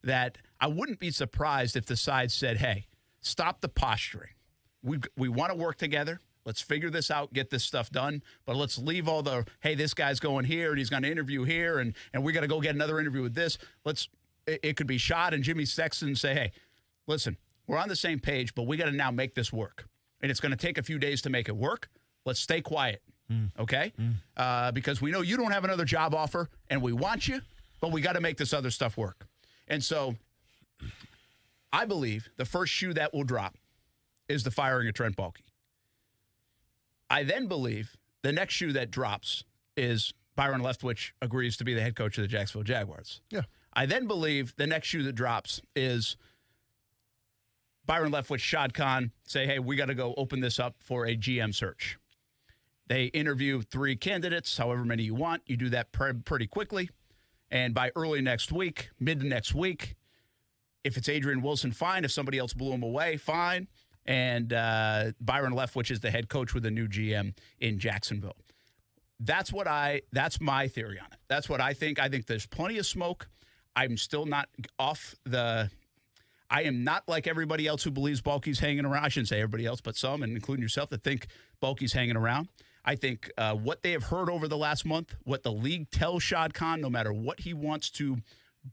that I wouldn't be surprised if the side said, hey, stop the posturing. We want to work together. Let's figure this out, get this stuff done, but let's leave all the, hey, this guy's going here, and he's going to interview here, and we got to go get another interview with this. It could be Shad and Jimmy Sexton say, hey, listen, we're on the same page, but we got to now make this work. And it's going to take a few days to make it work. Let's stay quiet, okay? Because we know you don't have another job offer, and we want you, but we got to make this other stuff work. And so I believe the first shoe that will drop is the firing of Trent Baalke. I then believe the next shoe that drops is Byron Leftwich agrees to be the head coach of the Jacksonville Jaguars. Yeah. I then believe the next shoe that drops is Byron Leftwich, Shad Khan say, hey, we got to go open this up for a GM search. They interview 3 candidates, however many you want. You do that pretty quickly. And by early next week, mid next week, if it's Adrian Wilson, fine. If somebody else blew him away, fine. And Byron Leftwich is the head coach with a new GM in Jacksonville. That's my theory on it. That's what I think. I think there's plenty of smoke. I'm still not I am not like everybody else who believes Baalke's hanging around. I shouldn't say everybody else, but some, and including yourself, that think Baalke's hanging around. I think what they have heard over the last month, what the league tells Shad Khan, no matter what he wants to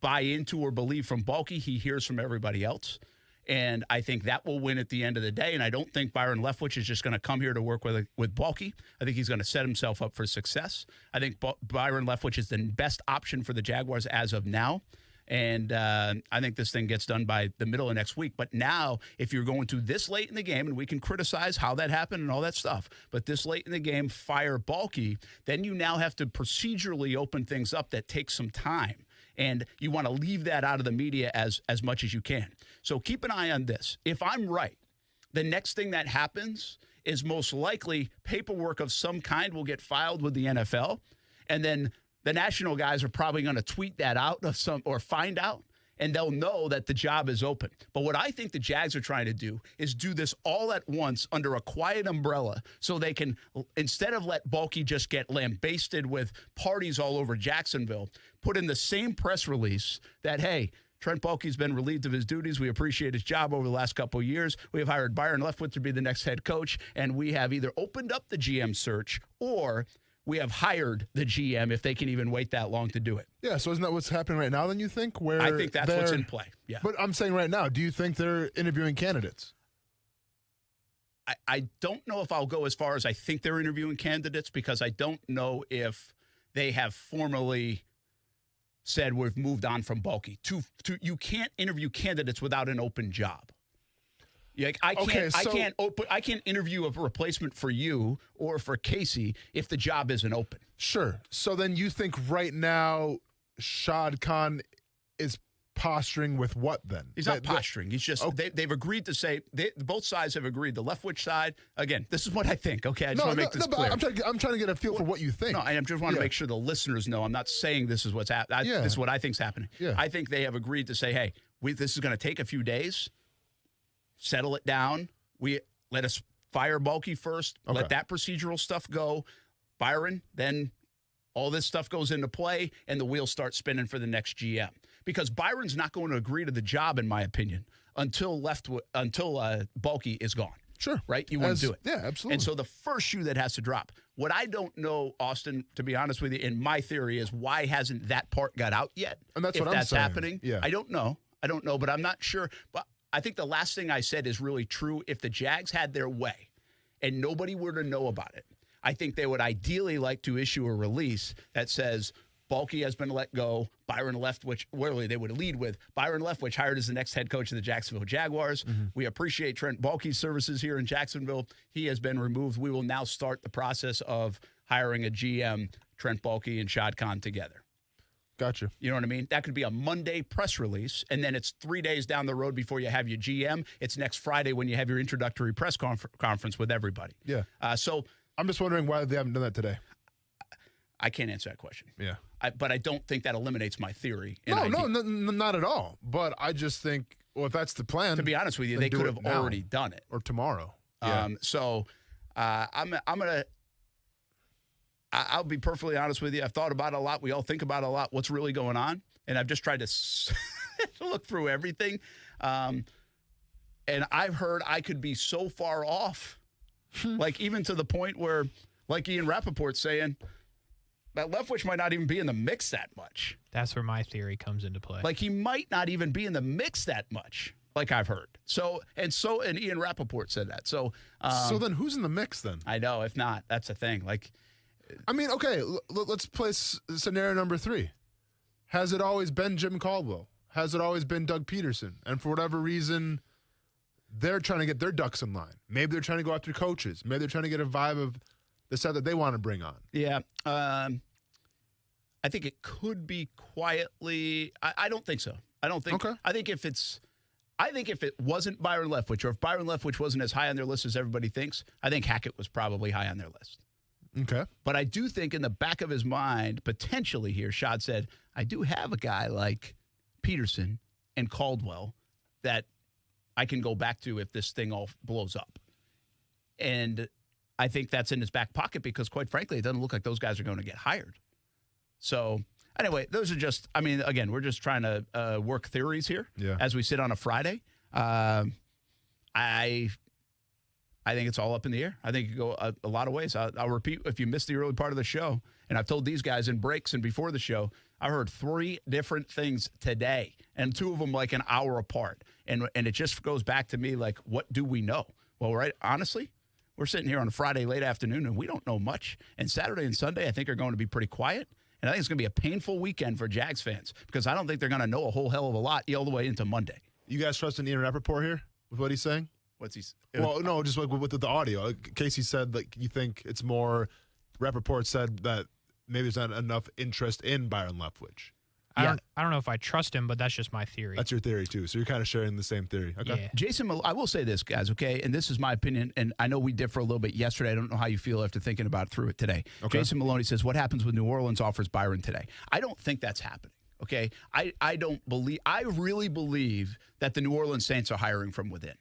buy into or believe from Baalke, he hears from everybody else. And I think that will win at the end of the day. And I don't think Byron Leftwich is just going to come here to work with Baalke. I think he's going to set himself up for success. I think Byron Leftwich is the best option for the Jaguars as of now. And I think this thing gets done by the middle of next week. But now, if you're going to this late in the game, and we can criticize how that happened and all that stuff, but this late in the game, fire Baalke, then you now have to procedurally open things up that takes some time. And you want to leave that out of the media as much as you can. So keep an eye on this. If I'm right, the next thing that happens is most likely paperwork of some kind will get filed with the NFL. And then the national guys are probably going to tweet that out or find out, and they'll know that the job is open. But what I think the Jags are trying to do is do this all at once under a quiet umbrella so they can, instead of let Baalke just get lambasted with parties all over Jacksonville, put in the same press release that, hey, Trent Baalke's been relieved of his duties. We appreciate his job over the last couple of years. We have hired Byron Leftwich to be the next head coach, and we have either opened up the GM search or we have hired the GM if they can even wait that long to do it. Yeah, so isn't that what's happening right now then, you think? Where I think that's what's in play, yeah. But I'm saying right now, do you think they're interviewing candidates? I don't know if I'll go as far as I think they're interviewing candidates because I don't know if they have formally said we've moved on from Bulky. You can't interview candidates without an open job. Like I can't interview a replacement for you or for Casey if the job isn't open. Sure. So then you think right now Shad Khan is posturing with what then? He's not posturing. He's just they've agreed to say both sides have agreed. The Leftwich side, again, this is what I think. Okay, I just want to make this clear. I'm trying to get a feel for what you think. No, I just want to make sure the listeners know. I'm not saying this is what's happening. This is what I think's happening. Yeah. I think they have agreed to say, hey, this is going to take a few days. Settle it down. Let us fire Bulky first. Okay. Let that procedural stuff go. Byron, then all this stuff goes into play, and the wheels start spinning for the next GM. Because Byron's not going to agree to the job, in my opinion, until Bulky is gone. Sure. Right? You wouldn't do it. Yeah, absolutely. And so the first shoe that has to drop. What I don't know, Austin, to be honest with you, in my theory is why hasn't that part got out yet? And that's if what I'm that's saying. happening. Yeah. I don't know, but I'm not sure. But I think the last thing I said is really true. If the Jags had their way and nobody were to know about it, I think they would ideally like to issue a release that says Bulky has been let go. Byron Leftwich, really they would lead with Byron Leftwich hired as the next head coach of the Jacksonville Jaguars. Mm-hmm. We appreciate Trent Bulky's services here in Jacksonville. He has been removed. We will now start the process of hiring a GM, Trent Bulky and Shad Khan together. Gotcha. You know what I mean? That could be a Monday press release, and then it's 3 days down the road before you have your GM. It's next Friday when you have your introductory press conference with everybody. Yeah. So I'm just wondering why they haven't done that today. I can't answer that question. Yeah. But I don't think that eliminates my theory. No, not at all. But I just think, well, if that's the plan. To be honest with you, they could have already done it. Or tomorrow. Yeah. I'll be perfectly honest with you. I've thought about it a lot. We all think about it a lot. What's really going on? And I've just tried to look through everything. And I've heard I could be so far off, like even to the point where, like Ian Rappaport's saying, that Leftwich might not even be in the mix that much. That's where my theory comes into play. Like he might not even be in the mix that much, like I've heard. And Ian Rappaport said that. So then who's in the mix then? I know. If not, that's the thing. Like, I mean, okay, let's play scenario number 3. Has it always been Jim Caldwell? Has it always been Doug Peterson? And for whatever reason, they're trying to get their ducks in line. Maybe they're trying to go after coaches. Maybe they're trying to get a vibe of the set that they want to bring on. Yeah. I think it could be quietly. I don't think so. I don't think. Okay. I think if it wasn't Byron Leftwich, or if Byron Leftwich wasn't as high on their list as everybody thinks, I think Hackett was probably high on their list. Okay. But I do think in the back of his mind, potentially here, Shad said, I do have a guy like Peterson and Caldwell that I can go back to if this thing all blows up. And I think that's in his back pocket because, quite frankly, it doesn't look like those guys are going to get hired. So, anyway, those are just, I mean, again, we're just trying to work theories here as we sit on a Friday. I think it's all up in the air. I think it could go a lot of ways. I'll repeat, if you missed the early part of the show, and I've told these guys in breaks and before the show, I heard 3 different things today, and 2 of them like an hour apart. And it just goes back to me like, what do we know? Well, right, honestly, we're sitting here on a Friday late afternoon, and we don't know much. And Saturday and Sunday, I think, are going to be pretty quiet. And I think it's going to be a painful weekend for Jags fans because I don't think they're going to know a whole hell of a lot all the way into Monday. You guys trust Ian Rappaport here with what he's saying? What's he? Well, no, just like with the audio. Casey said like you think it's more. Rappaport said that maybe there's not enough interest in Byron Leftwich. I don't know if I trust him, but that's just my theory. That's your theory too. So you're kind of sharing the same theory. Okay. Yeah. Jason, I will say this, guys. Okay, and this is my opinion, and I know we differ a little bit yesterday. I don't know how you feel after thinking about it through it today. Okay. Jason Maloney says, "What happens when New Orleans offers Byron today?" I don't think that's happening. Okay, I don't believe. I really believe that the New Orleans Saints are hiring from within.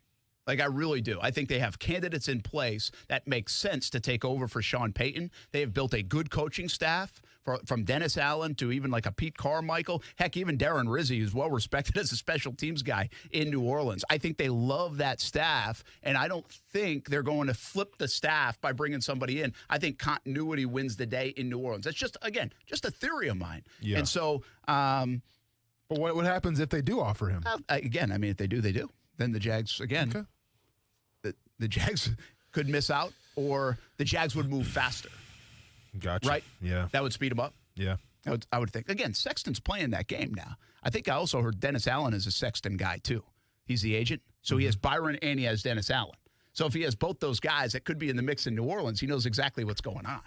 Like, I really do. I think they have candidates in place that make sense to take over for Sean Payton. They have built a good coaching staff from Dennis Allen to even like a Pete Carmichael. Heck, even Darren Rizzi, who's well-respected as a special teams guy in New Orleans. I think they love that staff, and I don't think they're going to flip the staff by bringing somebody in. I think continuity wins the day in New Orleans. That's just, again, just a theory of mine. Yeah. And so... but what happens if they do offer him? Again, I mean, if they do, they do. Then the Jags, again... Okay. The Jags could miss out, or the Jags would move faster. Gotcha. Right? Yeah. That would speed them up. Yeah. I would think. Again, Sexton's playing that game now. I think I also heard Dennis Allen is a Sexton guy, too. He's the agent. So he has Byron and he has Dennis Allen. So if he has both those guys that could be in the mix in New Orleans, he knows exactly what's going on,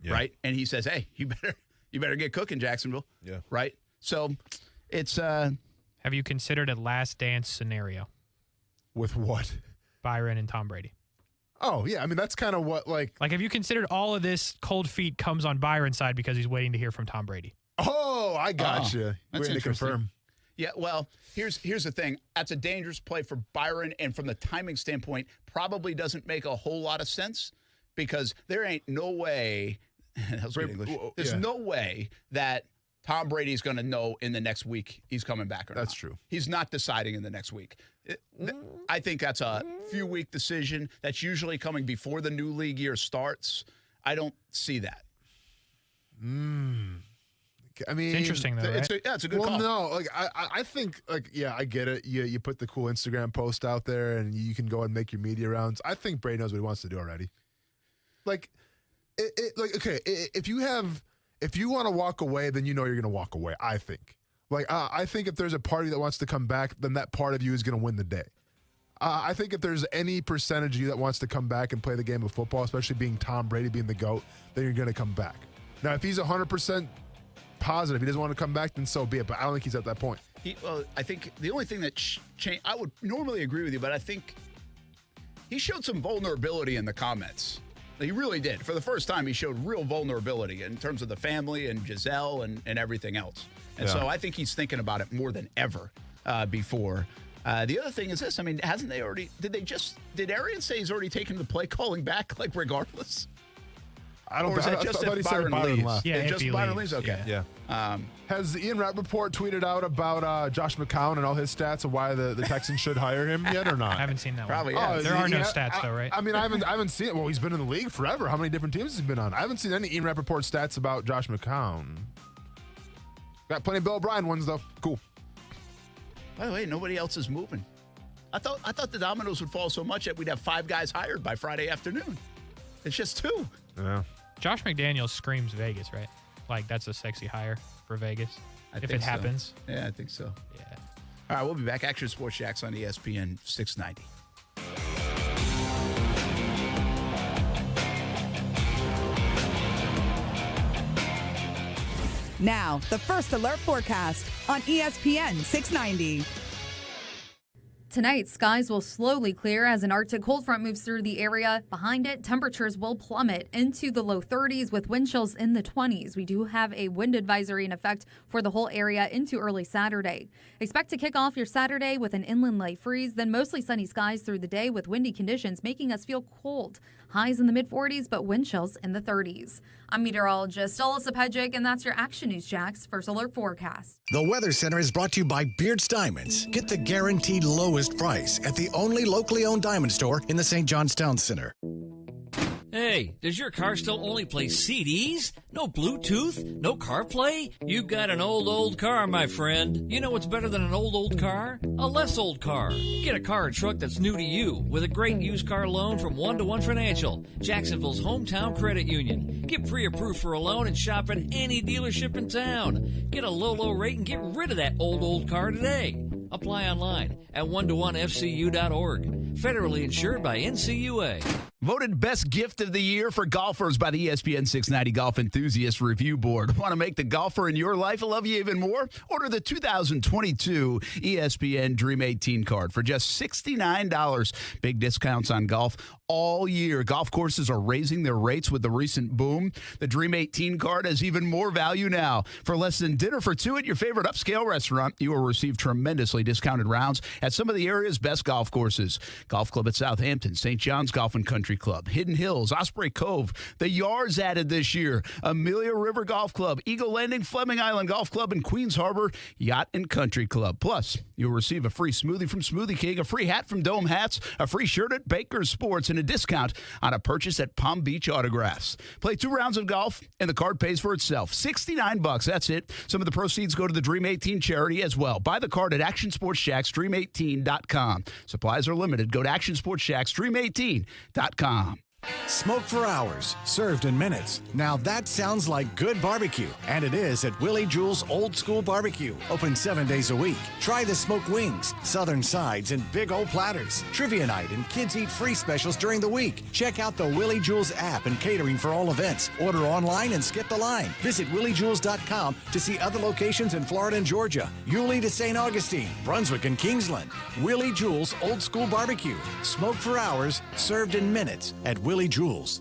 right? And he says, hey, you better get cooking, Jacksonville. Yeah. Right? So it's Have you considered a last dance scenario? With what? Byron and Tom Brady. Oh, yeah. I mean, that's kind of what, like, have you considered all of this cold feet comes on Byron's side because he's waiting to hear from Tom Brady? Oh, I got you. That's We're to confirm. Yeah, well, here's the thing. That's a dangerous play for Byron, and from the timing standpoint, probably doesn't make a whole lot of sense because there ain't no way there's no way that Tom Brady's going to know in the next week he's coming back or not. That's true. He's not deciding in the next week. I think that's a few-week decision. That's usually coming before the new league year starts. I don't see that. I mean, it's interesting though, right? It's a good well, call. no, like I think, like, yeah, I get it. You put the cool Instagram post out there, and you can go and make your media rounds. I think Brady knows what he wants to do already. Like, if you want to walk away, then you know you're going to walk away. I think. Like, I think if there's a party that wants to come back, then that part of you is going to win the day. I think if there's any percentage of you that wants to come back and play the game of football, especially being Tom Brady, being the GOAT, then you're going to come back. Now, if he's 100% positive he doesn't want to come back, then so be it. But I don't think he's at that point. I think the only thing that changed, I would normally agree with you, but I think he showed some vulnerability in the comments. He really did. For the first time, he showed real vulnerability in terms of the family and Giselle and everything else. And so I think he's thinking about it more than ever before. The other thing is this. I mean, hasn't they already – did Arian say he's already taken the play calling back, like, regardless? I don't. Or is that just if Byron leaves? Yeah, just Byron leaves. Okay. Yeah. Has Ian Rappaport tweeted out about Josh McCown and all his stats of why the Texans should hire him yet or not? I haven't seen that Probably. one. Yeah. There are no stats though, right? I mean, I haven't seen it. Well, he's been in the league forever. How many different teams has he been on? I haven't seen any Ian Rappaport stats about Josh McCown. Got plenty of Bill O'Brien ones though. Cool. By the way, nobody else is moving. I thought the dominoes would fall so much that we'd have 5 guys hired by Friday afternoon. It's just 2. Yeah. Josh McDaniels screams Vegas, right? Like, that's a sexy hire for Vegas. If it happens. Yeah, I think so. Yeah. All right, we'll be back. Action Sports Jacks on ESPN 690. Now, the First Alert forecast on ESPN 690. Tonight, skies will slowly clear as an Arctic cold front moves through the area. Behind it, temperatures will plummet into the low 30s with wind chills in the 20s. We do have a wind advisory in effect for the whole area into early Saturday. Expect to kick off your Saturday with an inland light freeze, then mostly sunny skies through the day with windy conditions making us feel cold. Highs in the mid-40s, but wind chills in the 30s. I'm meteorologist Alyssa Pedjick, and that's your Action News Jax First Alert forecast. The Weather Center is brought to you by Beards Diamonds. Get the guaranteed lowest price at the only locally owned diamond store in the St. John's Town Center. Hey, does your car still only play CDs? No Bluetooth? No CarPlay? You've got an old car, my friend. You know what's better than an old car? A less old car. Get a car or truck that's new to you with a great used car loan from 1-to-1 Financial, Jacksonville's hometown credit union. Get pre-approved for a loan and shop at any dealership in town. Get a low rate and get rid of that old car today. Apply online at 1to1fcu.org. Federally insured by NCUA. Voted best gift of the year for golfers by the ESPN 690 Golf Enthusiast Review Board. Want to make the golfer in your life love you even more? Order the 2022 ESPN Dream 18 card for just $69. Big discounts on golf all year. Golf courses are raising their rates with the recent boom. The Dream 18 card has even more value now. For less than dinner for 2 at your favorite upscale restaurant, you will receive tremendously discounted rounds at some of the area's best golf courses. Golf Club at Southampton, St. John's Golf and Country Club, Hidden Hills, Osprey Cove, the Yards added this year, Amelia River Golf Club, Eagle Landing, Fleming Island Golf Club, and Queens Harbor Yacht and Country Club. Plus, you'll receive a free smoothie from Smoothie King, a free hat from Dome Hats, a free shirt at Baker's Sports, and a discount on a purchase at Palm Beach Autographs. Play 2 rounds of golf, and the card pays for itself. $69, that's it. Some of the proceeds go to the Dream 18 charity as well. Buy the card at Action Sports Shacks, Dream18.com. Supplies are limited. Go to actionsportsjacksdream18.com. Smoked for hours, served in minutes. Now that sounds like good barbecue. And it is at Willie Jewell's Old School Barbecue. Open 7 days a week. Try the smoked wings, southern sides, and big old platters. Trivia night and kids eat free specials during the week. Check out the Willie Jewell's app and catering for all events. Order online and skip the line. Visit williejewells.com to see other locations in Florida and Georgia. Yulee to St. Augustine, Brunswick, and Kingsland. Willie Jewell's Old School Barbecue. Smoked for hours, served in minutes at Willie Jewell's.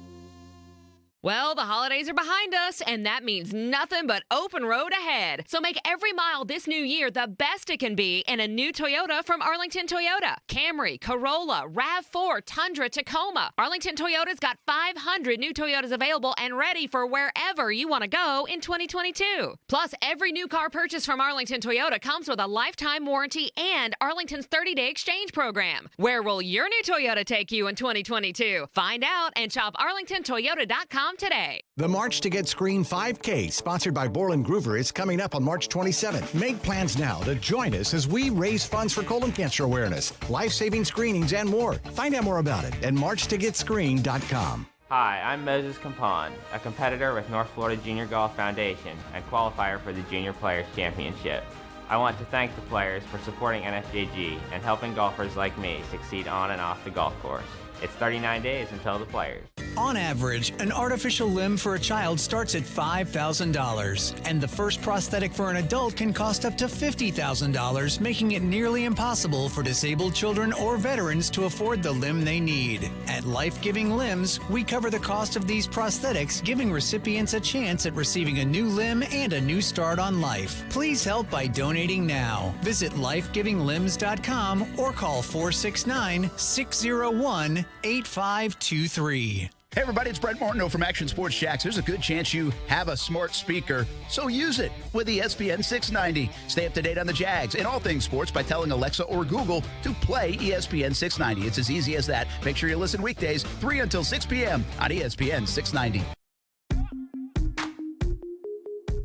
Well, the holidays are behind us, and that means nothing but open road ahead. So make every mile this new year the best it can be in a new Toyota from Arlington Toyota. Camry, Corolla, RAV4, Tundra, Tacoma. Arlington Toyota's got 500 new Toyotas available and ready for wherever you want to go in 2022. Plus, every new car purchase from Arlington Toyota comes with a lifetime warranty and Arlington's 30-day exchange program. Where will your new Toyota take you in 2022? Find out and shop arlingtontoyota.com today. The March to Get Screened 5K, sponsored by Borland Groover, is coming up on March 27th. Make plans now to join us as we raise funds for colon cancer awareness, life-saving screenings, and more. Find out more about it at marchtogetscreened.com. Hi, I'm Moses Compon, a competitor with North Florida Junior Golf Foundation and qualifier for the Junior Players Championship. I want to thank the players for supporting NFJG and helping golfers like me succeed on and off the golf course. It's 39 days until the players. On average, an artificial limb for a child starts at $5,000, and the first prosthetic for an adult can cost up to $50,000, making it nearly impossible for disabled children or veterans to afford the limb they need. At Life Giving Limbs, we cover the cost of these prosthetics, giving recipients a chance at receiving a new limb and a new start on life. Please help by donating now. Visit lifegivinglimbs.com or call 469-601-8523. Hey everybody, it's Brett Martineau from Action Sports Jacks. There's a good chance you have a smart speaker, so use it with the ESPN 690. Stay up to date on the Jags and all things sports by telling Alexa or Google to play ESPN 690. It's as easy as that. Make sure you listen weekdays 3 until 6 p.m. on ESPN 690.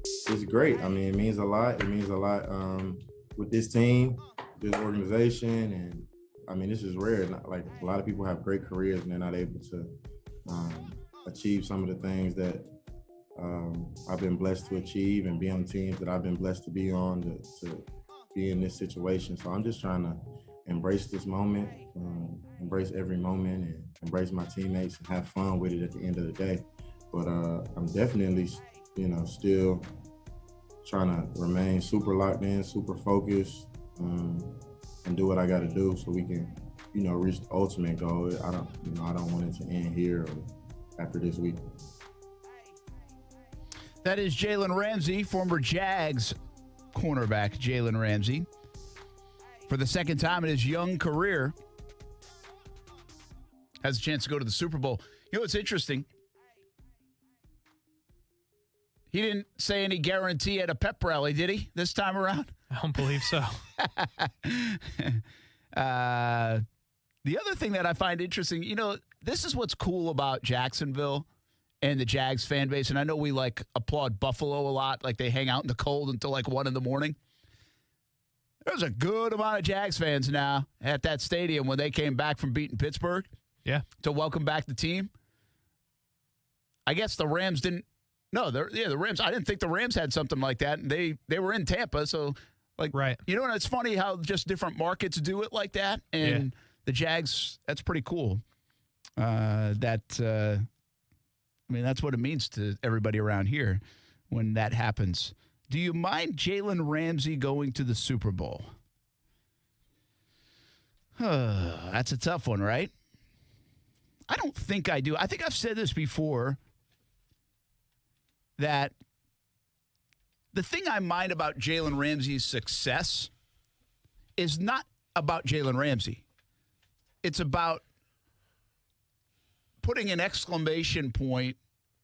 It's great. I mean, it means a lot. It means a lot with this team, this organization, and I mean, this is rare. Like, a lot of people have great careers and they're not able to achieve some of the things that I've been blessed to achieve and be on teams that I've been blessed to be on to be in this situation. So I'm just trying to embrace this moment, embrace every moment, and embrace my teammates and have fun with it at the end of the day. But I'm definitely, still trying to remain super locked in, super focused, and do what I got to do so we can, reach the ultimate goal. I don't want it to end here or after this week. That is Jalen Ramsey, former Jags cornerback Jalen Ramsey. For the second time in his young career, has a chance to go to the Super Bowl. You know what's interesting? He didn't say any guarantee at a pep rally, did he, this time around? I don't believe so. The other thing that I find interesting, this is what's cool about Jacksonville and the Jags fan base, and I know we applaud Buffalo a lot, like they hang out in the cold until 1 in the morning. There's a good amount of Jags fans now at that stadium when they came back from beating Pittsburgh. Yeah. To welcome back the team. I guess the Rams didn't. No, the Rams. I didn't think the Rams had something like that, and they were in Tampa, so right. And it's funny how just different markets do it like that, and the Jags. That's pretty cool. That's what it means to everybody around here when that happens. Do you mind Jalen Ramsey going to the Super Bowl? That's a tough one, right? I don't think I do. I think I've said this before, that the thing I mind about Jalen Ramsey's success is not about Jalen Ramsey. It's about putting an exclamation point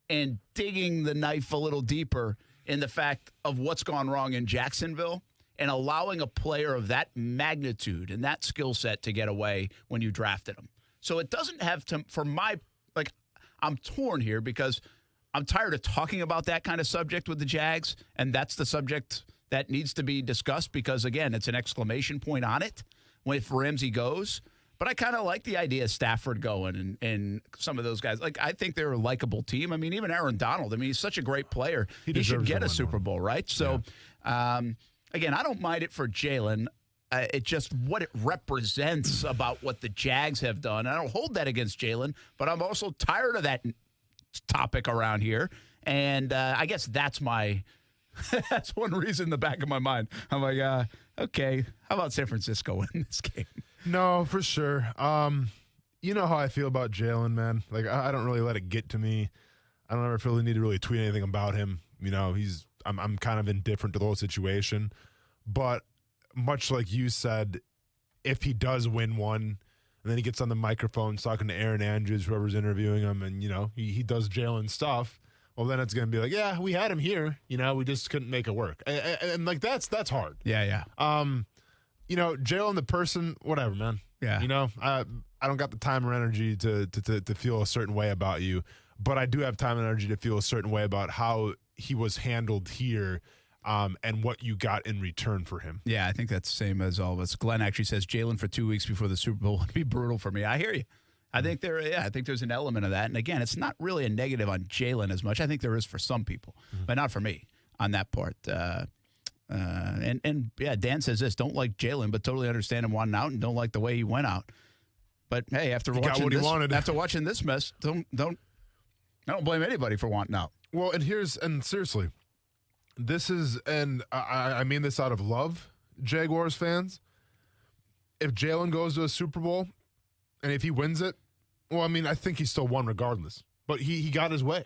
and digging the knife a little deeper in the fact of what's gone wrong in Jacksonville and allowing a player of that magnitude and that skill set to get away when you drafted him. So it doesn't have to, I'm torn here because I'm tired of talking about that kind of subject with the Jags, and that's the subject that needs to be discussed because, again, it's an exclamation point on it if Ramsey goes. But I kind of like the idea of Stafford going and some of those guys. Like, I think they're a likable team. I mean, even Aaron Donald. I mean, he's such a great player. He should get a Super Bowl, right? So, again, I don't mind it for Jalen. It just what it represents about what the Jags have done. I don't hold that against Jalen, but I'm also tired of that topic around here. And I guess that's that's one reason in the back of my mind. I'm like, okay, how about San Francisco in this game? No, for sure. You know how I feel about Jalen, man. Like, I don't really let it get to me. I don't ever feel the need to really tweet anything about him. You know, I'm kind of indifferent to the whole situation. But much like you said, if he does win one, and then he gets on the microphone talking to Aaron Andrews, whoever's interviewing him, and, you know, he does Jalen stuff, well, then it's going to be like, yeah, we had him here. You know, we just couldn't make it work. And like, that's hard. Yeah. You know, Jalen the person, whatever, man. Yeah. You know, I don't got the time or energy to feel a certain way about you, but I do have time and energy to feel a certain way about how he was handled here and what you got in return for him. Yeah, I think that's the same as all of us. Glenn actually says Jalen for 2 weeks before the Super Bowl would be brutal for me. I hear you. I think there's an element of that. And again, it's not really a negative on Jalen as much. I think there is for some people, but not for me on that part. And Dan says this: don't like Jalen, but totally understand him wanting out, and don't like the way he went out. But hey, after watching this mess, I don't blame anybody for wanting out. Well, and seriously, this is, and I mean this out of love, Jaguars fans. If Jalen goes to a Super Bowl, and if he wins it, well, I mean, I think he still won regardless. But he got his way.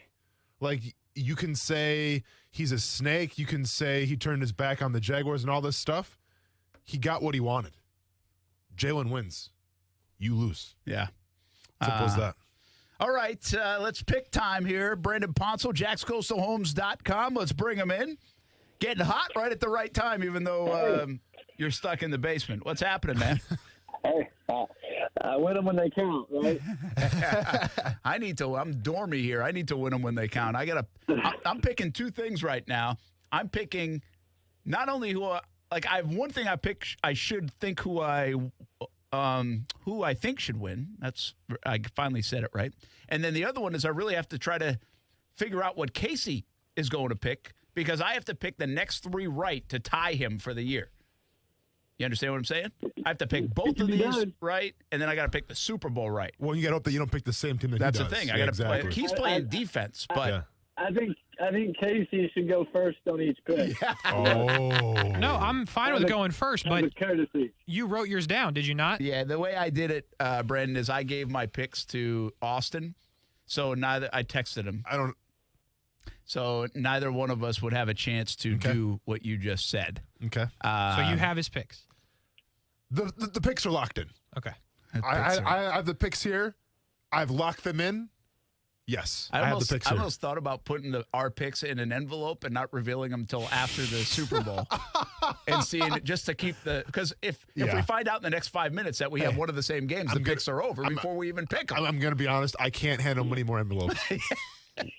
Like, you can say he's a snake. You can say he turned his back on the Jaguars and all this stuff. He got what he wanted. Jalen wins. You lose. Yeah. Simple as that. All right, let's pick time here. Brandon Ponsel, JacksCoastalHomes.com. Let's bring him in. Getting hot right at the right time, even though you're stuck in the basement. What's happening, man? Hey, I win them when they count, right? I'm dormy here. I need to win them when they count. I'm picking two things right now. I'm picking not only I have one thing I should think who I think should win. I finally said it right. And then the other one is I really have to try to figure out what Casey is going to pick, because I have to pick the next three right to tie him for the year. You understand what I'm saying? I have to pick both of these right, and then I got to pick the Super Bowl right. Well, you got to hope that you don't pick the same team that That's he does. the thing. I got to play. He's playing defense, but I think Casey should go first on each pick. Yeah. Oh. No, I'm fine with going first, but you wrote yours down, did you not? Yeah, the way I did it, Brandon, is I gave my picks to Austin, so I texted him. So neither one of us would have a chance to do what you just said. Okay. So you have his picks. The picks are locked in. Okay. I have the picks here. I've locked them in. Yes, I have the picks here. I almost thought about putting our picks in an envelope and not revealing them until after the Super Bowl, and seeing it just to keep because if we find out in the next 5 minutes that we have one of the same games, the picks are over before we even pick them. I'm going to be honest. I can't handle many more envelopes.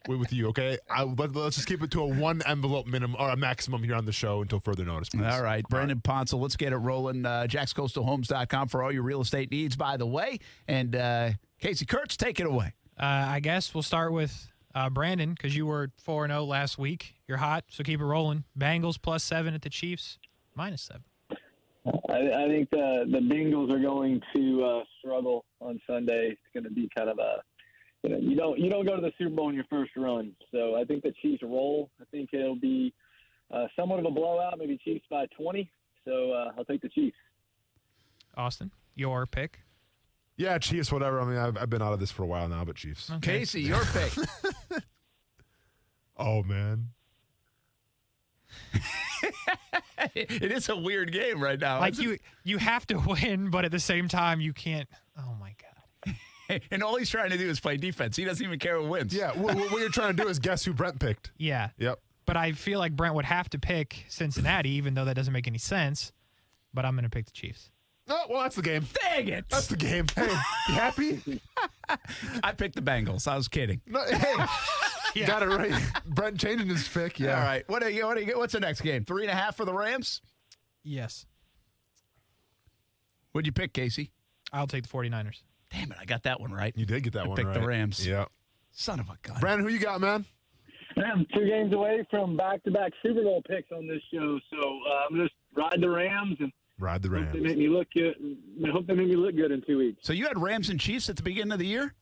With you, okay? But let's just keep it to a one envelope minimum or a maximum here on the show until further notice, please. All right, Brandon Ponsel, let's get it rolling. JacksCoastalHomes.com for all your real estate needs, by the way. And Casey Kurtz, take it away. I guess we'll start with Brandon, because you were 4-0 last week. You're hot, so keep it rolling. Bengals +7 at the Chiefs -7. I think the Bengals are going to struggle on Sunday. It's going to be kind of a you don't go to the Super Bowl in your first run. So I think the Chiefs roll. I think it'll be somewhat of a blowout, maybe Chiefs by 20. So I'll take the Chiefs. Austin, your pick? Yeah, Chiefs, whatever. I mean, I've been out of this for a while now, but Chiefs. Okay. Casey, your pick. Oh, man. It is a weird game right now. Like, you have to win, but at the same time, you can't. Oh, my God. And all he's trying to do is play defense. He doesn't even care who wins. Yeah, what you're trying to do is guess who Brent picked. Yeah. Yep. But I feel like Brent would have to pick Cincinnati, even though that doesn't make any sense. But I'm going to pick the Chiefs. Oh, well, that's the game. Dang it. That's the game. Hey, you happy? I picked the Bengals. I was kidding. No, hey, you got it right. Brent changing his pick. Yeah. All right. What's the next game? 3.5 for the Rams? Yes. What'd you pick, Casey? I'll take the 49ers. Damn it, I got that one right. You did get that one right. Picked the Rams. Yeah. Son of a gun. Brandon, who you got, man? I'm 2 games away from back-to-back Super Bowl picks on this show, so I'm just ride the Rams and ride the Rams. Hope they make me look good. I hope they make me look good in 2 weeks. So you had Rams and Chiefs at the beginning of the year?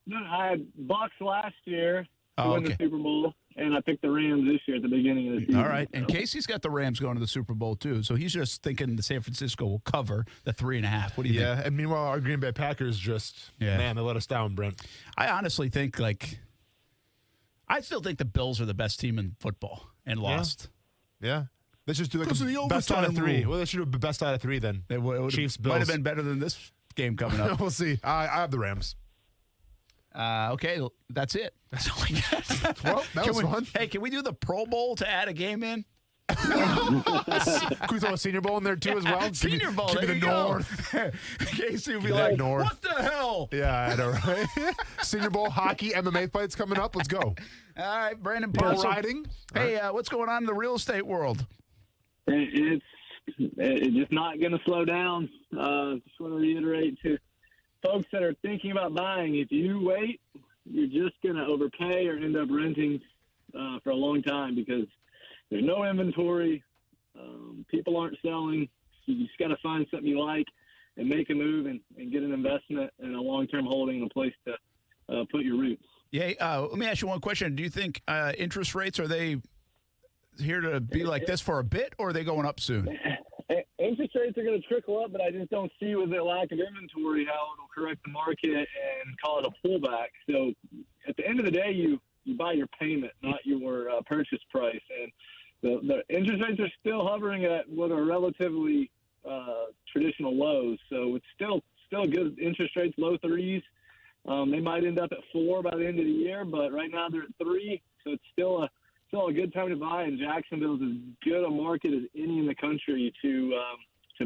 No, I had Bucks last year to Oh, win okay. the Super Bowl, and I picked the Rams this year at the beginning of the season. All right. And Casey's got the Rams going to the Super Bowl, too. So he's just thinking the San Francisco will cover the 3.5. What do you think? Yeah, and meanwhile, our Green Bay Packers just, man, they let us down, Brent. I honestly think, I still think the Bills are the best team in football and lost. Yeah. Let's just do like Because of the best out of overtime 3. rule. Well, they should do best out of 3 then. Chiefs, Bills. Might have been better than this game coming up. We'll see. I have the Rams. Okay, that's it. That's all I got. Well, that was fun. Hey, can we do the Pro Bowl to add a game in? Can we throw a Senior Bowl in there too as well? Senior Bowl, Give me there the you go. North. Casey will be Give me that like, North. what the hell? Yeah, I know, right? Senior Bowl, hockey, MMA fights coming up. Let's go. All right, Brandon Bull Parsons. riding. Hey, what's going on in the real estate world? It's just not going to slow down. Just want to reiterate to folks that are thinking about buying, if you wait, you're just going to overpay or end up renting for a long time because there's no inventory. People aren't selling. You just got to find something you like and make a move and get an investment and a long-term holding and a place to put your roots. Yeah, let me ask you one question. Do you think interest rates, are they here to be like this for a bit, or are they going up soon? Interest rates are going to trickle up, but I just don't see with the lack of inventory how it'll correct the market and call it a pullback. So at the end of the day, you buy your payment, not your purchase price. And the interest rates are still hovering at what are relatively traditional lows. So it's still good interest rates, low 3s. They might end up at 4 by the end of the year, but right now they're at 3. So it's still a good time to buy, and Jacksonville is as good a market as any in the country to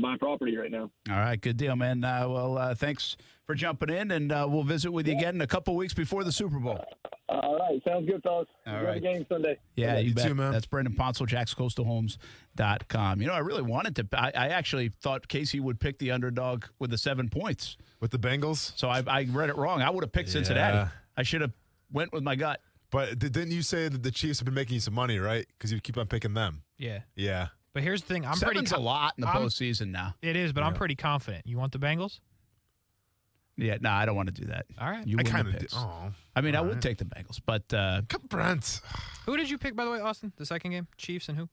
buy property right now. All right, good deal, man. Well, thanks for jumping in, and we'll visit with you again in a couple weeks before the Super Bowl. All right, sounds good, fellas. All Enjoy right. the game Sunday. Yeah, you bet. too, man. That's Brendan Ponsel, JacksCoastalHomes.com. I really wanted to. I actually thought Casey would pick the underdog with the 7 points. With the Bengals? So I read it wrong. I would have picked Cincinnati. I should have went with my gut. But didn't you say that the Chiefs have been making you some money, right? Because you keep on picking them. Yeah. Yeah. But here's the thing. I'm 7's pretty a lot in the postseason now. It is, but I'm pretty confident. You want the Bengals? Yeah, no, I don't want to do that. All right. You I win kind the of picks. do. I would take the Bengals, but Brent. Who did you pick, by the way, Austin? The second game? Chiefs and who?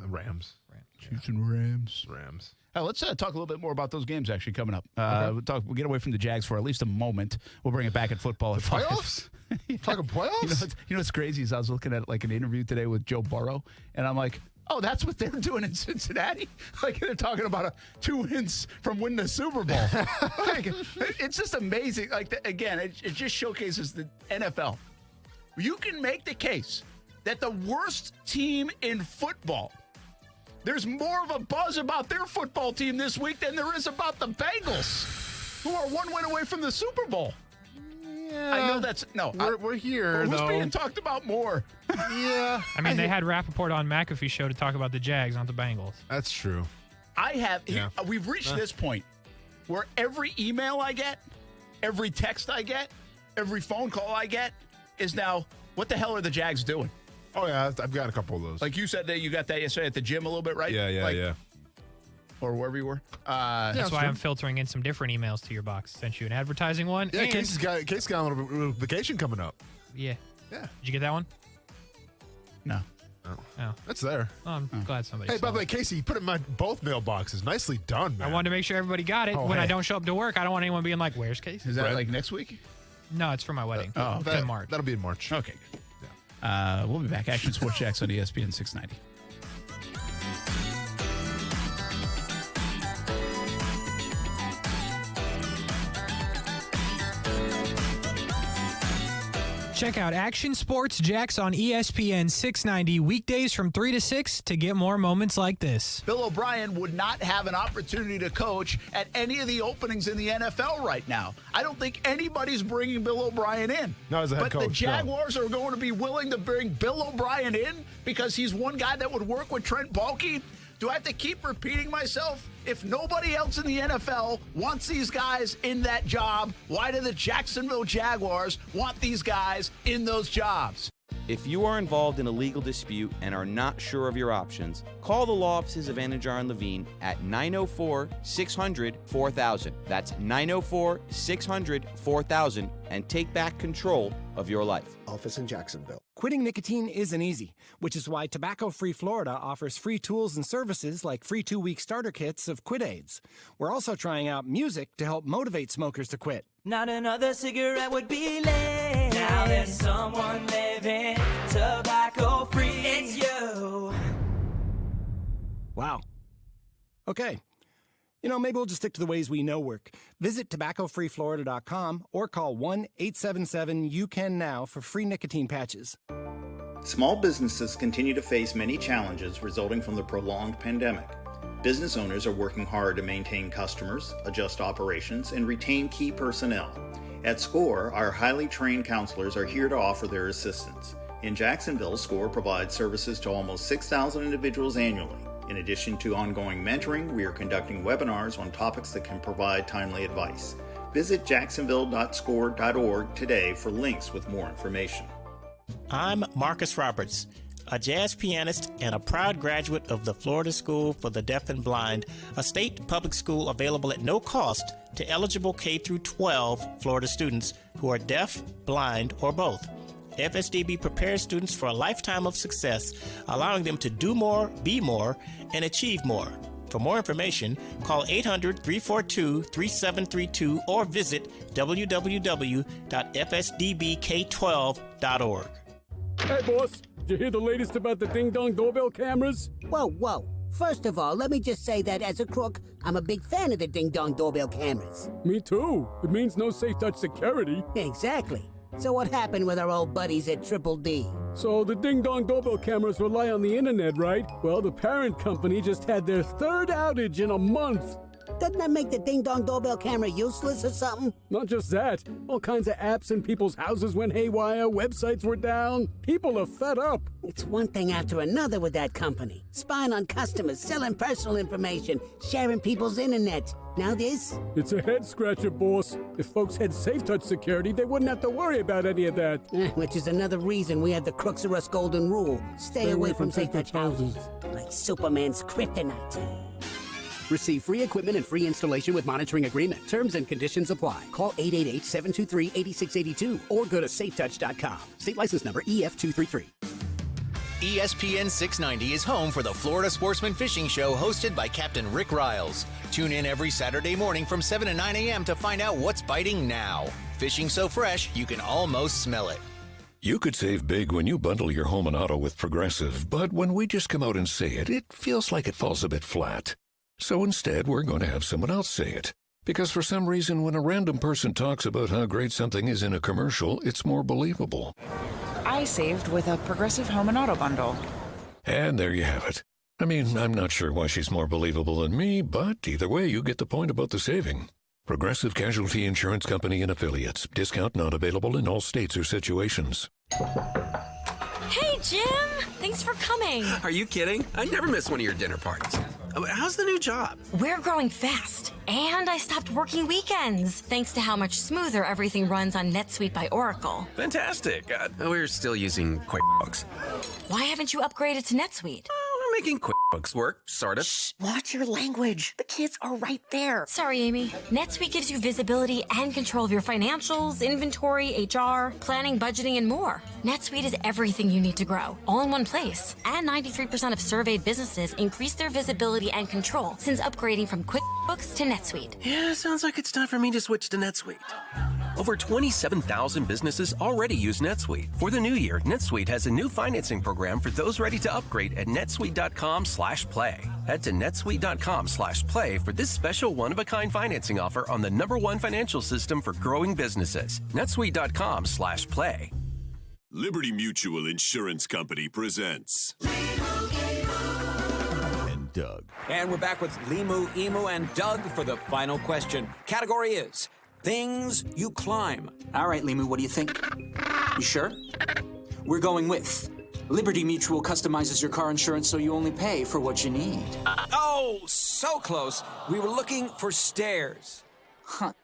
Rams. Chiefs and Rams. Rams. Let's talk a little bit more about those games actually coming up. We'll get away from the Jags for at least a moment. We'll bring it back at football at 5. Playoffs? Talking playoffs? You know what's crazy is I was looking at like an interview today with Joe Burrow, and I'm like, oh, that's what they're doing in Cincinnati? Like they're talking about 2 wins from winning the Super Bowl. Like, it's just amazing. Like again, it just showcases the NFL. You can make the case that the worst team in football, there's more of a buzz about their football team this week than there is about the Bengals, who are 1 win away from the Super Bowl. Yeah. I know that's We're here. Who's though. being talked about more? Yeah. I mean, they had Rappaport on McAfee's show to talk about the Jags, not the Bengals. That's true. We've reached this point where every email I get, every text I get, every phone call I get is now, what the hell are the Jags doing? Oh, yeah. I've got a couple of those. Like you said that you got that yesterday at the gym a little bit, right? Yeah. Or wherever you were. That's why I'm filtering in some different emails to your box. Sent you an advertising one. Yeah, and Casey's got a little vacation coming up. Yeah. Yeah. Did you get that one? No. Oh. That's there. Oh, I'm glad somebody Hey, saw by the way, it. Casey, you put it in my both mailboxes. Nicely done, man. I wanted to make sure everybody got it. Oh, when I hey. don't show up to work, I don't want anyone being like, where's Casey? Is that like next week? No, it's for my wedding. It's in March. That'll be in March. Okay, good. We'll be back. Action Sports Jacks on ESPN 690. Check out Action Sports Jacks on ESPN 690 weekdays from 3 to 6 to get more moments like this. Bill O'Brien would not have an opportunity to coach at any of the openings in the NFL right now. I don't think anybody's bringing Bill O'Brien in. Not as a head but coach, the Jaguars are going to be willing to bring Bill O'Brien in because he's one guy that would work with Trent Baalke. Do I have to keep repeating myself? If nobody else in the NFL wants these guys in that job, why do the Jacksonville Jaguars want these guys in those jobs? If you are involved in a legal dispute and are not sure of your options, call the law offices of Anajar and Levine at 904-600-4000. That's 904-600-4000 and take back control of your life. Office in Jacksonville. Quitting nicotine isn't easy, which is why Tobacco Free Florida offers free tools and services like free 2-week starter kits of quit aids. We're also trying out music to help motivate smokers to quit. Not another cigarette would be late. Now there's someone living tobacco free. It's you. Wow. Okay. Maybe we'll just stick to the ways we know work. Visit tobaccofreeflorida.com or call 1-877-YOU-CAN-NOW for free nicotine patches. Small businesses continue to face many challenges resulting from the prolonged pandemic. Business owners are working hard to maintain customers, adjust operations, and retain key personnel. At SCORE, our highly trained counselors are here to offer their assistance. In Jacksonville, SCORE provides services to almost 6,000 individuals annually. In addition to ongoing mentoring, we are conducting webinars on topics that can provide timely advice. Visit jacksonville.score.org today for links with more information. I'm Marcus Roberts, a jazz pianist and a proud graduate of the Florida School for the Deaf and Blind, a state public school available at no cost to eligible K-12 Florida students who are deaf, blind, or both. FSDB prepares students for a lifetime of success, allowing them to do more, be more, and achieve more. For more information, call 800-342-3732 or visit www.fsdbk12.org. Hey, boss. Did you hear the latest about the ding-dong doorbell cameras? Whoa. First of all, let me just say that as a crook, I'm a big fan of the ding-dong doorbell cameras. Me too. It means no safe touch security. Exactly. So what happened with our old buddies at Triple D? So the ding-dong doorbell cameras rely on the internet, right? Well, the parent company just had their third outage in a month. Doesn't that make the ding-dong doorbell camera useless or something? Not just that. All kinds of apps in people's houses went haywire, websites were down. People are fed up. It's one thing after another with that company. Spying on customers, selling personal information, sharing people's internet. Now this? It's a head-scratcher, boss. If folks had safe-touch security, they wouldn't have to worry about any of that. Which is another reason we have the Crooks R Us golden rule. Stay away from safe-touch houses. Like Superman's kryptonite. Receive free equipment and free installation with monitoring agreement. Terms and conditions apply. Call 888-723-8682 or go to safetouch.com. State license number EF233. ESPN 690 is home for the Florida Sportsman Fishing Show hosted by Captain Rick Riles. Tune in every Saturday morning from 7 to 9 a.m. to find out what's biting now. Fishing so fresh, you can almost smell it. You could save big when you bundle your home and auto with Progressive, but when we just come out and say it, it feels like it falls a bit flat. So instead, we're going to have someone else say it. Because for some reason, when a random person talks about how great something is in a commercial, it's more believable. I saved with a Progressive home and auto bundle. And there you have it. I mean, I'm not sure why she's more believable than me, but either way, you get the point about the saving. Progressive Casualty Insurance Company and Affiliates. Discount not available in all states or situations. Hey, Jim! Thanks for coming. Are you kidding? I never miss one of your dinner parties. How's the new job? We're growing fast, and I stopped working weekends, thanks to how much smoother everything runs on NetSuite by Oracle. Fantastic. We're still using QuickBooks. Why haven't you upgraded to NetSuite? We're making QuickBooks work, sort of. Shh, watch your language. The kids are right there. Sorry, Amy. NetSuite gives you visibility and control of your financials, inventory, HR, planning, budgeting, and more. NetSuite is everything you need to grow, all in one place. And 93% of surveyed businesses increase their visibility and control since upgrading from QuickBooks to NetSuite. Yeah, sounds like it's time for me to switch to NetSuite. Over 27,000 businesses already use NetSuite. For the new year, NetSuite has a new financing program for those ready to upgrade at netsuite.com/play. Head to netsuite.com/play for this special one-of-a-kind financing offer on the #1 financial system for growing businesses. netsuite.com/play. Liberty Mutual Insurance Company presents and Doug. And we're back with Limu, Emu, and Doug for the final question. Category is things you climb. All right, Limu, what do you think? You sure? We're going with Liberty Mutual customizes your car insurance so you only pay for what you need. Oh, so close. We were looking for stairs. Huh.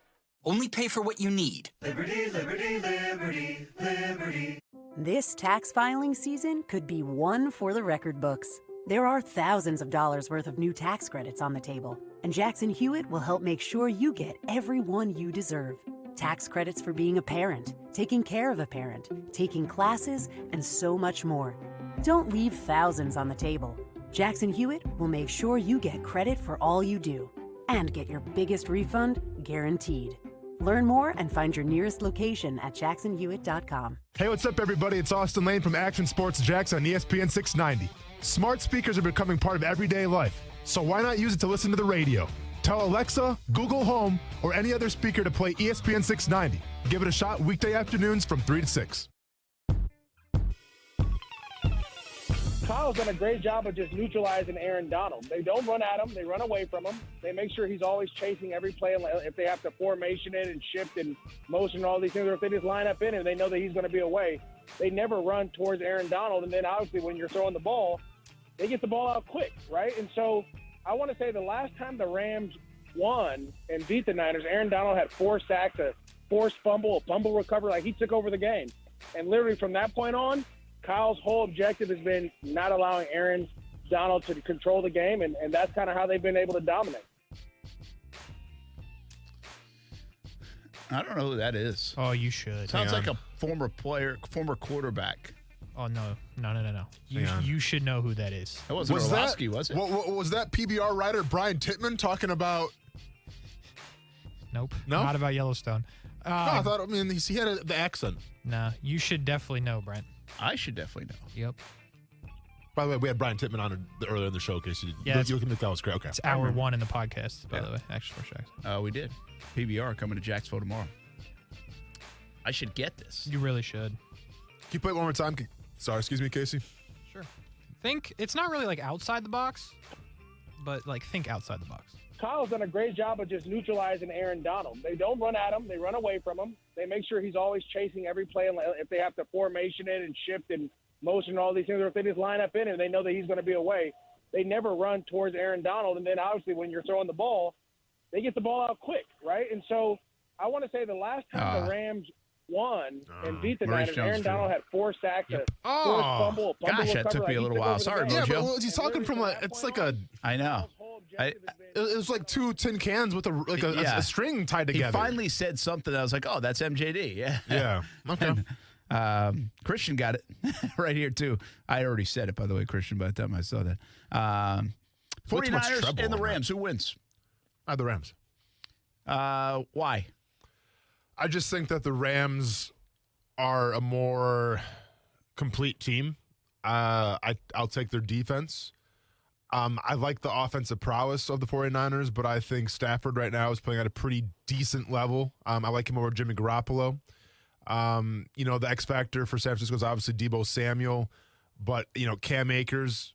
Only pay for what you need. Liberty, liberty, liberty, liberty. This tax filing season could be one for the record books. There are thousands of dollars worth of new tax credits on the table, and Jackson Hewitt will help make sure you get every one you deserve. Tax credits for being a parent, taking care of a parent, taking classes, and so much more. Don't leave thousands on the table. Jackson Hewitt will make sure you get credit for all you do and get your biggest refund guaranteed. Learn more and find your nearest location at jacksonhewitt.com. Hey, what's up, everybody? It's Austin Lane from Action Sports Jax on ESPN 690. Smart speakers are becoming part of everyday life, so why not use it to listen to the radio? Tell Alexa, Google Home, or any other speaker to play ESPN 690. Give it a shot weekday afternoons from 3 to 6. Kyle's done a great job of just neutralizing Aaron Donald. They don't run at him. They run away from him. They make sure he's always chasing every play. If they have to formation it and shift and motion and all these things, or if they just line up in him, they know that he's going to be away. They never run towards Aaron Donald. And then obviously when you're throwing the ball, they get the ball out quick, right? And so I want to say the last time the Rams won and beat the Niners, Aaron Donald had 4 sacks, a forced fumble, a fumble recovery. Like, he took over the game. And literally from that point on, Kyle's whole objective has been not allowing Aaron Donald to control the game, and that's kind of how they've been able to dominate. I don't know who that is. Oh, you should. Sounds like a former player, former quarterback. Oh, no. You should know who that is. That wasn't Orlowski, was it? Was that PBR writer Brian Tittman talking about? Nope. No? Not about Yellowstone. No, I thought, he had the accent. Nah, you should definitely know, Brent. I should definitely know. Yep. By the way, we had Brian Tittman on earlier in the show. Okay, so you can make that was great. Okay. It's hour 1 in the podcast, by the way. Action Sports Jax. We did. PBR coming to Jacksonville tomorrow. I should get this. You really should. Can you play it one more time? Sorry, excuse me, Casey. Sure. It's not really like outside the box, but like think outside the box. Kyle's done a great job of just neutralizing Aaron Donald. They don't run at him. They run away from him. They make sure he's always chasing every play. If they have to formation it and shift and motion and all these things, or if they just line up in him, they know that he's going to be away. They never run towards Aaron Donald. And then obviously when you're throwing the ball, they get the ball out quick, right? And so I want to say the last time the Rams won and beat the Niners, Aaron Donald had 4 sacks, a forced fumble, a fumble gosh, that took me a little while. Sorry, Mojo. Yeah, but he's talking from it's like a. I know. It was like 2 tin cans with a string tied together. He finally said something. I was like, oh, that's MJD. Yeah. Yeah. Okay. And, Christian got it right here, too. I already said it, by the way, Christian, by the time I saw that. 49ers and the Rams. Who wins? The Rams. Why? I just think that the Rams are a more complete team. I'll take their defense. I like the offensive prowess of the 49ers, but I think Stafford right now is playing at a pretty decent level. I like him over Jimmy Garoppolo. The X factor for San Francisco is obviously Deebo Samuel, but Cam Akers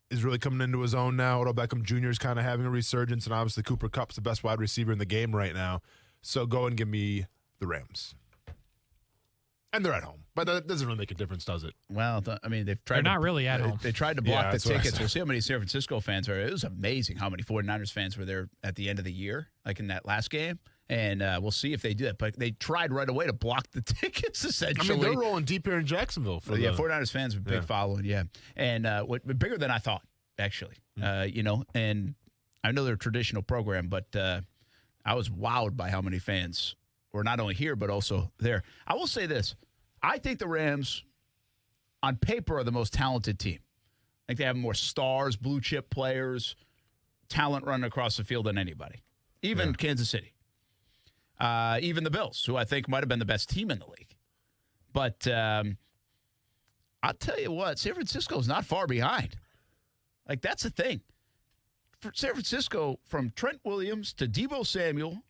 is really coming into his own now. Odell Beckham Jr. is kind of having a resurgence, and obviously Cooper Kupp's the best wide receiver in the game right now. So go and give me the Rams. And they're at home. But that doesn't really make a difference, does it? Well, they've tried. They're not really at home. They tried to block the tickets. We'll see how many San Francisco fans are. It was amazing how many 49ers fans were there at the end of the year, like in that last game. And we'll see if they do it. But they tried right away to block the tickets, essentially. They're rolling deep here in Jacksonville. 49ers fans have a big following, And bigger than I thought, actually. And I know they're a traditional program, but I was wowed by how many fans were not only here, but also there. I will say this. I think the Rams, on paper, are the most talented team. I think they have more stars, blue-chip players, talent running across the field than anybody, even Kansas City. Even the Bills, who I think might have been the best team in the league. But I'll tell you what, San Francisco's not far behind. Like, that's the thing. For San Francisco, from Trent Williams to Deebo Samuel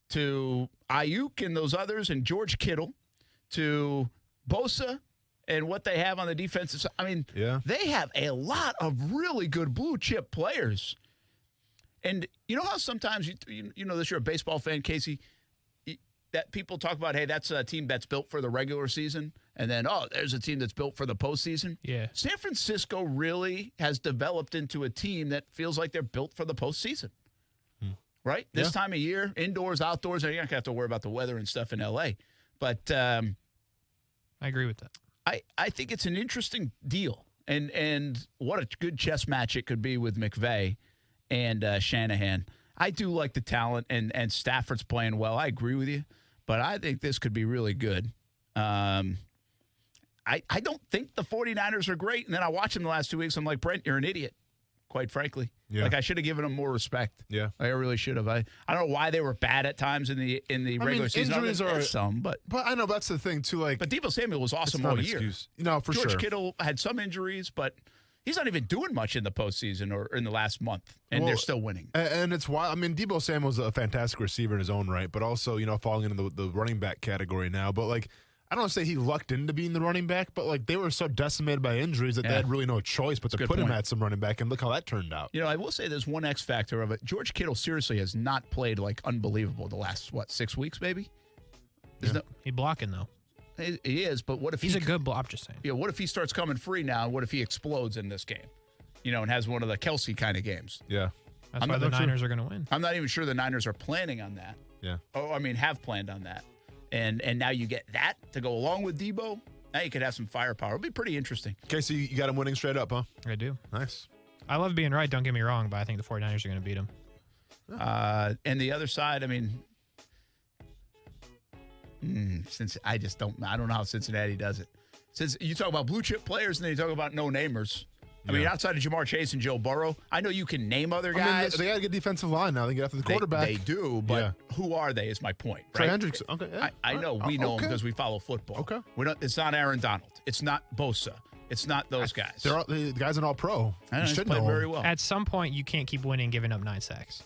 to Ayuk and those others and George Kittle to Bosa and what they have on the defensive side. I mean, they have a lot of really good blue-chip players. And you know how sometimes, you know this, you're a baseball fan, Casey, that people talk about, hey, that's a team that's built for the regular season, and then, oh, there's a team that's built for the postseason. Yeah. San Francisco really has developed into a team that feels like they're built for the postseason. Right? This time of year, indoors, outdoors, you're not going to have to worry about the weather and stuff in L.A. But I agree with that. I think it's an interesting deal. And what a good chess match it could be with McVay and Shanahan. I do like the talent, and Stafford's playing well. I agree with you. But I think this could be really good. I don't think the 49ers are great. And then I watched them the last 2 weeks. I'm like, Brent, you're an idiot, quite frankly. Yeah. Like, I should have given them more respect. Yeah. I really should have. I don't know why they were bad at times in the regular season. Injuries are some, but I know that's the thing too. Like, but Deebo Samuel was awesome all year. No, for George sure. Kittle had some injuries, but he's not even doing much in the postseason or in the last month, and they're still winning. And it's why, I mean, Deebo Samuel's a fantastic receiver in his own right, but also, falling into the running back category now. But, like, I don't want to say he lucked into being the running back, but, like, they were so decimated by injuries that they had really no choice but to put him at some running back, and look how that turned out. I will say there's one X factor of it. George Kittle seriously has not played, like, unbelievable the last, 6 weeks maybe? He's blocking, though. He is, but what if he's a good block? I'm just saying. Yeah, what if he starts coming free now? What if he explodes in this game? And has one of the Kelsey kind of games. Yeah. That's why the Niners are going to win. I'm not even sure the Niners are planning on that. Yeah. Oh, I mean, have planned on that. And now you get that to go along with Deebo. Now you could have some firepower. It'll be pretty interesting. Okay, so you got him winning straight up, huh? I do. Nice. I love being right, don't get me wrong, but I think the 49ers are going to beat them. And the other side, I mean, since I don't know how Cincinnati does it. Since you talk about blue chip players and then you talk about no-namers. I mean, outside of Jamar Chase and Joe Burrow, I know you can name other guys. They got a good defensive line now. They get after the quarterback. They do, but who are they is my point. Trey right? Hendricks. Okay, yeah. I know. We know them because we follow football. Okay. It's not Aaron Donald. It's not Bosa. It's not those guys. The guy's an all-pro. I know, he's played very well. At some point, you can't keep winning giving up 9 sacks.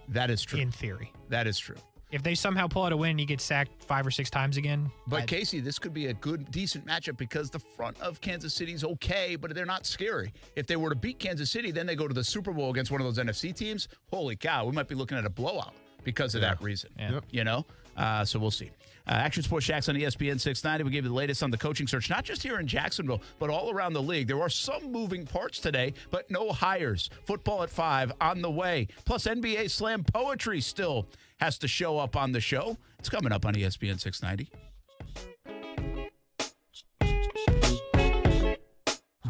That is true. In theory. That is true. If they somehow pull out a win, you get sacked 5 or 6 times again. But Casey, this could be a good, decent matchup because the front of Kansas City's okay, but they're not scary. If they were to beat Kansas City, then they go to the Super Bowl against one of those NFC teams. Holy cow, we might be looking at a blowout because of that reason. Yeah. So we'll see. Action Sports Shacks on ESPN 690. We gave you the latest on the coaching search, not just here in Jacksonville, but all around the league. There are some moving parts today, but no hires. Football at 5 on the way. Plus NBA Slam Poetry still has to show up on the show. It's coming up on ESPN 690.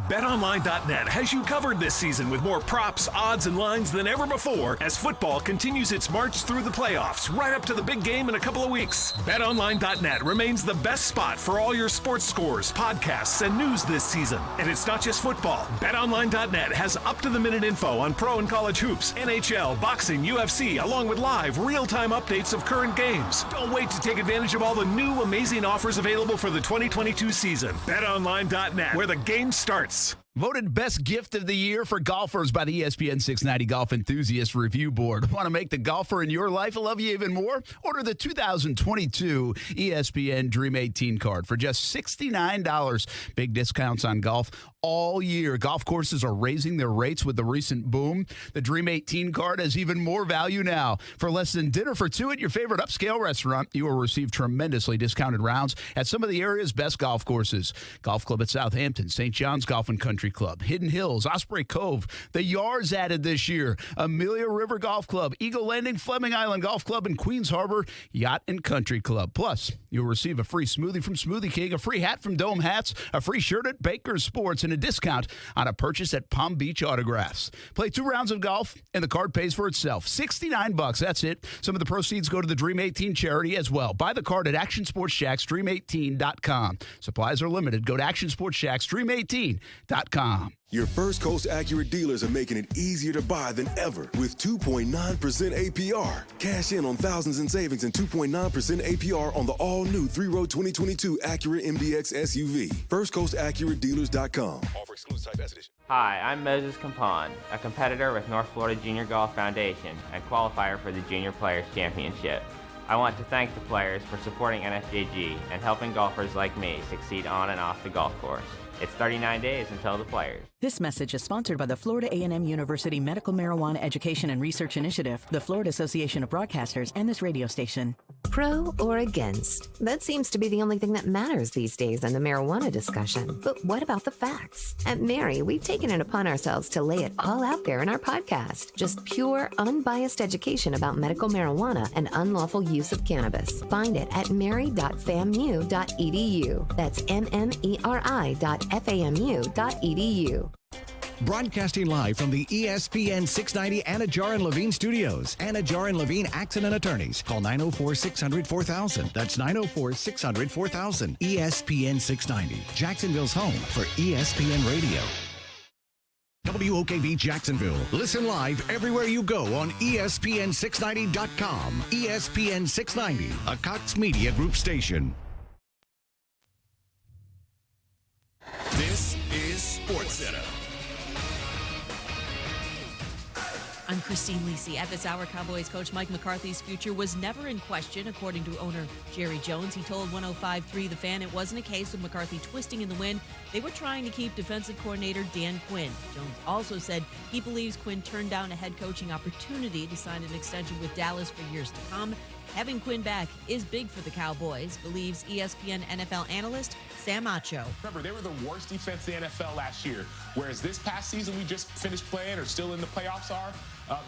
BetOnline.net has you covered this season with more props, odds, and lines than ever before as football continues its march through the playoffs right up to the big game in a couple of weeks. BetOnline.net remains the best spot for all your sports scores, podcasts, and news this season. And it's not just football. BetOnline.net has up-to-the-minute info on pro and college hoops, NHL, boxing, UFC, along with live, real-time updates of current games. Don't wait to take advantage of all the new, amazing offers available for the 2022 season. BetOnline.net, where the game starts. Voted best gift of the year for golfers by the ESPN 690 Golf Enthusiast Review Board. Want to make the golfer in your life love you even more? Order the 2022 ESPN Dream 18 card for just $69. Big discounts on golf all year. Golf courses are raising their rates with the recent boom. The Dream 18 card has even more value now. For less than dinner for two at your favorite upscale restaurant, you will receive tremendously discounted rounds at some of the area's best golf courses. Golf Club at Southampton, St. John's Golf and Country Club, Hidden Hills, Osprey Cove, the Yards added this year, Amelia River Golf Club, Eagle Landing, Fleming Island Golf Club, and Queens Harbor Yacht and Country Club. Plus, you'll receive a free smoothie from Smoothie King, a free hat from Dome Hats, a free shirt at Baker's Sports, and a discount on a purchase at Palm Beach Autographs. Play 2 rounds of golf, and the card pays for itself. $69, that's it. Some of the proceeds go to the Dream 18 charity as well. Buy the card at Action Sports Shacks, Dream18.com. Supplies are limited. Go to Action Sports Shacks, Dream18.com. Your First Coast Accurate dealers are making it easier to buy than ever with 2.9% APR. Cash in on thousands in savings and 2.9% APR on the all-new 3-row 2022 Accurate MDX SUV. FirstCoastAccurateDealers.com. Offer excludes type S edition. Hi, I'm Moses Campan, a competitor with North Florida Junior Golf Foundation and qualifier for the Junior Players Championship. I want to thank the players for supporting NFJG and helping golfers like me succeed on and off the golf course. It's 39 days until the Players. This message is sponsored by the Florida A&M University Medical Marijuana Education and Research Initiative, the Florida Association of Broadcasters, and this radio station. Pro or against? That seems to be the only thing that matters these days in the marijuana discussion. But what about the facts? At Mary, we've taken it upon ourselves to lay it all out there in our podcast. Just pure, unbiased education about medical marijuana and unlawful use of cannabis. Find it at mary.famu.edu. That's mmeri.famu.edu. Broadcasting live from the ESPN 690 Anna Jar and Levine studios. Anna Jar and Levine Accident Attorneys. Call 904-600-4000. That's 904-600-4000. ESPN 690. Jacksonville's home for ESPN Radio. WOKV Jacksonville. Listen live everywhere you go on ESPN690.com. ESPN 690, a Cox Media Group station. This is SportsCenter. I'm Christine Lisi. At this hour, Cowboys coach Mike McCarthy's future was never in question, according to owner Jerry Jones. He told 105.3 The Fan it wasn't a case of McCarthy twisting in the wind. They were trying to keep defensive coordinator Dan Quinn. Jones also said he believes Quinn turned down a head coaching opportunity to sign an extension with Dallas for years to come. Having Quinn back is big for the Cowboys, believes ESPN NFL analyst Sam Acho. Remember, they were the worst defense in the NFL last year, whereas this past season we just finished playing or still in the playoffs are.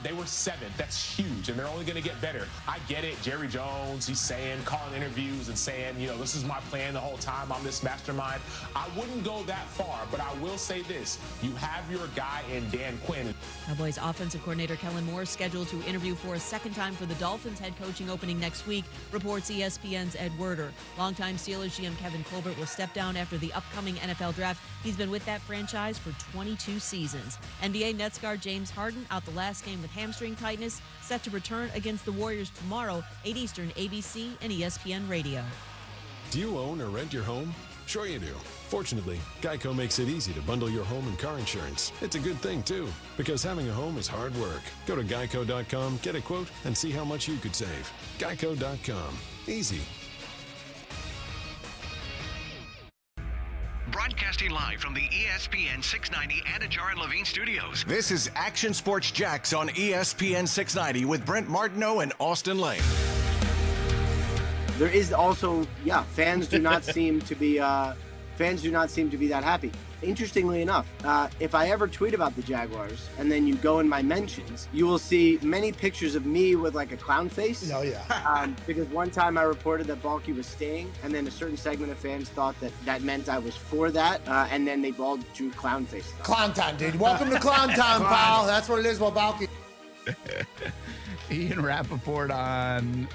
They were 7th. That's huge, and they're only going to get better. I get it. Jerry Jones, he's calling interviews and saying, this is my plan the whole time. I'm this mastermind. I wouldn't go that far, but I will say this. You have your guy in Dan Quinn. Cowboys offensive coordinator Kellen Moore scheduled to interview for a second time for the Dolphins head coaching opening next week, reports ESPN's Ed Werder. Longtime Steelers GM Kevin Colbert will step down after the upcoming NFL draft. He's been with that franchise for 22 seasons. NBA Nets guard James Harden out the last game with hamstring tightness, set to return against the Warriors tomorrow, 8 Eastern, ABC and ESPN Radio. Do you own or rent your home? Sure you do. Fortunately, Geico makes it easy to bundle your home and car insurance. It's a good thing, too, because having a home is hard work. Go to geico.com, get a quote, and see how much you could save. Geico.com. Easy. Broadcasting live from the ESPN 690 Anna Jar and Levine studios. This is Action Sports Jacks on ESPN 690 with Brent Martineau and Austin Lane. There is also, fans do not seem to be that happy. Interestingly enough, if I ever tweet about the Jaguars and then you go in my mentions, you will see many pictures of me with like a clown face. Oh, yeah. Because one time I reported that Balky was staying, and then a certain segment of fans thought that meant I was for that, and then they all drew clown faces. Clown time, dude. Welcome to Clown time, pal. That's what it is about Balky. Ian Rappaport on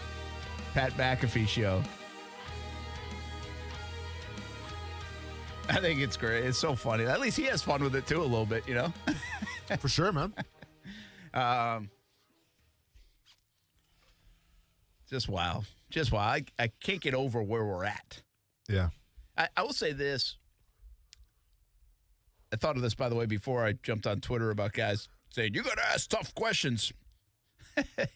Pat McAfee show. I think it's great. It's so funny. At least he has fun with it, too, a little bit, For sure, man. Just wow. Just wow. I can't get over where we're at. Yeah. I will say this. I thought of this, by the way, before I jumped on Twitter about guys saying, you got to ask tough questions.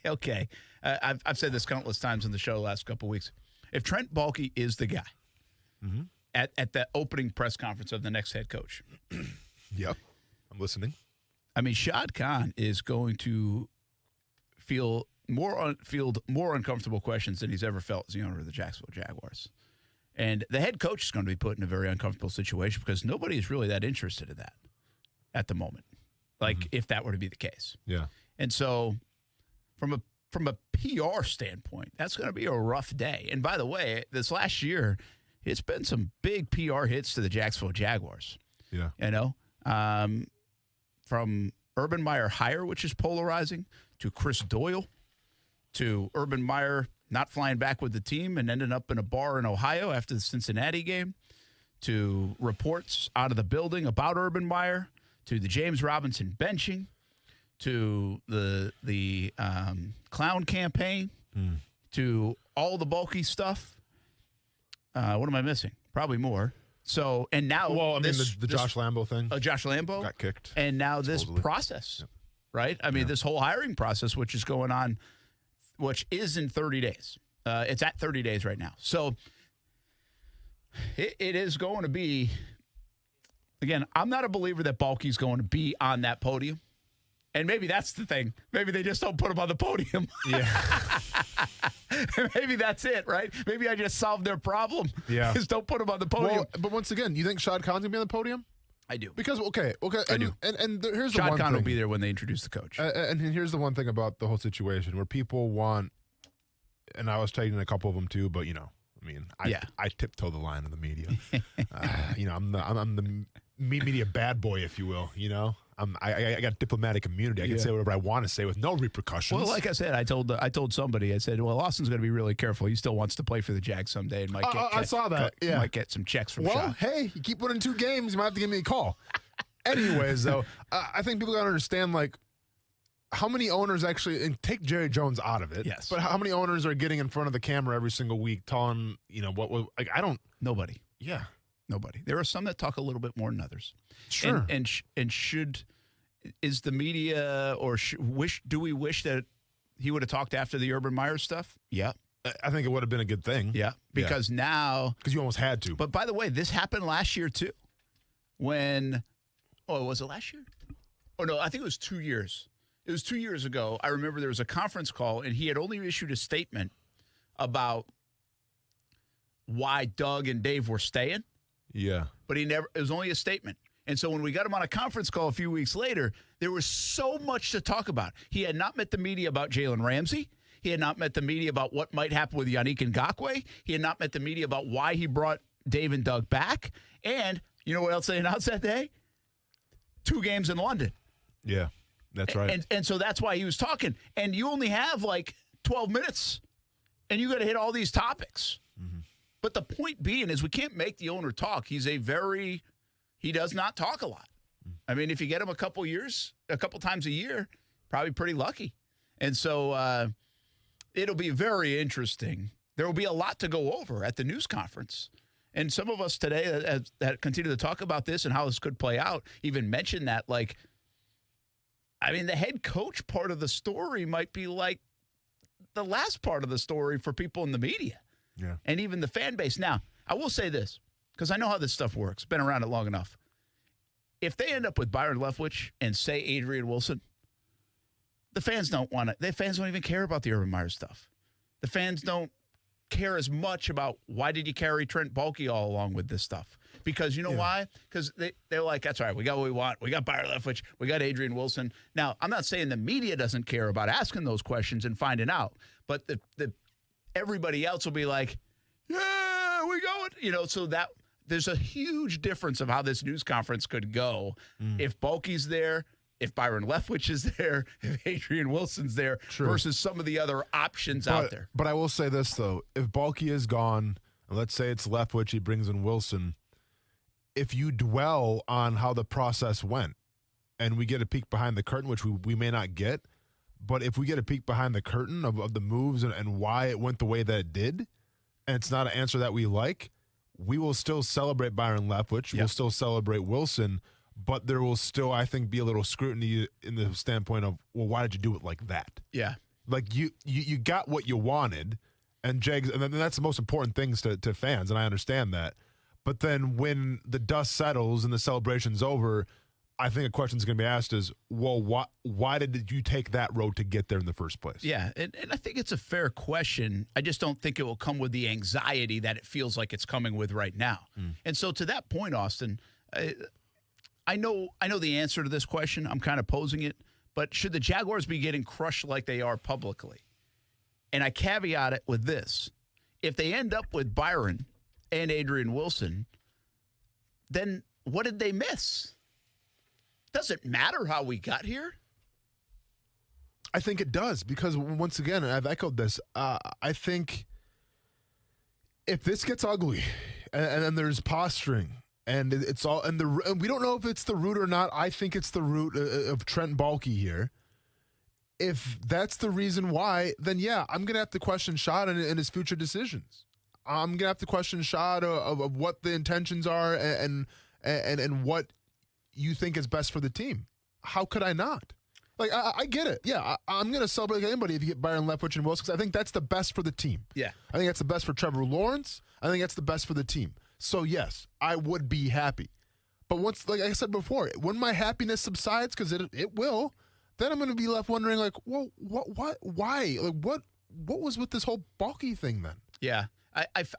Okay. I've said this countless times in the show the last couple of weeks. If Trent Baalke is the guy, at the opening press conference of the next head coach. Yep, I'm listening. I mean, Shad Khan is going to field more uncomfortable questions than he's ever felt as the owner of the Jacksonville Jaguars. And the head coach is going to be put in a very uncomfortable situation because nobody is really that interested in that at the moment. Like, if that were to be the case. Yeah. And so from a PR standpoint, that's going to be a rough day. And by the way, this last year, it's been some big PR hits to the Jacksonville Jaguars. Yeah. From Urban Meyer hire, which is polarizing, to Chris Doyle, to Urban Meyer not flying back with the team and ending up in a bar in Ohio after the Cincinnati game, to reports out of the building about Urban Meyer, to the James Robinson benching, to the clown campaign, to all the bulky stuff. What am I missing? Probably more. So, and now... Well, I mean, the Josh Lambo thing. Josh Lambo. Got kicked. And now this process, right? I mean, this whole hiring process, which is going on, which is in 30 days. It's at 30 days right now. So, it is going to be... Again, I'm not a believer that Baalke's going to be on that podium. And maybe that's the thing. Maybe they just don't put him on the podium. Yeah. Maybe that's it, right? Maybe I just solved their problem. Yeah. Just don't put him on the podium. Well, but once again, you think Shad Khan's going to be on the podium? I do. Because, okay. I do. And here's the Shad one Khan thing. will be there when they introduce the coach. And here's the one thing about the whole situation where people want, and I was taking a couple of them too, but, I tiptoe the line of the media. I'm the media bad boy, if you will, I got diplomatic immunity. I can say whatever I want to say with no repercussions. Well, like I said, I told somebody, I said, well, Austin's going to be really careful. He still wants to play for the Jags someday and might get I saw that. might get some checks from Shad. Hey, you keep winning 2 games, you might have to give me a call. Anyways, though, I think people got to understand, how many owners actually, and take Jerry Jones out of it. Yes. But how many owners are getting in front of the camera every single week telling, Nobody. Yeah. Nobody. There are some that talk a little bit more than others. Sure. Is the media do we wish that he would have talked after the Urban Meyer stuff? Yeah. I think it would have been a good thing. Yeah. Because now. Because you almost had to. But by the way, this happened last year too. Was it last year? Oh, no, I think it was 2 years. It was 2 years ago. I remember there was a conference call, and he had only issued a statement about why Doug and Dave were staying. Yeah. But it was only a statement. And so when we got him on a conference call a few weeks later, there was so much to talk about. He had not met the media about Jalen Ramsey. He had not met the media about what might happen with Yannick Ngakoue. He had not met the media about why he brought Dave and Doug back. And you know what else they announced that day? 2 games in London. Yeah, that's right. And so that's why he was talking. And you only have 12 minutes, and you got to hit all these topics. Mm-hmm. But the point being is we can't make the owner talk. He does not talk a lot. I mean, if you get him a couple times a year, probably pretty lucky. And so it'll be very interesting. There will be a lot to go over at the news conference. And some of us today that continue to talk about this and how this could play out even mentioned that, the head coach part of the story might be like the last part of the story for people in the media. Yeah. And even the fan base. Now, I will say this, because I know how this stuff works. Been around it long enough. If they end up with Byron Leftwich and say Adrian Wilson, the fans don't want it. The fans don't even care about the Urban Meyer stuff. The fans don't care as much about why did you carry Trent Baalke all along with this stuff. Because you know why? Because they're like, that's all right. We got what we want. We got Byron Leftwich. We got Adrian Wilson. Now, I'm not saying the media doesn't care about asking those questions and finding out. But everybody else will be like, yeah, we going. So that there's a huge difference of how this news conference could go if Baalke's there, if Byron Leftwich is there, if Adrian Wilson's there, versus some of the other options out there. But I will say this, though. If Baalke is gone, and let's say it's Leftwich, he brings in Wilson, if you dwell on how the process went, and we get a peek behind the curtain, which we may not get, but if we get a peek behind the curtain of the moves and why it went the way that it did, and it's not an answer that we like, we will still celebrate Byron Leftwich. We'll still celebrate Wilson, but there will still, I think, be a little scrutiny in the standpoint of, well, why did you do it like that? Yeah. You got what you wanted, and Jags, and that's the most important things to fans, and I understand that. But then when the dust settles and the celebration's over, I think a question's going to be asked is, well, why did you take that road to get there in the first place? Yeah, and I think it's a fair question. I just don't think it will come with the anxiety that it feels like it's coming with right now. And so to that point, Austin, I know the answer to this question. I'm kind of posing it. But should the Jaguars be getting crushed like they are publicly? And I caveat it with this. If they end up with Byron and Adrian Wilson, then what did they miss? Does it matter how we got here? I think it does, because once again, and I've echoed this, I think if this gets ugly and then there's posturing and it's all, and we don't know if it's the root or not. I think it's the root of Trent Baalke here. If that's the reason why, then yeah, I'm going to have to question Shad and his future decisions. I'm going to have to question Shad of what the intentions are and what you think is best for the team. How could I not? I get it. Yeah, I'm going to celebrate anybody if you get Byron Leftwich and Wilson, because I think that's the best for the team. Yeah. I think that's the best for Trevor Lawrence. I think that's the best for the team. So, yes, I would be happy. But once, like I said before, when my happiness subsides, because it will, then I'm going to be left wondering, well, what, why? what was with this whole Balky thing then? Yeah.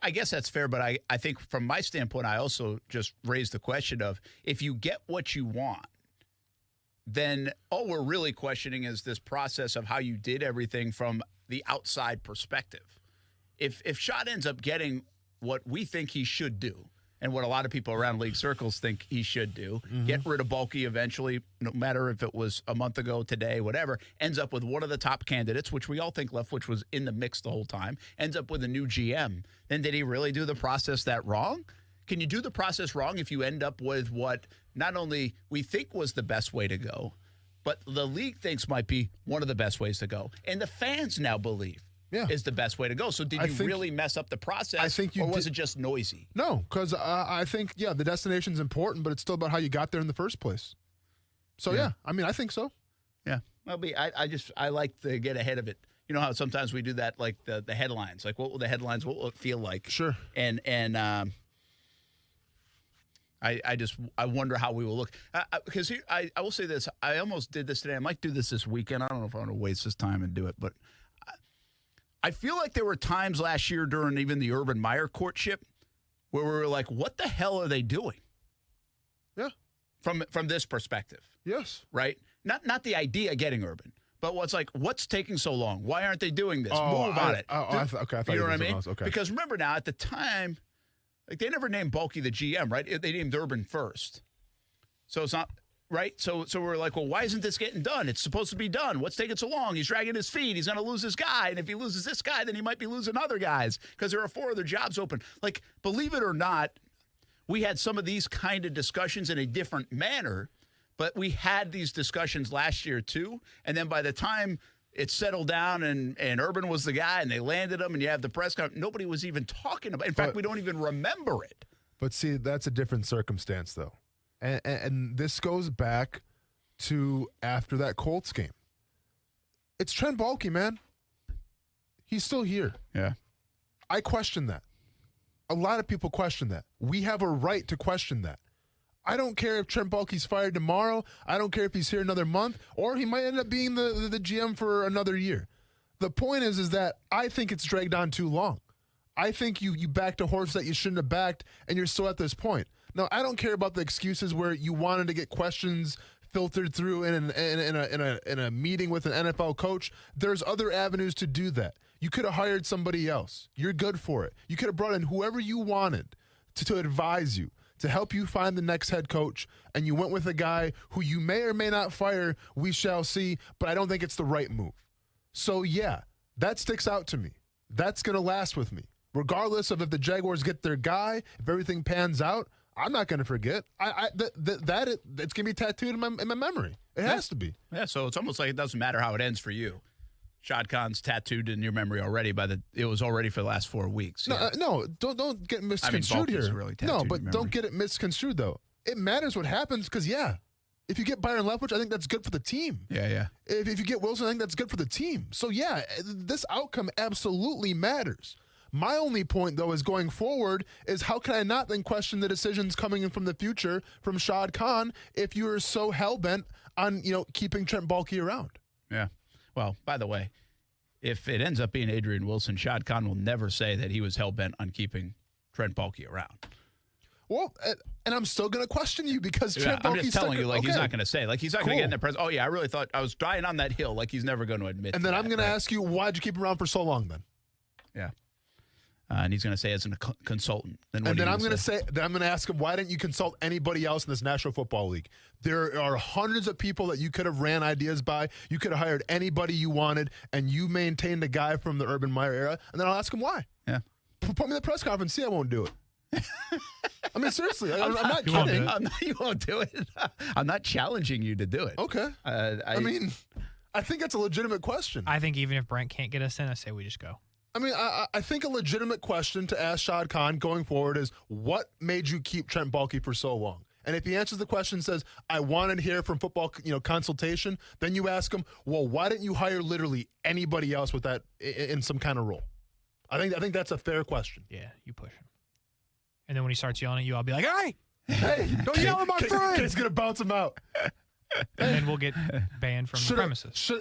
I guess that's fair, but I think from my standpoint, I also just raised the question of if you get what you want, then all we're really questioning is this process of how you did everything from the outside perspective. If Shad ends up getting what we think he should do, and what a lot of people around league circles think he should do, get rid of Bulky eventually, no matter if it was a month ago, today, whatever, ends up with one of the top candidates, which we all think Leftwich was in the mix the whole time, ends up with a new GM, then did he really do the process that wrong? Can you do the process wrong if you end up with what not only we think was the best way to go, but the league thinks might be one of the best ways to go, and the fans now believe is the best way to go. So did you really mess up the process, or was it just noisy? No, because I think, the destination's important, but it's still about how you got there in the first place. So, I think so. Yeah. Well, I like to get ahead of it. You know how sometimes we do that, like the headlines. Like, what will it feel like? Sure. And I wonder how we will look. Because I will say this. I almost did this today. I might do this weekend. I don't know if I want to waste this time and do it, but I feel like there were times last year during even the Urban Meyer courtship where we were like, what the hell are they doing? Yeah. From this perspective. Yes. Right? Not the idea of getting Urban, but what's taking so long? Why aren't they doing this? Move on it. I thought you know what I mean? Else. Okay. Because remember now, at the time, like they never named Bulky the GM, right? They named Urban first. So it's not... Right? So we're like, well, why isn't this getting done? It's supposed to be done. What's taking so long? He's dragging his feet. He's going to lose this guy. And if he loses this guy, then he might be losing other guys because there are 4 other jobs open. Like, believe it or not, we had some of these kind of discussions in a different manner, but we had these discussions last year too. And then by the time it settled down and Urban was the guy and they landed him and you have the press conference, nobody was even talking about it. In fact, we don't even remember it. But see, that's a different circumstance, though. And this goes back to after that Colts game. It's Trent Baalke, man. He's still here. Yeah. I question that. A lot of people question that. We have a right to question that. I don't care if Trent Baalke's fired tomorrow. I don't care if he's here another month, or he might end up being the GM for another year. The point is that I think it's dragged on too long. I think you backed a horse that you shouldn't have backed, and you're still at this point. Now, I don't care about the excuses where you wanted to get questions filtered through in a meeting with an NFL coach. There's other avenues to do that. You could have hired somebody else. You're good for it. You could have brought in whoever you wanted to advise you, to help you find the next head coach, and you went with a guy who you may or may not fire. We shall see, but I don't think it's the right move. So, yeah, that sticks out to me. That's going to last with me. Regardless of if the Jaguars get their guy, if everything pans out, I'm not going to forget. It's going to be tattooed in my memory. It has to be. Yeah, so it's almost like it doesn't matter how it ends for you. Shad Khan's tattooed in your memory already it was already for the last 4 weeks. Yeah. No, don't get misconstrued here. Really no, but don't get it misconstrued, though. It matters what happens because, if you get Byron Leftwich, I think that's good for the team. Yeah. If you get Wilson, I think that's good for the team. So, this outcome absolutely matters. My only point, though, is going forward is how can I not then question the decisions coming in from the future from Shad Khan if you are so hell-bent on, keeping Trent Baalke around? Yeah. Well, by the way, if it ends up being Adrian Wilson, Shad Khan will never say that he was hell-bent on keeping Trent Baalke around. Well, and I'm still going to question you because Trent Baalke's I'm just telling you, he's not going to say. He's not going to get in the press. Oh, yeah, I really thought I was dying on that hill. He's never going to admit And then I'm going to ask you, why'd you keep him around for so long then? Yeah. And he's going to say as a consultant. I'm going to ask him, why didn't you consult anybody else in this National Football League? There are hundreds of people that you could have ran ideas by. You could have hired anybody you wanted, and you maintained a guy from the Urban Meyer era. And then I'll ask him why. Yeah. Put me in the press conference. See, I won't do it. I mean, seriously, I'm not kidding. You won't do it. I'm not challenging you to do it. Okay. I mean, I think that's a legitimate question. I think even if Brent can't get us in, I say we just go. I mean, I think a legitimate question to ask Shad Khan going forward is, what made you keep Trent Baalke for so long? And if he answers the question and says, I wanted to hear from football consultation, then you ask him, well, why didn't you hire literally anybody else with that in some kind of role? I think that's a fair question. Yeah, you push him. And then when he starts yelling at you, I'll be like, hey, don't yell at my friend. He's going to bounce him out. And then we'll get banned from the premises.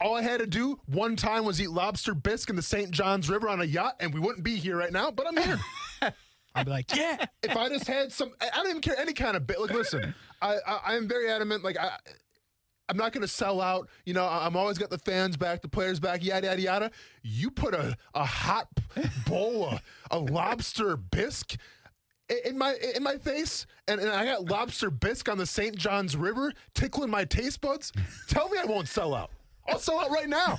All I had to do one time was eat lobster bisque in the St. Johns River on a yacht, and we wouldn't be here right now, but I'm here. I'd be like, yeah. If I just had I don't even care any kind of bit. Like, listen, I am very adamant. Like, I'm not going to sell out. I'm always got the fans back, the players back, yada, yada, yada. You put a hot bowl of lobster bisque in my face, and I got lobster bisque on the St. Johns River tickling my taste buds. Tell me I won't sell out. I'll sell out right now.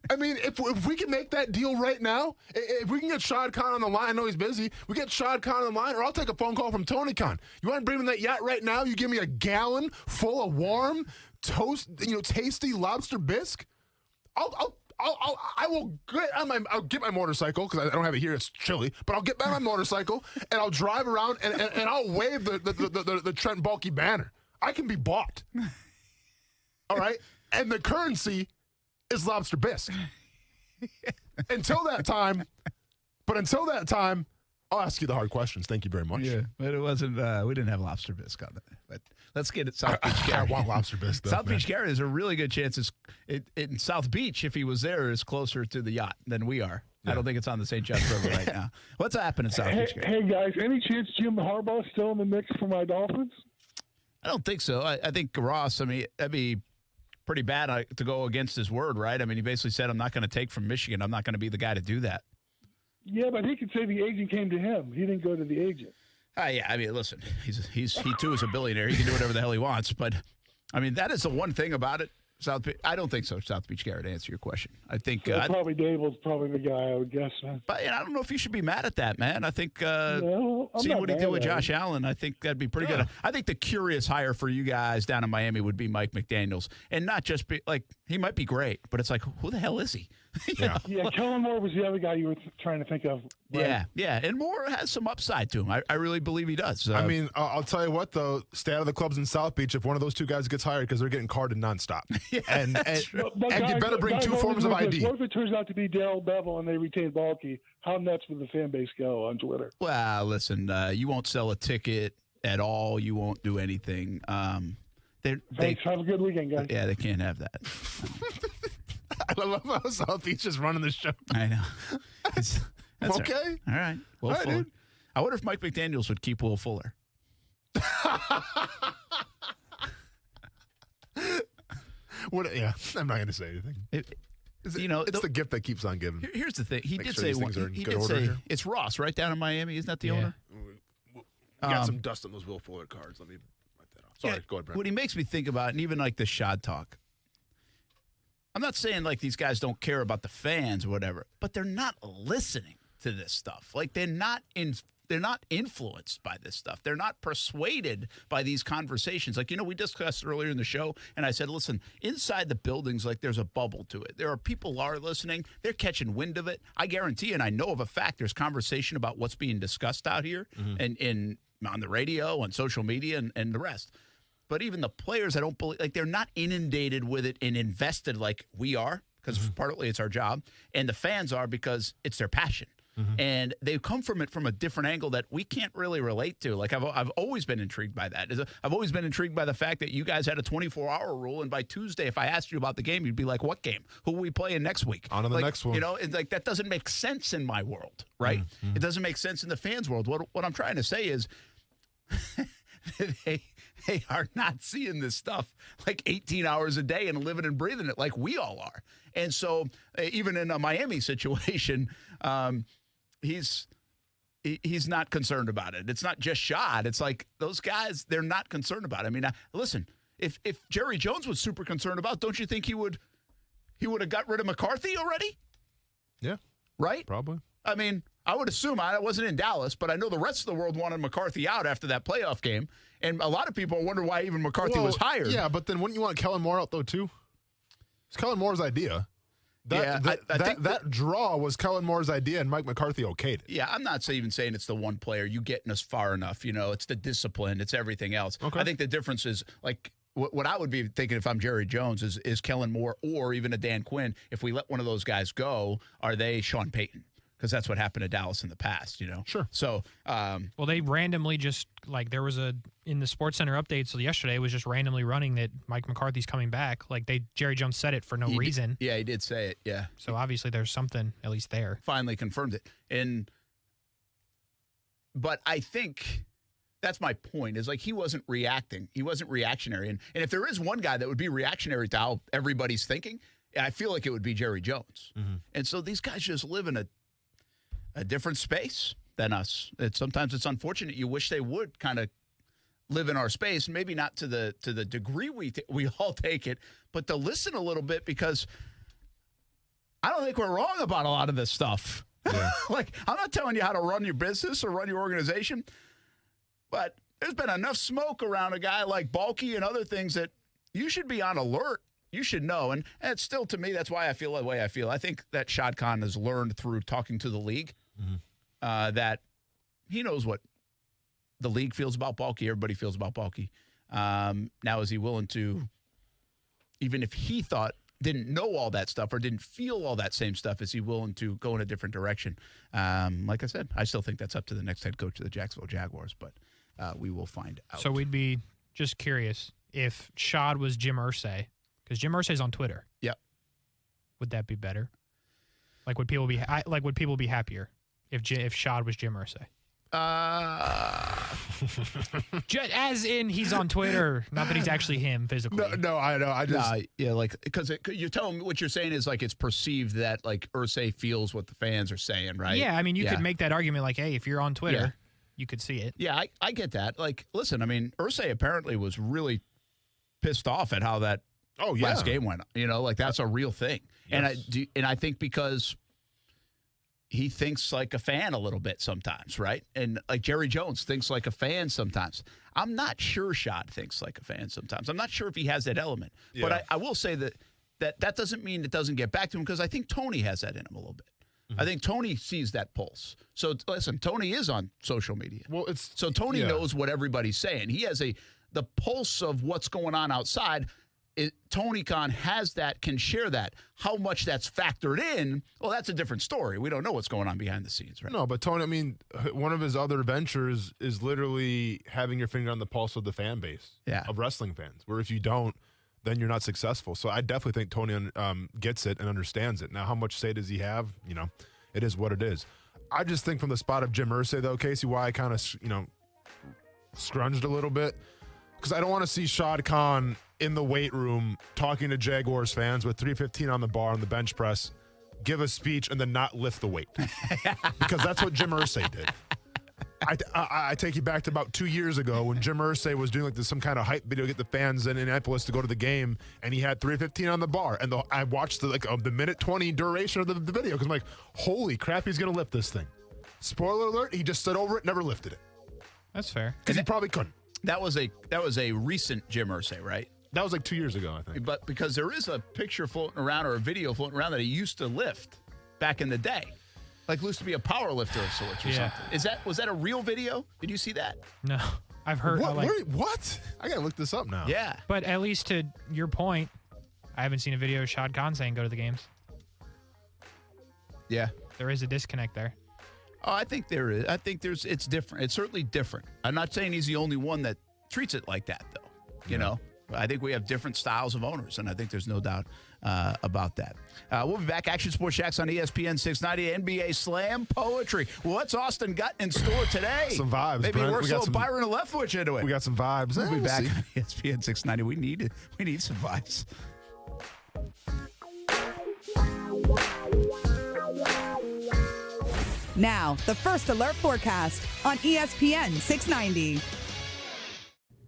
I mean, if we can make that deal right now, if we can get Shad Khan on the line, I know he's busy. We get Shad Khan on the line, or I'll take a phone call from Tony Khan. You want to bring me that yacht right now? You give me a gallon full of warm, tasty lobster bisque. I'll get my motorcycle, because I don't have it here. It's chilly, but I'll get back my motorcycle and I'll drive around and I'll wave the Trent Baalke banner. I can be bought. All right, and the currency is lobster bisque. Until that time, I'll ask you the hard questions. Thank you very much. Yeah, but it wasn't. We didn't have lobster bisque on it. But let's get it. South Beach Gary. I want lobster bisque. South Beach Gary, there's a really good chance in South Beach, if he was there, is closer to the yacht than we are. Yeah. I don't think it's on the St. Johns River right now. What's happening in South Beach Gary? Hey guys, any chance Jim Harbaugh's still in the mix for my Dolphins? I don't think so. I think Ross. I mean, that'd be pretty bad to go against his word, right? I mean, he basically said, "I'm not going to take from Michigan. I'm not going to be the guy to do that." Yeah, but he could say the agent came to him. He didn't go to the agent. Yeah, I mean, listen, he too is a billionaire. He can do whatever the hell he wants. But, I mean, that is the one thing about it. I don't think so, South Beach Gary, to answer your question. I think probably Dable's probably the guy, I would guess. Man. But I don't know if you should be mad at that, man. I think seeing what he did with Josh Allen, I think that'd be pretty good. I think the curious hire for you guys down in Miami would be Mike McDaniels, and not just be like, he might be great, but it's like, who the hell is he? Yeah, Kellen Moore was the other guy you were trying to think of. Right? Yeah, and Moore has some upside to him. I really believe he does. I mean, I'll tell you what, though, stay out of the clubs in South Beach if one of those two guys gets hired, because they're getting carded nonstop. And you better bring two forms of ID. What if it turns out to be Darrell Bevel and they retain Baalke? How nuts would the fan base go on Twitter? Well, listen, you won't sell a ticket at all. You won't do anything. Thanks. Have a good weekend, guys. Yeah, they can't have that. I love how South Beach is running the show. I know. That's okay. All right. Will Fuller. Dude. I wonder if Mike McDaniels would keep Will Fuller. Yeah, I'm not going to say anything. It's the gift that keeps on giving. Here's the thing. He did say it's Ross, right down in Miami. Isn't that the owner? We got some dust on those Will Fuller cards. Let me wipe that off. Sorry, go ahead, Brent. What he makes me think about, and even like the Shad talk, I'm not saying like these guys don't care about the fans or whatever, but they're not listening to this stuff. Like they're not influenced by this stuff. They're not persuaded by these conversations. Like, we discussed earlier in the show, and I said, listen, inside the buildings, like there's a bubble to it. There are people who are listening. They're catching wind of it. I guarantee, and I know of a fact, there's conversation about what's being discussed out here and on the radio, on social media, and the rest. But even the players, I don't believe, like they're not inundated with it and invested like we are, because partly it's our job, and the fans are because it's their passion. And they come from it from a different angle that we can't really relate to. Like I've always been intrigued by that. I've always been intrigued by the fact that you guys had a 24-hour rule, and by Tuesday, if I asked you about the game, you'd be like, "What game? Who are we playing next week?" On to the next one. It's like that doesn't make sense in my world, right? It doesn't make sense in the fans' world. What I'm trying to say is, they are not seeing this stuff like 18 hours a day and living and breathing it like we all are. And so, even in a Miami situation. He's not concerned about it. It's not just Shad. It's like those guys, they're not concerned about it. I mean, listen, if Jerry Jones was super concerned about it, don't you think he would have got rid of McCarthy already? Yeah. Right? Probably. I mean, I would assume, I wasn't in Dallas, but I know the rest of the world wanted McCarthy out after that playoff game. And a lot of people wonder why even McCarthy was hired. Yeah, but then wouldn't you want Kellen Moore out, though, too? It's Kellen Moore's idea. That draw was Kellen Moore's idea, and Mike McCarthy okayed it. Yeah, I'm not even saying it's the one player. You getting us far enough. It's the discipline. It's everything else. Okay. I think the difference is, like, what I would be thinking if I'm Jerry Jones is Kellen Moore or even a Dan Quinn. If we let one of those guys go, are they Sean Payton? because that's what happened to Dallas in the past, Sure. So, well, they randomly just, like, there was in the SportsCenter update, so yesterday it was just randomly running that Mike McCarthy's coming back. Like, Jerry Jones said it for no reason. He did say it, yeah. So, obviously, there's something at least there. Finally confirmed it. But I think that's my point, is like he wasn't reacting. He wasn't reactionary. And if there is one guy that would be reactionary to how everybody's thinking, I feel like it would be Jerry Jones. Mm-hmm. And so these guys just live in a different space than us. Sometimes it's unfortunate. You wish they would kind of live in our space, maybe not to the degree we all take it, but to listen a little bit, because I don't think we're wrong about a lot of this stuff. Yeah. Like, I'm not telling you how to run your business or run your organization, but there's been enough smoke around a guy like Balky and other things that you should be on alert. You should know. And it's still, to me, that's why I feel the way I feel. I think that Shad Khan has learned through talking to the league that he knows what the league feels about Balky. Everybody feels about Balky. Now, is he willing to, even if he didn't know all that stuff or didn't feel all that same stuff, is he willing to go in a different direction? Like I said, I still think that's up to the next head coach of the Jacksonville Jaguars, but we will find out. So we'd be just curious if Shad was Jim Irsay, because Jim Irsay's on Twitter. Yep. Would that be better? Like, would people be happier if Shad was Jim Irsay? As in, he's on Twitter, not that he's actually him physically. No, I know. I just because you're telling me what you're saying is like it's perceived that like Irsay feels what the fans are saying, right? Yeah, I mean, you could make that argument like, hey, if you're on Twitter, you could see it. Yeah, I get that. Like, listen, I mean, Irsay apparently was really pissed off at how that last game went. Like that's a real thing. Yes. And I think because he thinks like a fan a little bit sometimes, right? And like Jerry Jones thinks like a fan sometimes. I'm not sure Shad thinks like a fan sometimes. I'm not sure if he has that element. Yeah. But I will say that doesn't mean it doesn't get back to him, because I think Tony has that in him a little bit. Mm-hmm. I think Tony sees that pulse. So listen, Tony is on social media. Well, so Tony knows what everybody's saying. He has the pulse of what's going on outside. Tony Khan has that, can share that. How much that's factored in, well, that's a different story. We don't know what's going on behind the scenes, right? No, but Tony, I mean, one of his other ventures is literally having your finger on the pulse of the fan base of wrestling fans, where if you don't, then you're not successful. So I definitely think Tony gets it and understands it. Now, how much say does he have? It is what it is. I just think from the spot of Jim Irsay, though, Casey, why I kind of, scrunged a little bit, because I don't want to see Shad Khan in the weight room talking to Jaguars fans with 315 on the bar on the bench press, give a speech, and then not lift the weight. Because that's what Jim Irsay did. I take you back to about 2 years ago when Jim Irsay was doing like some kind of hype video to get the fans in Indianapolis to go to the game, and he had 315 on the bar. And I watched the minute 20 duration of the video, because I'm like, holy crap, he's going to lift this thing. Spoiler alert, he just stood over it, never lifted it. That's fair. Because he probably couldn't. That was a recent Jim Irsay, right? That was like 2 years ago, I think. But because there is a picture floating around or a video floating around that he used to lift back in the day. Like used to be a power lifter of sorts or something. Was that a real video? Did you see that? No. I've heard. What? I got to look this up now. Yeah. But at least to your point, I haven't seen a video of Shad Khan saying go to the games. Yeah. There is a disconnect there. Oh, I think there is. I think it's different. It's certainly different. I'm not saying he's the only one that treats it like that, though. You know? I think we have different styles of owners, and I think there's no doubt about that. We'll be back. Action Sports Jacks on ESPN 690. NBA Slam Poetry. What's Austin got in store today? Some vibes. Maybe we're a little Byron Leftwich into it. We got some vibes. We'll be back on ESPN 690. We need some vibes. Now, the First Alert forecast on ESPN 690.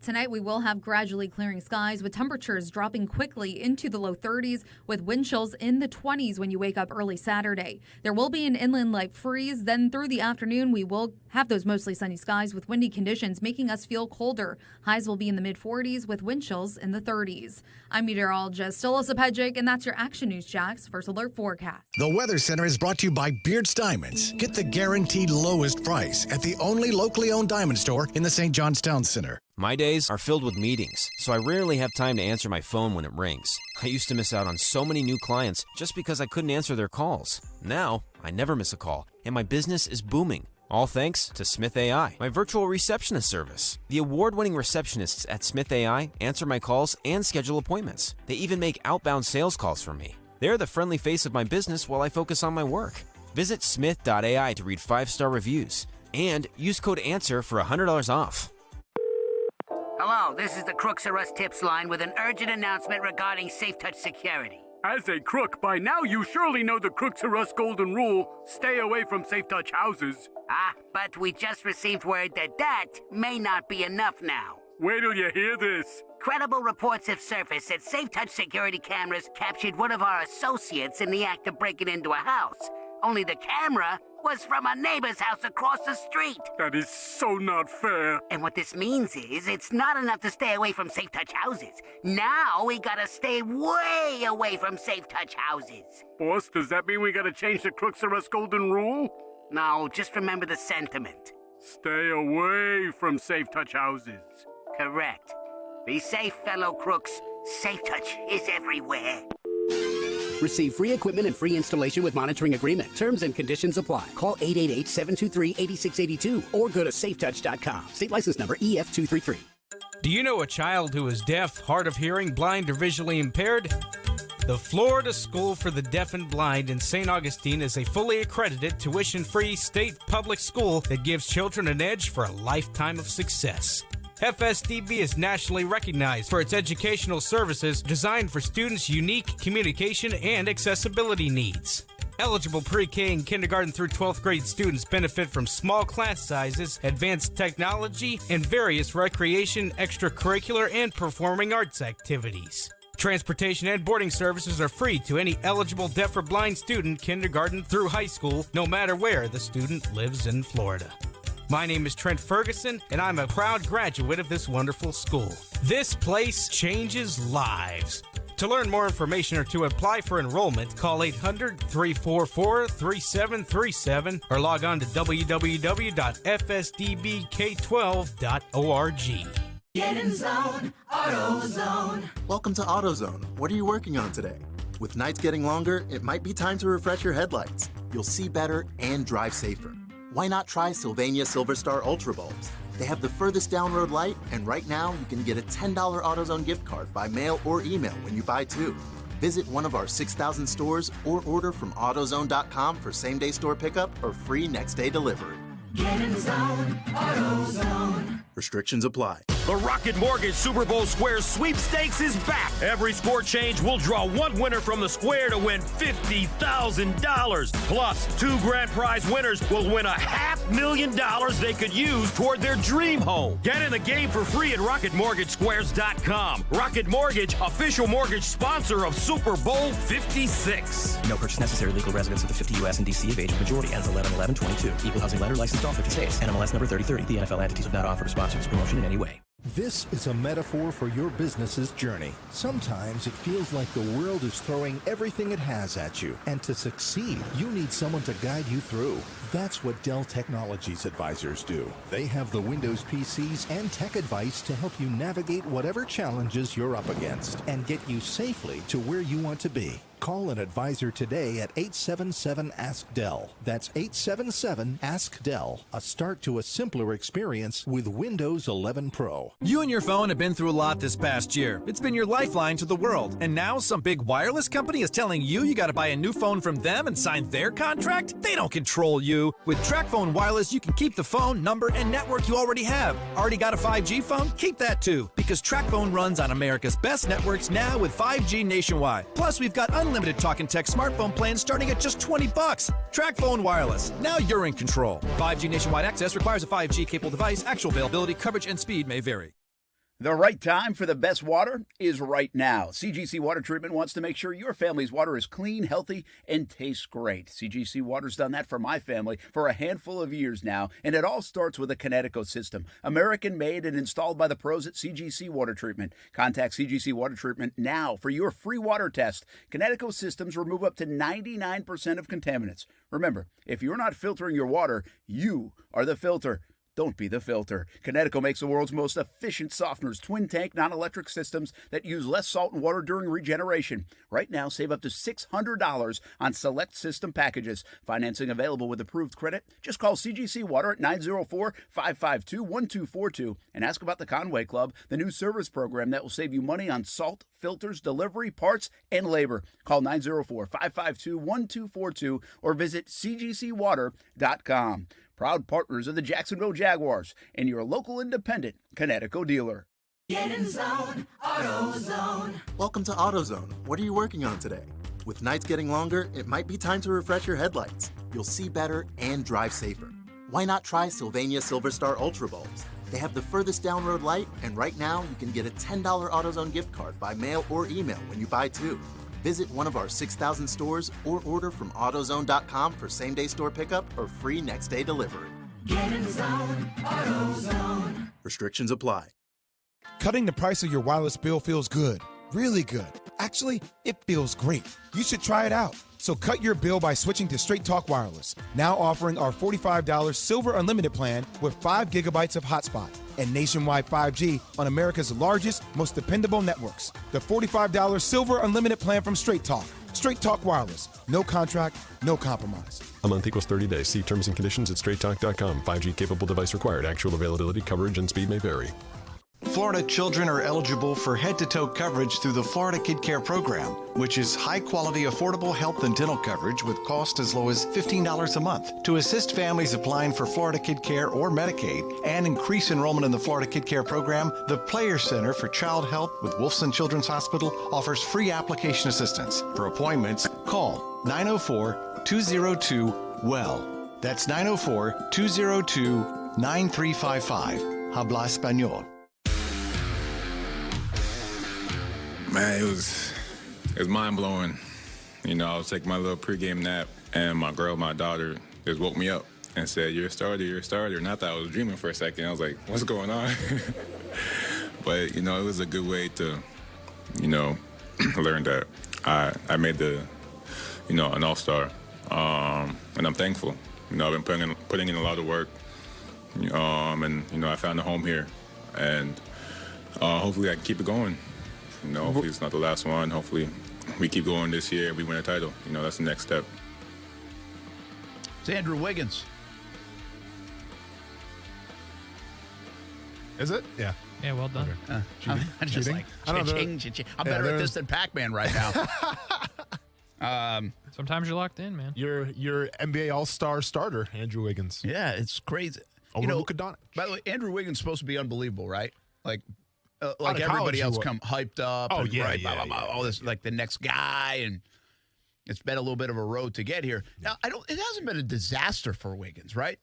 Tonight, we will have gradually clearing skies with temperatures dropping quickly into the low 30s with wind chills in the 20s when you wake up early Saturday. There will be an inland light freeze. Then through the afternoon, we will have those mostly sunny skies with windy conditions making us feel colder. Highs will be in the mid 40s with wind chills in the 30s. I'm meteorologist Alyssa Pedjic, and that's your Action News Jax First Alert forecast. The Weather Center is brought to you by Beards Diamonds. Get the guaranteed lowest price at the only locally owned diamond store in the St. John's Town Center. My days are filled with meetings, so I rarely have time to answer my phone when it rings. I used to miss out on so many new clients just because I couldn't answer their calls. Now, I never miss a call, and my business is booming. All thanks to Smith AI, my virtual receptionist service. The award-winning receptionists at Smith AI answer my calls and schedule appointments. They even make outbound sales calls for me. They're the friendly face of my business while I focus on my work. Visit smith.ai to read 5-star reviews and use code ANSWER for $100 off. Hello, this is the Crooks Are Us Tips line with an urgent announcement regarding Safe Touch security. As a crook, by now you surely know the Crooks Are Us golden rule: stay away from Safe Touch houses. But we just received word that may not be enough now. Wait till you hear this. Credible reports have surfaced that Safe Touch security cameras captured one of our associates in the act of breaking into a house. Only the camera was from a neighbor's house across the street. That is so not fair. And what this means is it's not enough to stay away from Safe Touch houses. Now we gotta stay way away from Safe Touch houses. Boss, does that mean we gotta change the Crooks Are Us golden rule? No, just remember the sentiment. Stay away from Safe Touch houses. Correct. Be safe, fellow crooks. Safe Touch is everywhere. Receive free equipment and free installation with monitoring agreement. Terms and conditions apply. Call 888-723-8682 or go to safetouch.com. State license number EF233. Do you know a child who is deaf, hard of hearing, blind, or visually impaired? The Florida School for the Deaf and Blind in St. Augustine is a fully accredited, tuition-free state public school that gives children an edge for a lifetime of success. FSDB is nationally recognized for its educational services designed for students' unique communication and accessibility needs. Eligible pre-K and kindergarten through 12th grade students benefit from small class sizes, advanced technology, and various recreation, extracurricular, and performing arts activities. Transportation and boarding services are free to any eligible deaf or blind student, kindergarten through high school, no matter where the student lives in Florida. My name is Trent Ferguson, and I'm a proud graduate of this wonderful school. This place changes lives. To learn more information or to apply for enrollment, call 800-344-3737 or log on to www.fsdbk12.org. Get in zone, AutoZone. Welcome to AutoZone. What are you working on today? With nights getting longer, it might be time to refresh your headlights. You'll see better and drive safer. Why not try Sylvania Silver Star Ultra bulbs? They have the furthest down road light, and right now you can get a $10 AutoZone gift card by mail or email when you buy two. Visit one of our 6,000 stores or order from AutoZone.com for same-day store pickup or free next-day delivery. Get in zone, AutoZone. Restrictions apply. The Rocket Mortgage Super Bowl Square Sweepstakes is back. Every score change will draw one winner from the square to win $50,000. Plus, two grand prize winners will win $500,000 they could use toward their dream home. Get in the game for free at RocketMortgageSquares.com. Rocket Mortgage, official mortgage sponsor of Super Bowl 56. No purchase necessary. Legal residents of the 50 U.S. and D.C. of age of majority. Ends 11/11/22. Equal housing letter licensed all 50 states. NMLS number 3030. The NFL entities have not offered to sponsor this promotion in any way. This is a metaphor for your business's journey. Sometimes it feels like the world is throwing everything it has at you. And to succeed, you need someone to guide you through. That's what Dell Technologies advisors do. They have the Windows PCs and tech advice to help you navigate whatever challenges you're up against and get you safely to where you want to be. Call an advisor today at 877-ASK-DELL. That's 877-ASK-DELL. A start to a simpler experience with Windows 11 Pro. You and your phone have been through a lot this past year. It's been your lifeline to the world. And now some big wireless company is telling you got to buy a new phone from them and sign their contract? They don't control you. With TracFone Wireless, you can keep the phone, number, and network you already have. Already got a 5G phone? Keep that too. Because TracFone runs on America's best networks now with 5G nationwide. Plus, we've got unlimited talk and text smartphone plans starting at just $20. TracFone Wireless. Now you're in control. 5G nationwide access requires a 5G capable device. Actual availability, coverage, and speed may vary. The right time for the best water is right now. CGC Water Treatment wants to make sure your family's water is clean, healthy, and tastes great. CGC Water's done that for my family for a handful of years now, and it all starts with a Connecticut system. American-made and installed by the pros at CGC Water Treatment. Contact CGC Water Treatment now for your free water test. Connecticut systems remove up to 99% of contaminants. Remember, if you're not filtering your water, you are the filter. Don't be the filter. Kinetico makes the world's most efficient softeners, twin-tank, non-electric systems that use less salt and water during regeneration. Right now, save up to $600 on select system packages. Financing available with approved credit. Just call CGC Water at 904-552-1242 and ask about the Conway Club, the new service program that will save you money on salt, filters, delivery, parts, and labor. Call 904-552-1242 or visit cgcwater.com. Proud partners of the Jacksonville Jaguars and your local independent Kinetico dealer. Get in zone, AutoZone. Welcome to AutoZone. What are you working on today? With nights getting longer, it might be time to refresh your headlights. You'll see better and drive safer. Why not try Sylvania Silver Star Ultra bulbs? They have the furthest down road light, and right now you can get a $10 AutoZone gift card by mail or email when you buy two. Visit one of our 6,000 stores or order from AutoZone.com for same-day store pickup or free next-day delivery. Get in zone, AutoZone. Restrictions apply. Cutting the price of your wireless bill feels good. Really good. Actually, it feels great. You should try it out. So cut your bill by switching to Straight Talk Wireless, now offering our $45 Silver Unlimited plan with 5 gigabytes of hotspot and nationwide 5G on America's largest, most dependable networks. The $45 Silver Unlimited plan from Straight Talk. Straight Talk Wireless. No contract, no compromise. A month equals 30 days. See terms and conditions at straighttalk.com. 5G capable device required. Actual availability, coverage, and speed may vary. Florida children are eligible for head-to-toe coverage through the Florida Kid Care Program, which is high-quality, affordable health and dental coverage with cost as low as $15 a month. To assist families applying for Florida Kid Care or Medicaid and increase enrollment in the Florida Kid Care Program, the Players Center for Child Health with Wolfson Children's Hospital offers free application assistance. For appointments, call 904-202-WELL. That's 904-202-9355. Habla Español. Man, it was mind-blowing. You know, I was taking my little pregame nap, and my daughter, just woke me up and said, "You're a starter, you're a starter." And I thought I was dreaming for a second. I was like, what's going on? But, you know, it was a good way to, you know, learn that I made the, you know, an all-star. And I'm thankful. You know, I've been putting in a lot of work, and, you know, I found a home here. And hopefully I can keep it going. You know, hopefully it's not the last one. Hopefully we keep going this year and we win a title. You know, that's the next step. It's Andrew Wiggins. Is it? Yeah. Yeah, well done. I'm just like, I'm better at this than Pac-Man right now. Sometimes you're locked in, man. You're NBA All-Star starter, Andrew Wiggins. Yeah, it's crazy. Over Luka Doncic. By the way, Andrew Wiggins is supposed to be unbelievable, right? Like everybody else come hyped up. Oh, and, yeah, right, yeah, blah, blah, blah, all this, like the next guy, and it's been a little bit of a road to get here. Now, it hasn't been a disaster for Wiggins, right?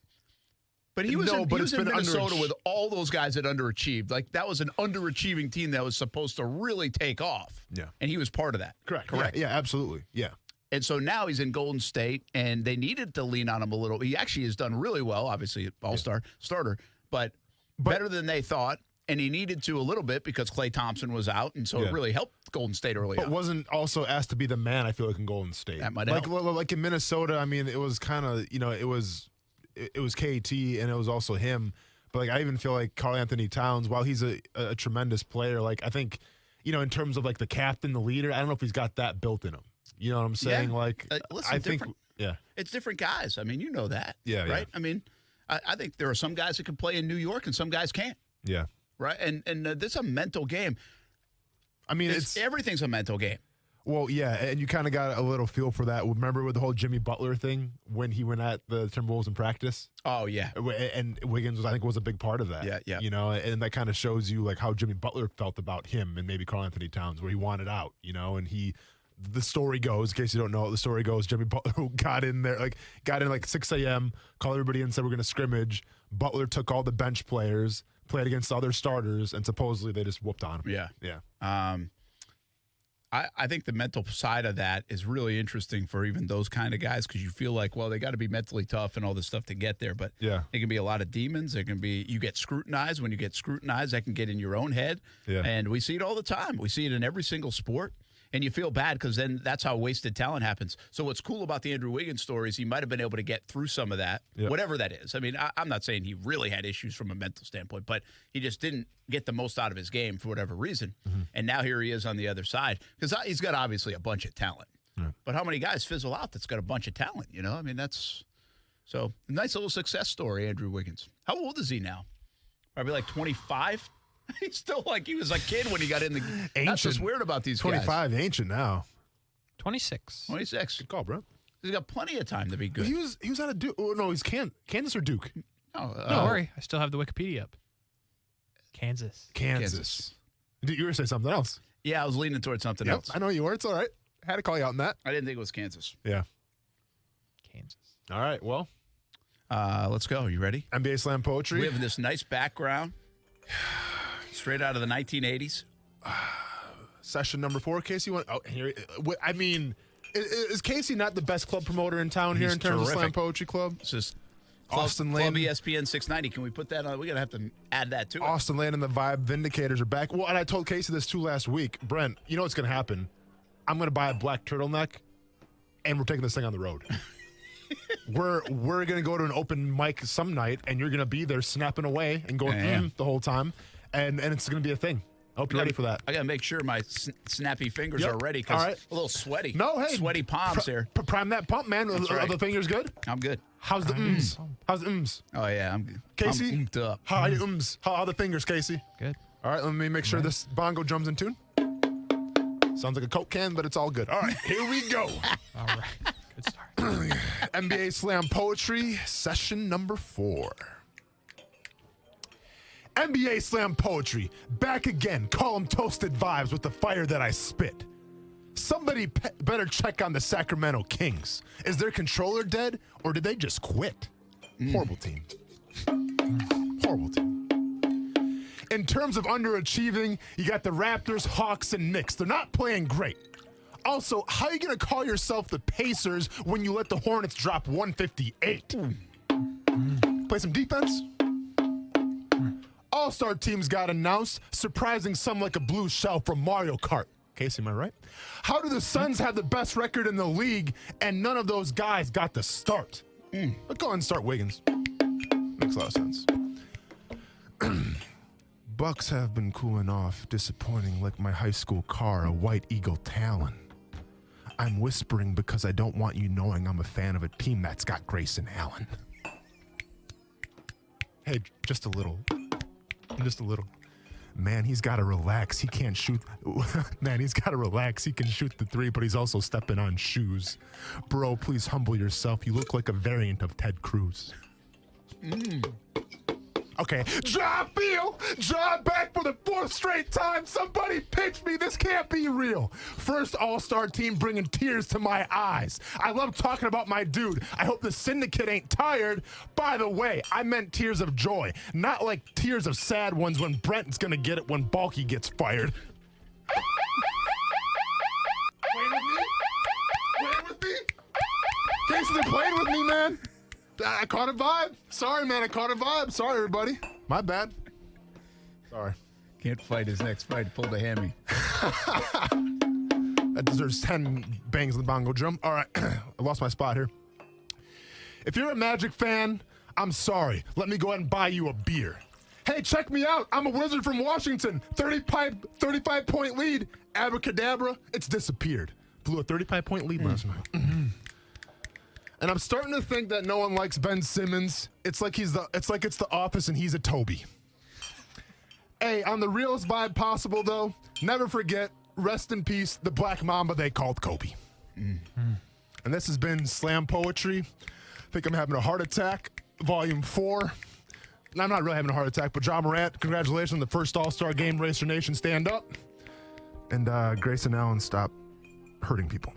But he was in Minnesota with all those guys that underachieved. Like, that was an underachieving team that was supposed to really take off. Yeah. And he was part of that. Correct. Yeah, absolutely. Yeah. And so now he's in Golden State, and they needed to lean on him a little. He actually has done really well, obviously, all-star starter, but better than they thought. And he needed to a little bit because Klay Thompson was out, and so it really helped Golden State early on. But wasn't also asked to be the man, I feel like, in Golden State. That might help. Like in Minnesota, I mean, it was kind of, you know, it was KT and it was also him. But, like, I even feel like Karl Anthony Towns, while he's a tremendous player, like, I think, you know, in terms of, like, the captain, the leader, I don't know if he's got that built in him. You know what I'm saying? Yeah. Like, listen, I think, it's different guys. I mean, you know that. Yeah. Right? Yeah. I mean, I think there are some guys that can play in New York and some guys can't. Yeah. Right, and this is a mental game. I mean, everything's a mental game. Well, yeah, and you kind of got a little feel for that. Remember with the whole Jimmy Butler thing when he went at the Timberwolves in practice? Oh, yeah. And Wiggins, I think, was a big part of that. Yeah. You know, and that kind of shows you, like, how Jimmy Butler felt about him and maybe Karl Anthony Towns, where he wanted out, you know, and the story goes, in case you don't know, the story goes, Jimmy Butler got in like 6 a.m., called everybody in and said, we're going to scrimmage. Butler took all the bench players, played against other starters, and supposedly they just whooped on him. Yeah. I think the mental side of that is really interesting for even those kind of guys because you feel like, well, they got to be mentally tough and all this stuff to get there. But yeah, it can be a lot of demons. It can be you get scrutinized. When you get scrutinized, that can get in your own head. Yeah. And we see it all the time. We see it in every single sport. And you feel bad because then that's how wasted talent happens. So what's cool about the Andrew Wiggins story is he might have been able to get through some of that, whatever that is. I mean, I'm not saying he really had issues from a mental standpoint, but he just didn't get the most out of his game for whatever reason. And now here he is on the other side because he's got obviously a bunch of talent. But how many guys fizzle out that's got a bunch of talent, you know? I mean, that's so a nice little success story, Andrew Wiggins. How old is he now? Probably like 25? He's still like he was a kid when he got in the game. That's what's weird about these 25, guys. ancient now. 26. 26. Good call, bro. He's got plenty of time to be good. He was out of Duke. Oh, no, he's Kansas or Duke? No, don't worry. I still have the Wikipedia up. Kansas. You were going to say something else. Yeah, I was leaning towards something else. I know you were. It's all right. Had to call you out on that. I didn't think it was Kansas. Yeah. Kansas. All right, well. Let's go. You ready? NBA Slam Poetry. We have this nice background. Straight out of the 1980s. Session number 4. Casey, I mean, is Casey not the best club promoter in town here in terms of Slam Poetry Club? It's just Austin Lane. Club ESPN 690. Can we put that on? We're going to have to add that to it. Austin Lane and the Vibe Vindicators are back. Well, and I told Casey this too last week. Brent, you know what's going to happen? I'm going to buy a black turtleneck, and we're taking this thing on the road. We're going to go to an open mic some night, and you're going to be there snapping away and going the whole time, and it's going to be a thing. I hope you're ready for that. I got to make sure my snappy fingers are ready because a little sweaty. No, hey. Sweaty palms here. Prime that pump, man. Are the fingers good? I'm good. How's the ums? How's the ums? Oh, yeah, I'm good. Casey? I'm umped up. How are the ums? How are the fingers, Casey? Good. All right, let me make sure this bongo drum's in tune. Sounds like a Coke can, but it's all good. All right, here we go. All right. Good start. NBA Slam Poetry, session number 4. NBA Slam Poetry, back again. Call them toasted vibes with the fire that I spit. Somebody better check on the Sacramento Kings. Is their controller dead, or did they just quit? Horrible team. Horrible team. In terms of underachieving, you got the Raptors, Hawks, and Knicks. They're not playing great. Also, how are you going to call yourself the Pacers when you let the Hornets drop 158? Play some defense? All-star teams got announced, surprising some like a blue shell from Mario Kart. Casey, am I right? How do the Suns have the best record in the league and none of those guys got the start? But go ahead and start Wiggins. Makes a lot of sense. Bucks have been cooling off, disappointing like my high school car, a White Eagle Talon. I'm whispering because I don't want you knowing I'm a fan of a team that's got Grayson Allen. Hey, just a little. Just a little. Man, he's got to relax. He can't shoot. Man, he's got to relax. He can shoot the 3, but he's also stepping on shoes. Bro, please humble yourself. You look like a variant of Ted Cruz. Okay. Drop Beal! Drop back for the 4th straight time. Somebody pitch me. This can't be real. First all-star team bringing tears to my eyes. I love talking about my dude. I hope the syndicate ain't tired. By the way, I meant tears of joy, not like tears of sad ones when Brent's gonna get it when Balky gets fired. Playing with me? Casey, they're playing with me, man. I caught a vibe. Sorry, man. I caught a vibe. Sorry, everybody. My bad. Sorry. Can't fight his next fight. Pulled a hammy. That deserves 10 bangs on the bongo drum. All right. I lost my spot here. If you're a Magic fan, I'm sorry. Let me go ahead and buy you a beer. Hey, check me out. I'm a wizard from Washington. 35-point lead. Abracadabra. It's disappeared. Blew a 35-point lead last night. And I'm starting to think that no one likes Ben Simmons. It's like it's the Office and he's a Toby. Hey, on the realest vibe possible though, never forget, rest in peace, the Black Mamba they called Kobe. And this has been Slam Poetry. I think I'm having a heart attack, volume 4. And I'm not really having a heart attack, but John Morant, congratulations on the first All-Star game, Racer Nation, stand up. And Grayson Allen, stop hurting people.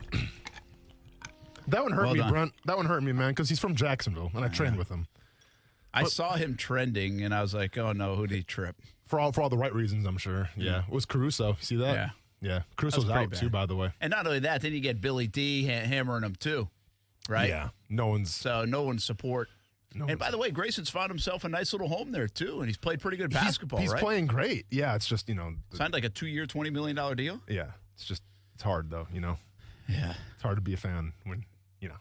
That one hurt me, Brent. That one hurt me, man, because he's from Jacksonville, and I trained with him. I saw him trending, and I was like, oh, no, who did he trip? For all the right reasons, I'm sure. Yeah. It was Caruso. See that? Yeah. Yeah. Caruso's out, too, by the way. And not only that, then you get Billy D hammering him, too, right? Yeah. No one's support. And by the way, Grayson's found himself a nice little home there, too, and he's played pretty good basketball, he's right? playing great. Yeah, it's just, signed like a 2-year, $20 million deal? Yeah. It's It's hard, though, you know? Yeah. It's hard to be a fan when, you know.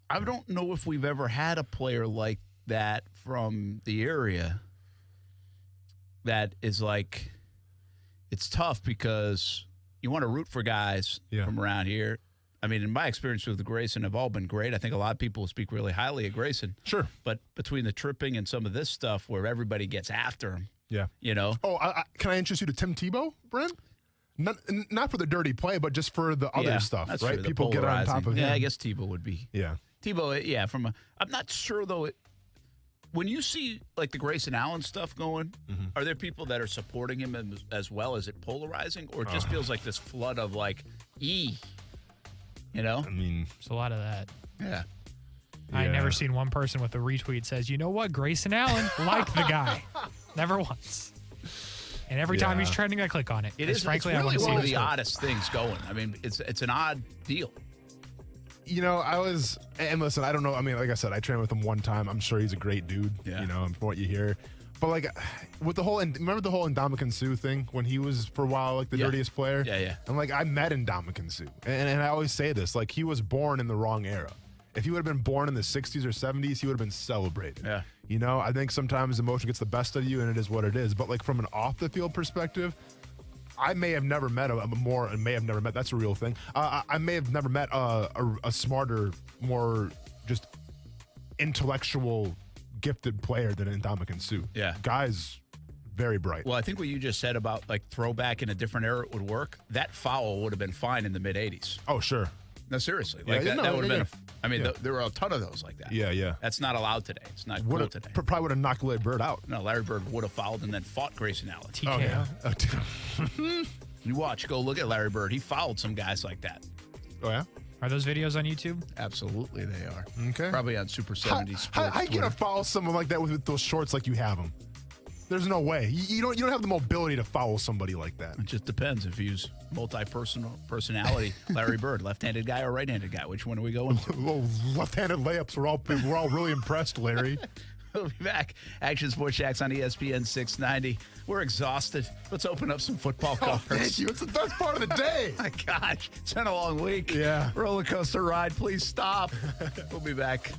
I don't know if we've ever had a player like that from the area that is like, it's tough because you want to root for guys from around here. I mean, in my experience with Grayson, have all been great. I think a lot of people speak really highly of Grayson. Sure. But between the tripping and some of this stuff where everybody gets after him, you know. Oh, can I introduce you to Tim Tebow, Brent? Not for the dirty play, but just for the other stuff, right? True, people get on top of him. Yeah, I guess Tebow would be. Yeah. Tebow, I'm not sure, though, when you see, like, the Grayson Allen stuff going, are there people that are supporting him as well? Is it polarizing? Or it just feels like this flood of, like, you know? I mean, There's a lot of that. Yeah. I never seen one person with a retweet says, you know what, Grayson Allen, like the guy. Never once. And every time he's trending, I click on it. It is, frankly, it's really I want to see one of his the story. oddest things going. I mean, it's an odd deal. You know, and listen, I don't know. I mean, like I said, I trained with him one time. I'm sure he's a great dude, you know, from what you hear. But, like, with the whole, remember the whole Ndamukong Suh thing when he was, for a while, like, the dirtiest player? Yeah. And, like, I met Ndamukong Suh. And I always say this, like, he was born in the wrong era. If he would have been born in the 60s or 70s, he would have been celebrated. Yeah. You know, I think sometimes emotion gets the best of you, and it is what it is. But, like, from an off-the-field perspective, I may have never met that's a real thing. I may have never met a smarter, more just intellectual, gifted player than Ndamukong Suh. Yeah. Guy's very bright. Well, I think what you just said about, like, throwback in a different era would work. That foul would have been fine in the mid-'80s. Oh, sure. No, seriously. Like, that would have been, there were a ton of those like that. Yeah. That's not allowed today. It's not cool today. Probably would have knocked Larry Bird out. No, Larry Bird would have fouled and then fought Grayson Allen. TKO. Oh, yeah. You watch, go look at Larry Bird. He fouled some guys like that. Oh, yeah? Are those videos on YouTube? Absolutely, they are. Okay. Probably on Super 70 Sports. How you going to foul someone like that with those shorts like you have them? There's no way. You don't have the mobility to foul somebody like that. It just depends if you use personality. Larry Bird, left-handed guy or right-handed guy? Which one are we going to? Well, left-handed layups. We're all really impressed, Larry. We'll be back. Action Sports Jacks on ESPN 690. We're exhausted. Let's open up some football cards. Thank you. It's the best part of the day. My gosh, it's been a long week. Yeah. Roller coaster ride. Please stop. We'll be back.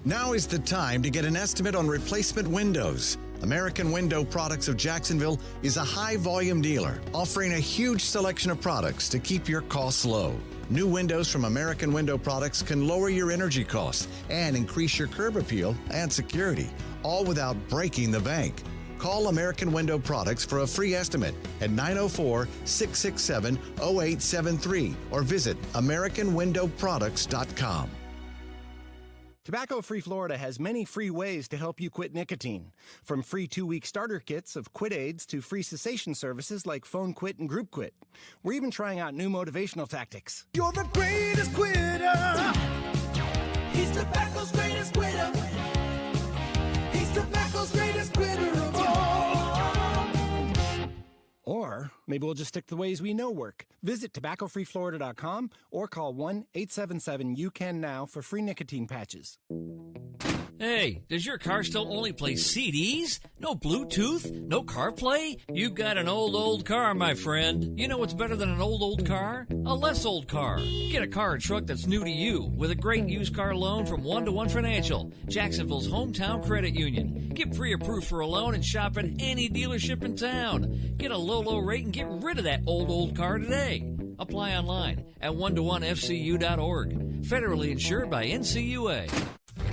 Now is the time to get an estimate on replacement windows. American Window Products of Jacksonville is a high-volume dealer offering a huge selection of products to keep your costs low. New windows from American Window Products can lower your energy costs and increase your curb appeal and security, all without breaking the bank. Call American Window Products for a free estimate at 904-667-0873 or visit AmericanWindowProducts.com. Tobacco-Free Florida has many free ways to help you quit nicotine. From free 2-week starter kits of quit aids to free cessation services like Phone Quit and Group Quit. We're even trying out new motivational tactics. You're the greatest quitter. He's tobacco's greatest quitter. He's tobacco's greatest quitter of all. Or maybe we'll just stick to the ways we know work. Visit tobaccofreeflorida.com or call 1-877-YOU-CAN-NOW for free nicotine patches. Hey, does your car still only play CDs? No Bluetooth? No CarPlay? You've got an old car, my friend. You know what's better than an old car? A less old car. Get a car or truck that's new to you with a great used car loan from 1-to-1 Financial, Jacksonville's hometown credit union. Get pre-approved for a loan and shop at any dealership in town. Get a low rate and get rid of that old car today. Apply online at 1to1fcu.org. Federally insured by NCUA.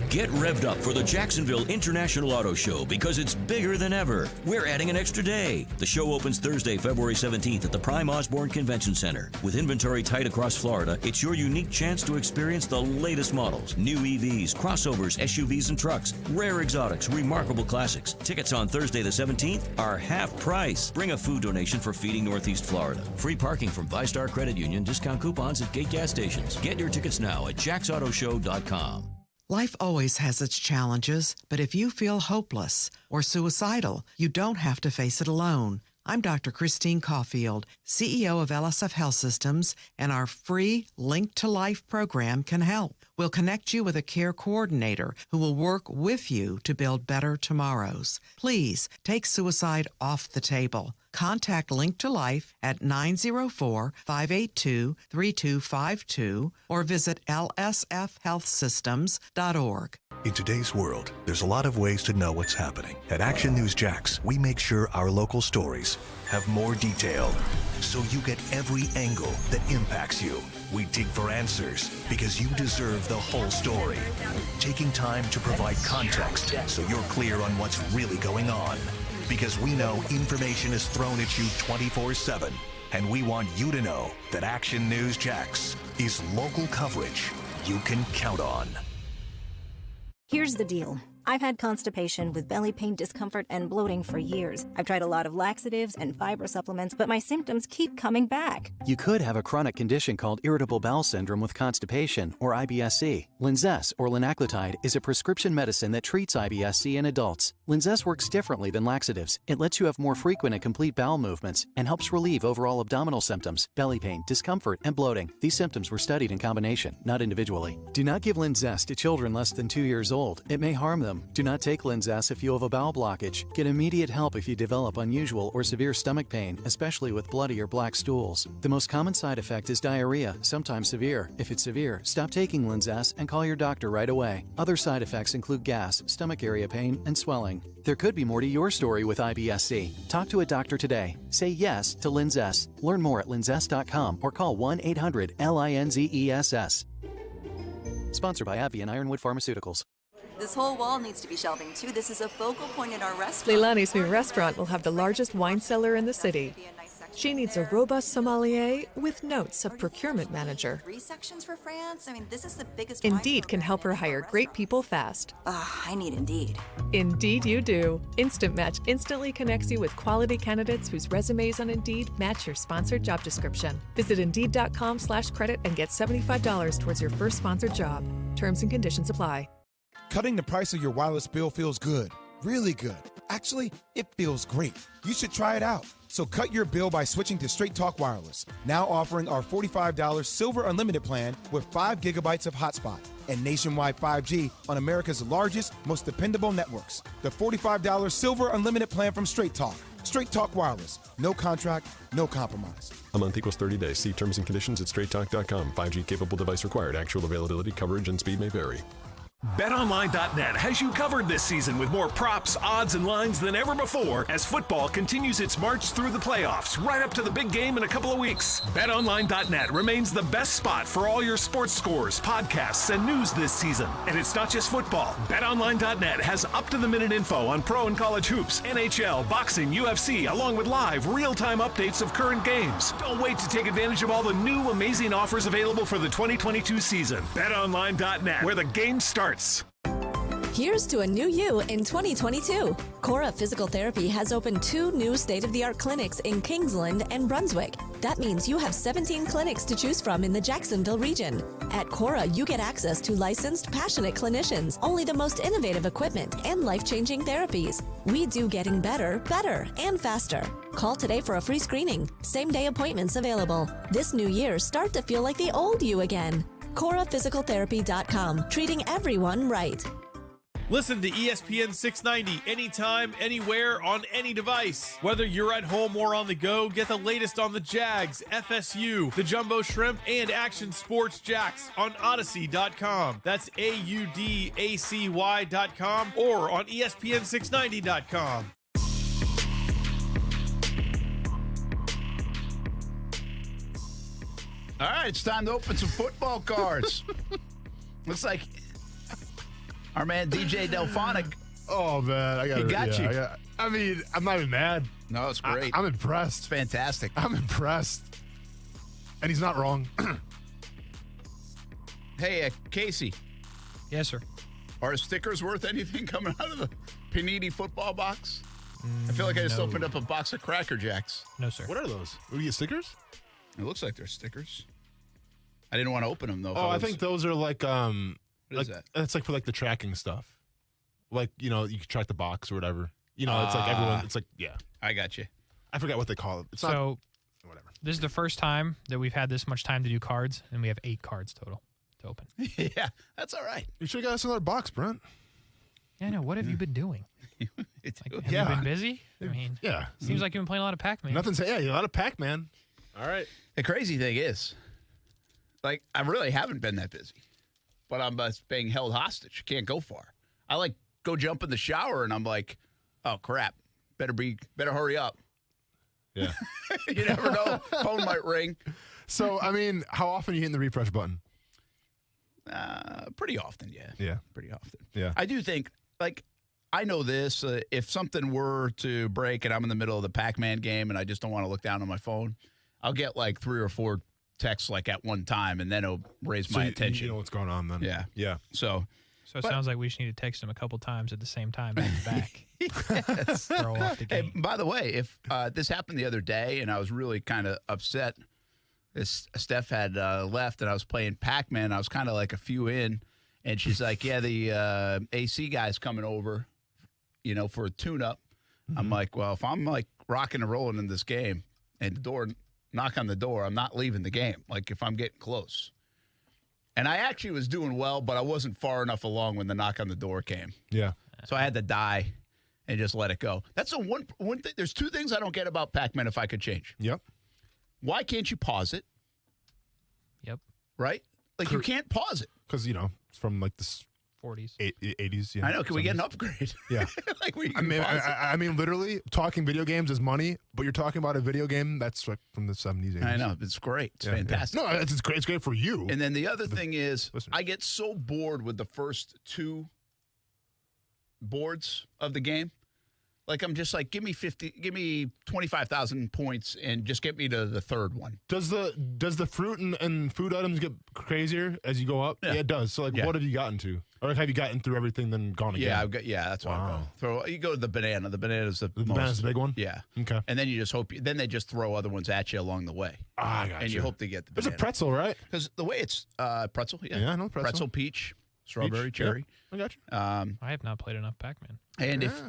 Get revved up for the Jacksonville International Auto Show because it's bigger than ever. We're adding an extra day. The show opens Thursday, February 17th at the Prime Osborne Convention Center. With inventory tight across Florida, it's your unique chance to experience the latest models, new EVs, crossovers, SUVs, and trucks, rare exotics, remarkable classics. Tickets on Thursday the 17th are half price. Bring a food donation for Feeding Northeast Florida. Free parking from ViStar Credit Union, discount coupons at gate gas stations. Get your tickets now at jacksautoshow.com. Life always has its challenges, but if you feel hopeless or suicidal, you don't have to face it alone. I'm Dr. Christine Caulfield, CEO of LSF Health Systems, and our free Link to Life program can help. We'll connect you with a care coordinator who will work with you to build better tomorrows. Please take suicide off the table. Contact Link to Life at 904-582-3252 or visit lsfhealthsystems.org. In today's world, there's a lot of ways to know what's happening. At Action News Jax, we make sure our local stories have more detail, so you get every angle that impacts you. We dig for answers because you deserve the whole story. Taking time to provide context so you're clear on what's really going on. Because we know information is thrown at you 24/7. And we want you to know that Action News Jax is local coverage you can count on. Here's the deal. I've had constipation with belly pain, discomfort, and bloating for years. I've tried a lot of laxatives and fiber supplements, but my symptoms keep coming back. You could have a chronic condition called irritable bowel syndrome with constipation, or IBS-C. Linzess, or linaclotide, is a prescription medicine that treats IBS-C in adults. Linzess works differently than laxatives. It lets you have more frequent and complete bowel movements and helps relieve overall abdominal symptoms, belly pain, discomfort, and bloating. These symptoms were studied in combination, not individually. Do not give Linzess to children less than 2 years old. It may harm them. Do not take Linzess if you have a bowel blockage. Get immediate help if you develop unusual or severe stomach pain, especially with bloody or black stools. The most common side effect is diarrhea, sometimes severe. If it's severe, stop taking Linzess and call your doctor right away. Other side effects include gas, stomach area pain, and swelling. There could be more to your story with IBS-C. Talk to a doctor today. Say yes to Linzess. Learn more at linzess.com or call 1-800-LINZESS. Sponsored by AbbVie and Ironwood Pharmaceuticals. This whole wall needs to be shelving, too. This is a focal point in our restaurant. Leilani's new restaurant will have the largest wine cellar in the city. She needs a robust sommelier with notes of procurement manager. 3 sections for France? I mean, this is the biggest Indeed can help her hire great people fast. I need Indeed. Indeed you do. Instant Match instantly connects you with quality candidates whose resumes on Indeed match your sponsored job description. Visit Indeed.com/credit and get $75 towards your first sponsored job. Terms and conditions apply. Cutting the price of your wireless bill feels good, really good. Actually, it feels great. You should try it out. So cut your bill by switching to Straight Talk Wireless, now offering our $45 Silver Unlimited plan with 5 gigabytes of hotspot and nationwide 5G on America's largest, most dependable networks. The $45 Silver Unlimited plan from Straight Talk. Straight Talk Wireless. No contract, no compromise. A month equals 30 days. See terms and conditions at straighttalk.com. 5G capable device required. Actual availability, coverage, and speed may vary. BetOnline.net has you covered this season with more props, odds, and lines than ever before as football continues its march through the playoffs right up to the big game in a couple of weeks. BetOnline.net remains the best spot for all your sports scores, podcasts, and news this season. And it's not just football. BetOnline.net has up-to-the-minute info on pro and college hoops, NHL, boxing, UFC, along with live, real-time updates of current games. Don't wait to take advantage of all the new, amazing offers available for the 2022 season. BetOnline.net, where the game starts. Here's to a new you in 2022. Cora Physical Therapy has opened 2 new state-of-the-art clinics in Kingsland and Brunswick. That means you have 17 clinics to choose from in the Jacksonville region. At Cora, you get access to licensed, passionate clinicians, only the most innovative equipment, and life-changing therapies. We do getting better, and faster. Call today for a free screening. Same-day appointments available. This new year, start to feel like the old you again. CoraPhysicalTherapy.com, treating everyone right. Listen to ESPN 690 anytime, anywhere, on any device. Whether you're at home or on the go, get the latest on the Jags, FSU, the Jumbo Shrimp, and Action Sports Jacks on Odyssey.com. That's AUDACY.com or on ESPN690.com. All right, it's time to open some football cards. Looks like our man DJ Delphonic. Oh, man. He got you. I mean, I'm not even mad. No, it's great. I'm impressed. It's fantastic. I'm impressed. And he's not wrong. Hey, Casey. Yes, sir. Are stickers worth anything coming out of the Panini football box? I feel like I just opened up a box of Cracker Jacks. No, sir. What are those? We get stickers? It looks like they're stickers. I didn't want to open them, though. Oh, I think those are like, what is that? It's like for like the tracking stuff. Like, you know, you can track the box or whatever. You know, it's like everyone, it's like, yeah. I got you. I forget what they call it. It's so, not, whatever. This is the first time that we've had this much time to do cards, and we have 8 cards total to open. Yeah, that's all right. You should have got us another box, Brent. Yeah, I know. What have you been doing? Have you been busy? I mean, seems like you've been playing a lot of Pac-Man. Nothing's a lot of Pac-Man. All right. The crazy thing is, like, I really haven't been that busy, but I'm being held hostage. Can't go far. I go jump in the shower, and I'm like, oh crap, better hurry up. Yeah. You never know. Phone might ring. So, I mean, how often are you hitting the refresh button? Pretty often, yeah. Yeah. Pretty often. Yeah. I do think, I know this. If something were to break and I'm in the middle of the Pac-Man game and I just don't want to look down on my phone, I'll get 3 or 4 texts at one time, and then it'll raise my attention. You know what's going on then. Yeah. Yeah. So it sounds like we just need to text him a couple times at the same time, back to back. Yes. Throw off the game. Hey, by the way, if this happened the other day and I was really kind of upset, Steph had left and I was playing Pac-Man, I was kind of a few in, and she's like, yeah, the AC guy's coming over, for a tune-up. Mm-hmm. I'm like, well, if I'm rocking and rolling in this game and knock on the door, I'm not leaving the game, if I'm getting close. And I actually was doing well, but I wasn't far enough along when the knock on the door came. Yeah. So I had to die and just let it go. That's the one thing. There's 2 things I don't get about Pac-Man if I could change. Yep. Why can't you pause it? Yep. Right? You can't pause it. Because, it's from the 40s. 80s. Yeah. I know. Can we get an upgrade? Yeah. Where you I can mean, pause it. I mean, literally, talking video games is money, but you're talking about a video game that's from the 70s, 80s. I know. It's great. It's fantastic. Yeah. No, it's great. It's great for you. And then the other thing is, I get so bored with the first 2 boards of the game. I'm just give me 25,000 points and just get me to the 3rd one. Does the fruit and food items get crazier as you go up? Yeah, it does. So what have you gotten to? Or have you gotten through everything then gone again? Yeah, that's why I go. You go to the banana. The banana's the banana's the big one? Yeah. Okay. And then you just hope then they just throw other ones at you along the way. I got And you hope to get the banana. There's a pretzel, right? Because the way it's pretzel, yeah. Yeah, I know pretzel. Pretzel, peach, strawberry, cherry. Yeah, I got you. I have not played enough Pac-Man. And if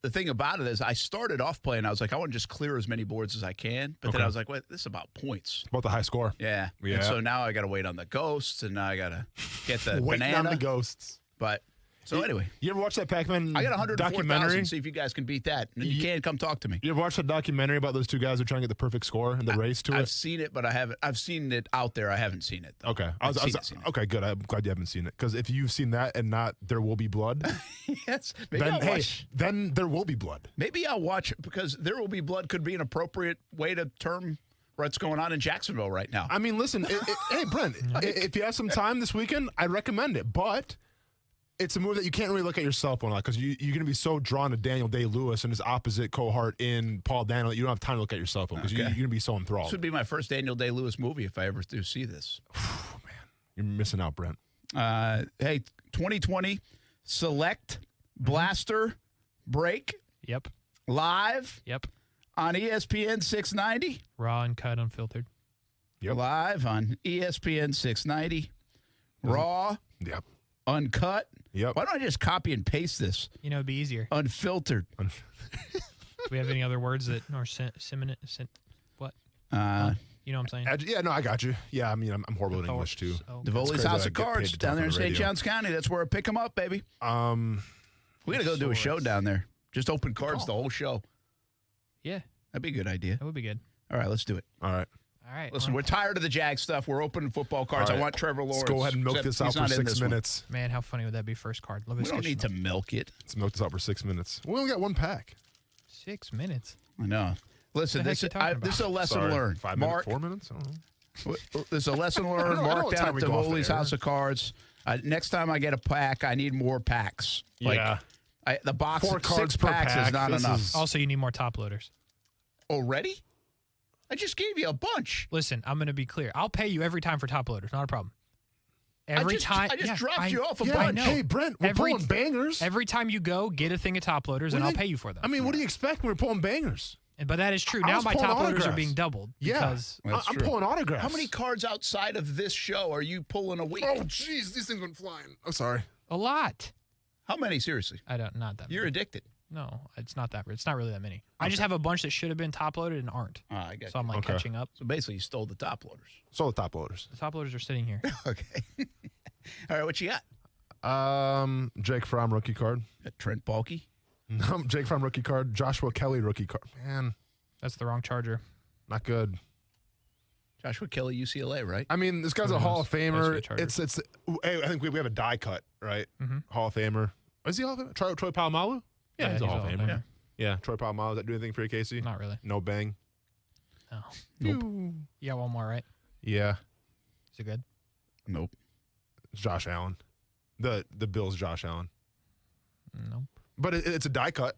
the thing about it is I started off playing, I was like, I want to just clear as many boards as I can. But then I was like, wait, this is about points. About the high score. Yeah. And so now I got to wait on the ghosts, and now I got to get the Waiting banana. on the ghosts. But, anyway. You ever watch that Pac-Man I got 104,000. documentary? See if you guys can beat that. And you can, come talk to me. You ever watch that documentary about those 2 guys who are trying to get the perfect score in the race to it? I've seen it, but I haven't. I've seen it out there. I haven't seen it, though. Okay. Seen it. Okay, good. I'm glad you haven't seen it. Because if you've seen that and not There Will Be Blood, yes, maybe I'll watch. Then There Will Be Blood. Maybe I'll watch it because There Will Be Blood could be an appropriate way to term what's going on in Jacksonville right now. I mean, listen, hey, Brent, if you have some time this weekend, I'd recommend it. But it's a movie that you can't really look at your cell phone because you're going to be so drawn to Daniel Day-Lewis and his opposite cohort in Paul Dano that you don't have time to look at your cell phone because you're going to be so enthralled. This would be my first Daniel Day-Lewis movie if I ever do see this. Oh, man. You're missing out, Brent. Hey, 2020 Select Blaster Break. Yep. Live. Yep. On ESPN 690. Raw and cut, unfiltered. Yep. Live on ESPN 690. Raw. Yep. Uncut. Yep. Why don't I just copy and paste this? It'd be easier. Unfiltered. Do we have any other words that are what? You know what I'm saying? Yeah, no, I got you. Yeah, I mean, I'm horrible at English, too. Divoli's House of Cards down there in St. Johns County. That's where I pick them up, baby. We got to go do a show down there. Just open cards the whole show. Yeah. That'd be a good idea. That would be good. All right, let's do it. All right. Listen, we're tired of the Jag stuff. We're opening football cards. Right. I want Trevor Lawrence. Let's go ahead and milk this out for 6 minutes. Man, how funny would that be? First card. We don't need to milk it. Let's milk this out for 6 minutes. We only got 1 pack. 6 minutes. I know. Listen, this is a lesson learned. 5 minutes, 4 minutes? I don't know. This is a lesson learned. Mark down at Divoli's House of Cards. Next time I get a pack, I need more packs. Yeah. The box 4 cards 6 per packs pack. is not enough. Also, you need more top loaders. Already? I just gave you a bunch. Listen, I'm going to be clear. I'll pay you every time for top loaders. Not a problem. Every time. I just dropped you off a bunch. bunch. Hey, Brent, we're pulling bangers. Every time you go, get a thing of top loaders, and I'll pay you for them. I mean, what do you expect when we're pulling bangers? But that is true. Now my top loaders are being doubled. Yeah, I'm pulling autographs. How many cards outside of this show are you pulling a week? Oh, jeez, these things went flying. I'm sorry. A lot. How many, seriously? Not that many. You're addicted. No, it's not that. It's not really that many. I just have a bunch that should have been top loaded and aren't. I get so I'm like catching up. So basically, you stole the top loaders. Stole the top loaders. The top loaders are sitting here. Okay. All right, what you got? Jake Fromm rookie card. Trent Baalke. No, Jake Fromm rookie card. Joshua Kelly rookie card. Man, that's the wrong Charger. Not good. Joshua Kelly, UCLA, right? I mean, this guy's a Hall of Famer. It's. Hey, I think we have a die cut, right? Mm-hmm. Hall of Famer. Is he Hall of Famer? Troy Polamalu? Yeah, he's a Hall of Famer. Yeah, Troy Polamalu. Does that do anything for you, Casey? Not really. No bang. No. Nope. You got one more, right? Yeah. Is it good? Nope. It's Josh Allen. The Bills' Josh Allen. Nope. But it's a die cut.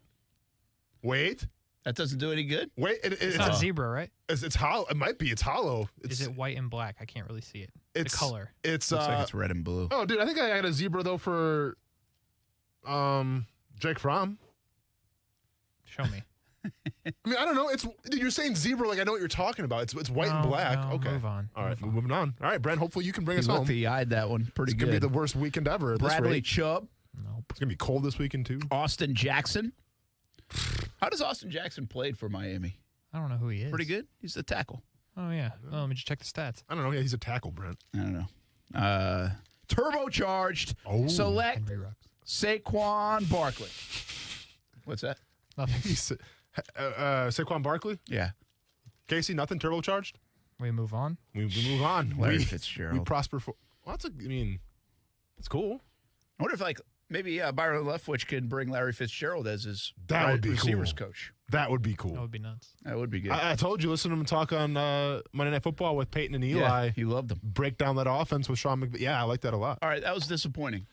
Wait. That doesn't do any good? Wait. It's not zebra, right? It's hollow. It might be. It's hollow. Is it white and black? I can't really see it. It's the color. It's looks like it's red and blue. Oh, dude, I think I got a zebra though for Jake Fromm. Show me. I mean, I don't know. Dude, you're saying zebra like I know what you're talking about. It's white and black. No, okay. Move on. All right, moving on. All right, Brent, hopefully you can bring us home. He eyed that one pretty it's good. It's going to be the worst weekend ever. At Bradley this rate. Chubb. Nope. It's going to be cold this weekend too. Austin Jackson. How does Austin Jackson played for Miami? I don't know who he is. Pretty good. He's the tackle. Oh, yeah. Well, let me just check the stats. I don't know. Yeah, he's a tackle, Brent. I don't know. Turbocharged. Select Saquon Barkley. What's that? Nothing. Saquon Barkley? Yeah. Casey, nothing turbocharged? We move on? We move on. Larry Fitzgerald. We prosper for... Well, it's cool. I wonder if, maybe Byron Leftwich can bring Larry Fitzgerald as his receivers coach. That would be cool. That would be nuts. That would be good. I told you, listen to him talk on Monday Night Football with Peyton and Eli. Yeah, he loved them. Break down that offense with Sean McVay. Yeah, I like that a lot. All right, that was disappointing.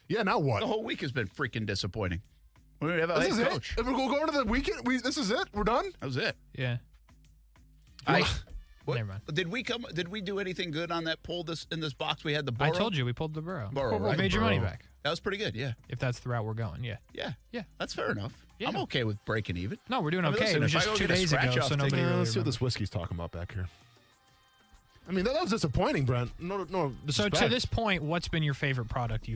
Yeah, now what? The whole week has been freaking disappointing. We don't have a this head is coach. It? If we're going to the weekend, this is it? We're done? That was it. Yeah. Never mind. Did we do anything good on that poll in this box? We had the Burrow? I told you we pulled the Burrow. Burrow, right? We made your money back. That was pretty good, yeah. If that's the route we're going, yeah. Yeah, that's fair enough. Yeah. I'm okay with breaking even. No, we're doing okay. Listen, it was if I just go 2 get a days ago, scratch-off so nobody really Let's see what remembers. this whiskey's talking about back here. I mean, that was disappointing, Brent. No So disrespect. to this point, what's been your favorite product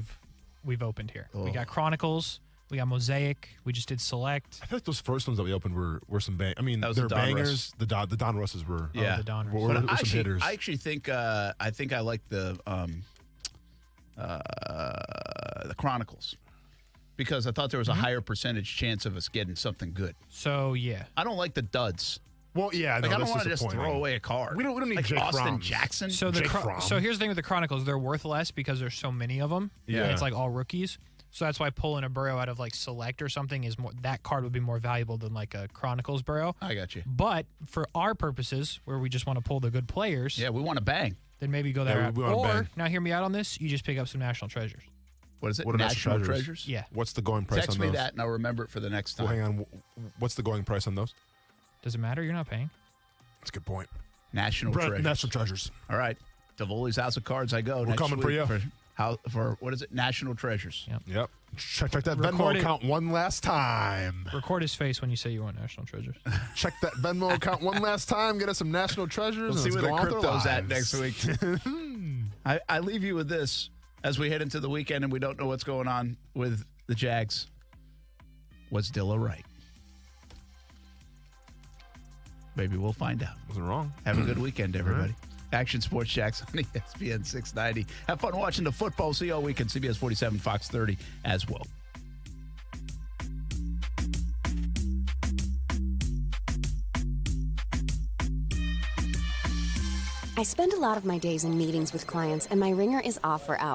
we've opened here? We got Chronicles. We got Mosaic. We just did Select. I feel like those first ones that we opened were some bang. I mean, That was they're the Don bangers. The Don Russes were. Yeah. the Don were Russ. some hitters. I actually think I like the Chronicles because I thought there was a higher percentage chance of us getting something good. So, yeah. I don't like the duds. Well, yeah, I don't want to just throw away a card. We don't need like Jake Austin Fromm. Jackson. So so here's the thing with the Chronicles. They're worth less because there's so many of them. Yeah. It's like all rookies. So that's why pulling a Burrow out of Select or something is more, that card would be more valuable than a Chronicles Burrow. I got you. But for our purposes, where we just want to pull the good players, Yeah, we want to bang. then maybe go that Yeah, route. we wanna Or bang. now hear me out on this. You just pick up some National Treasures. What is it? What are National National Treasures? Treasures? Yeah. What's the going price Text on me those? that and I'll remember it for the next time. Well, hang on. What's the going price on those? Does it matter? You're not paying. That's a good point. National Treasures. National Treasures. All right. Tivoli's House of Cards I go. We're next coming for week you. For what is it? National Treasures. Yep. Check that Record Venmo it. account one last time. Record his face when you say you want National Treasures. Check that Venmo account one last time. Get us some National Treasures. We'll and see let's where the go on with our crypto's at lives. next week. I leave you with this as we head into the weekend and we don't know what's going on with the Jags. Was Dilla right? Maybe we'll find out. Wasn't wrong. Have a good weekend, everybody. Action Sports Jacks on ESPN 690. Have fun watching the football. See you all weekend. CBS 47, Fox 30 as well. I spend a lot of my days in meetings with clients, and my ringer is off for hours.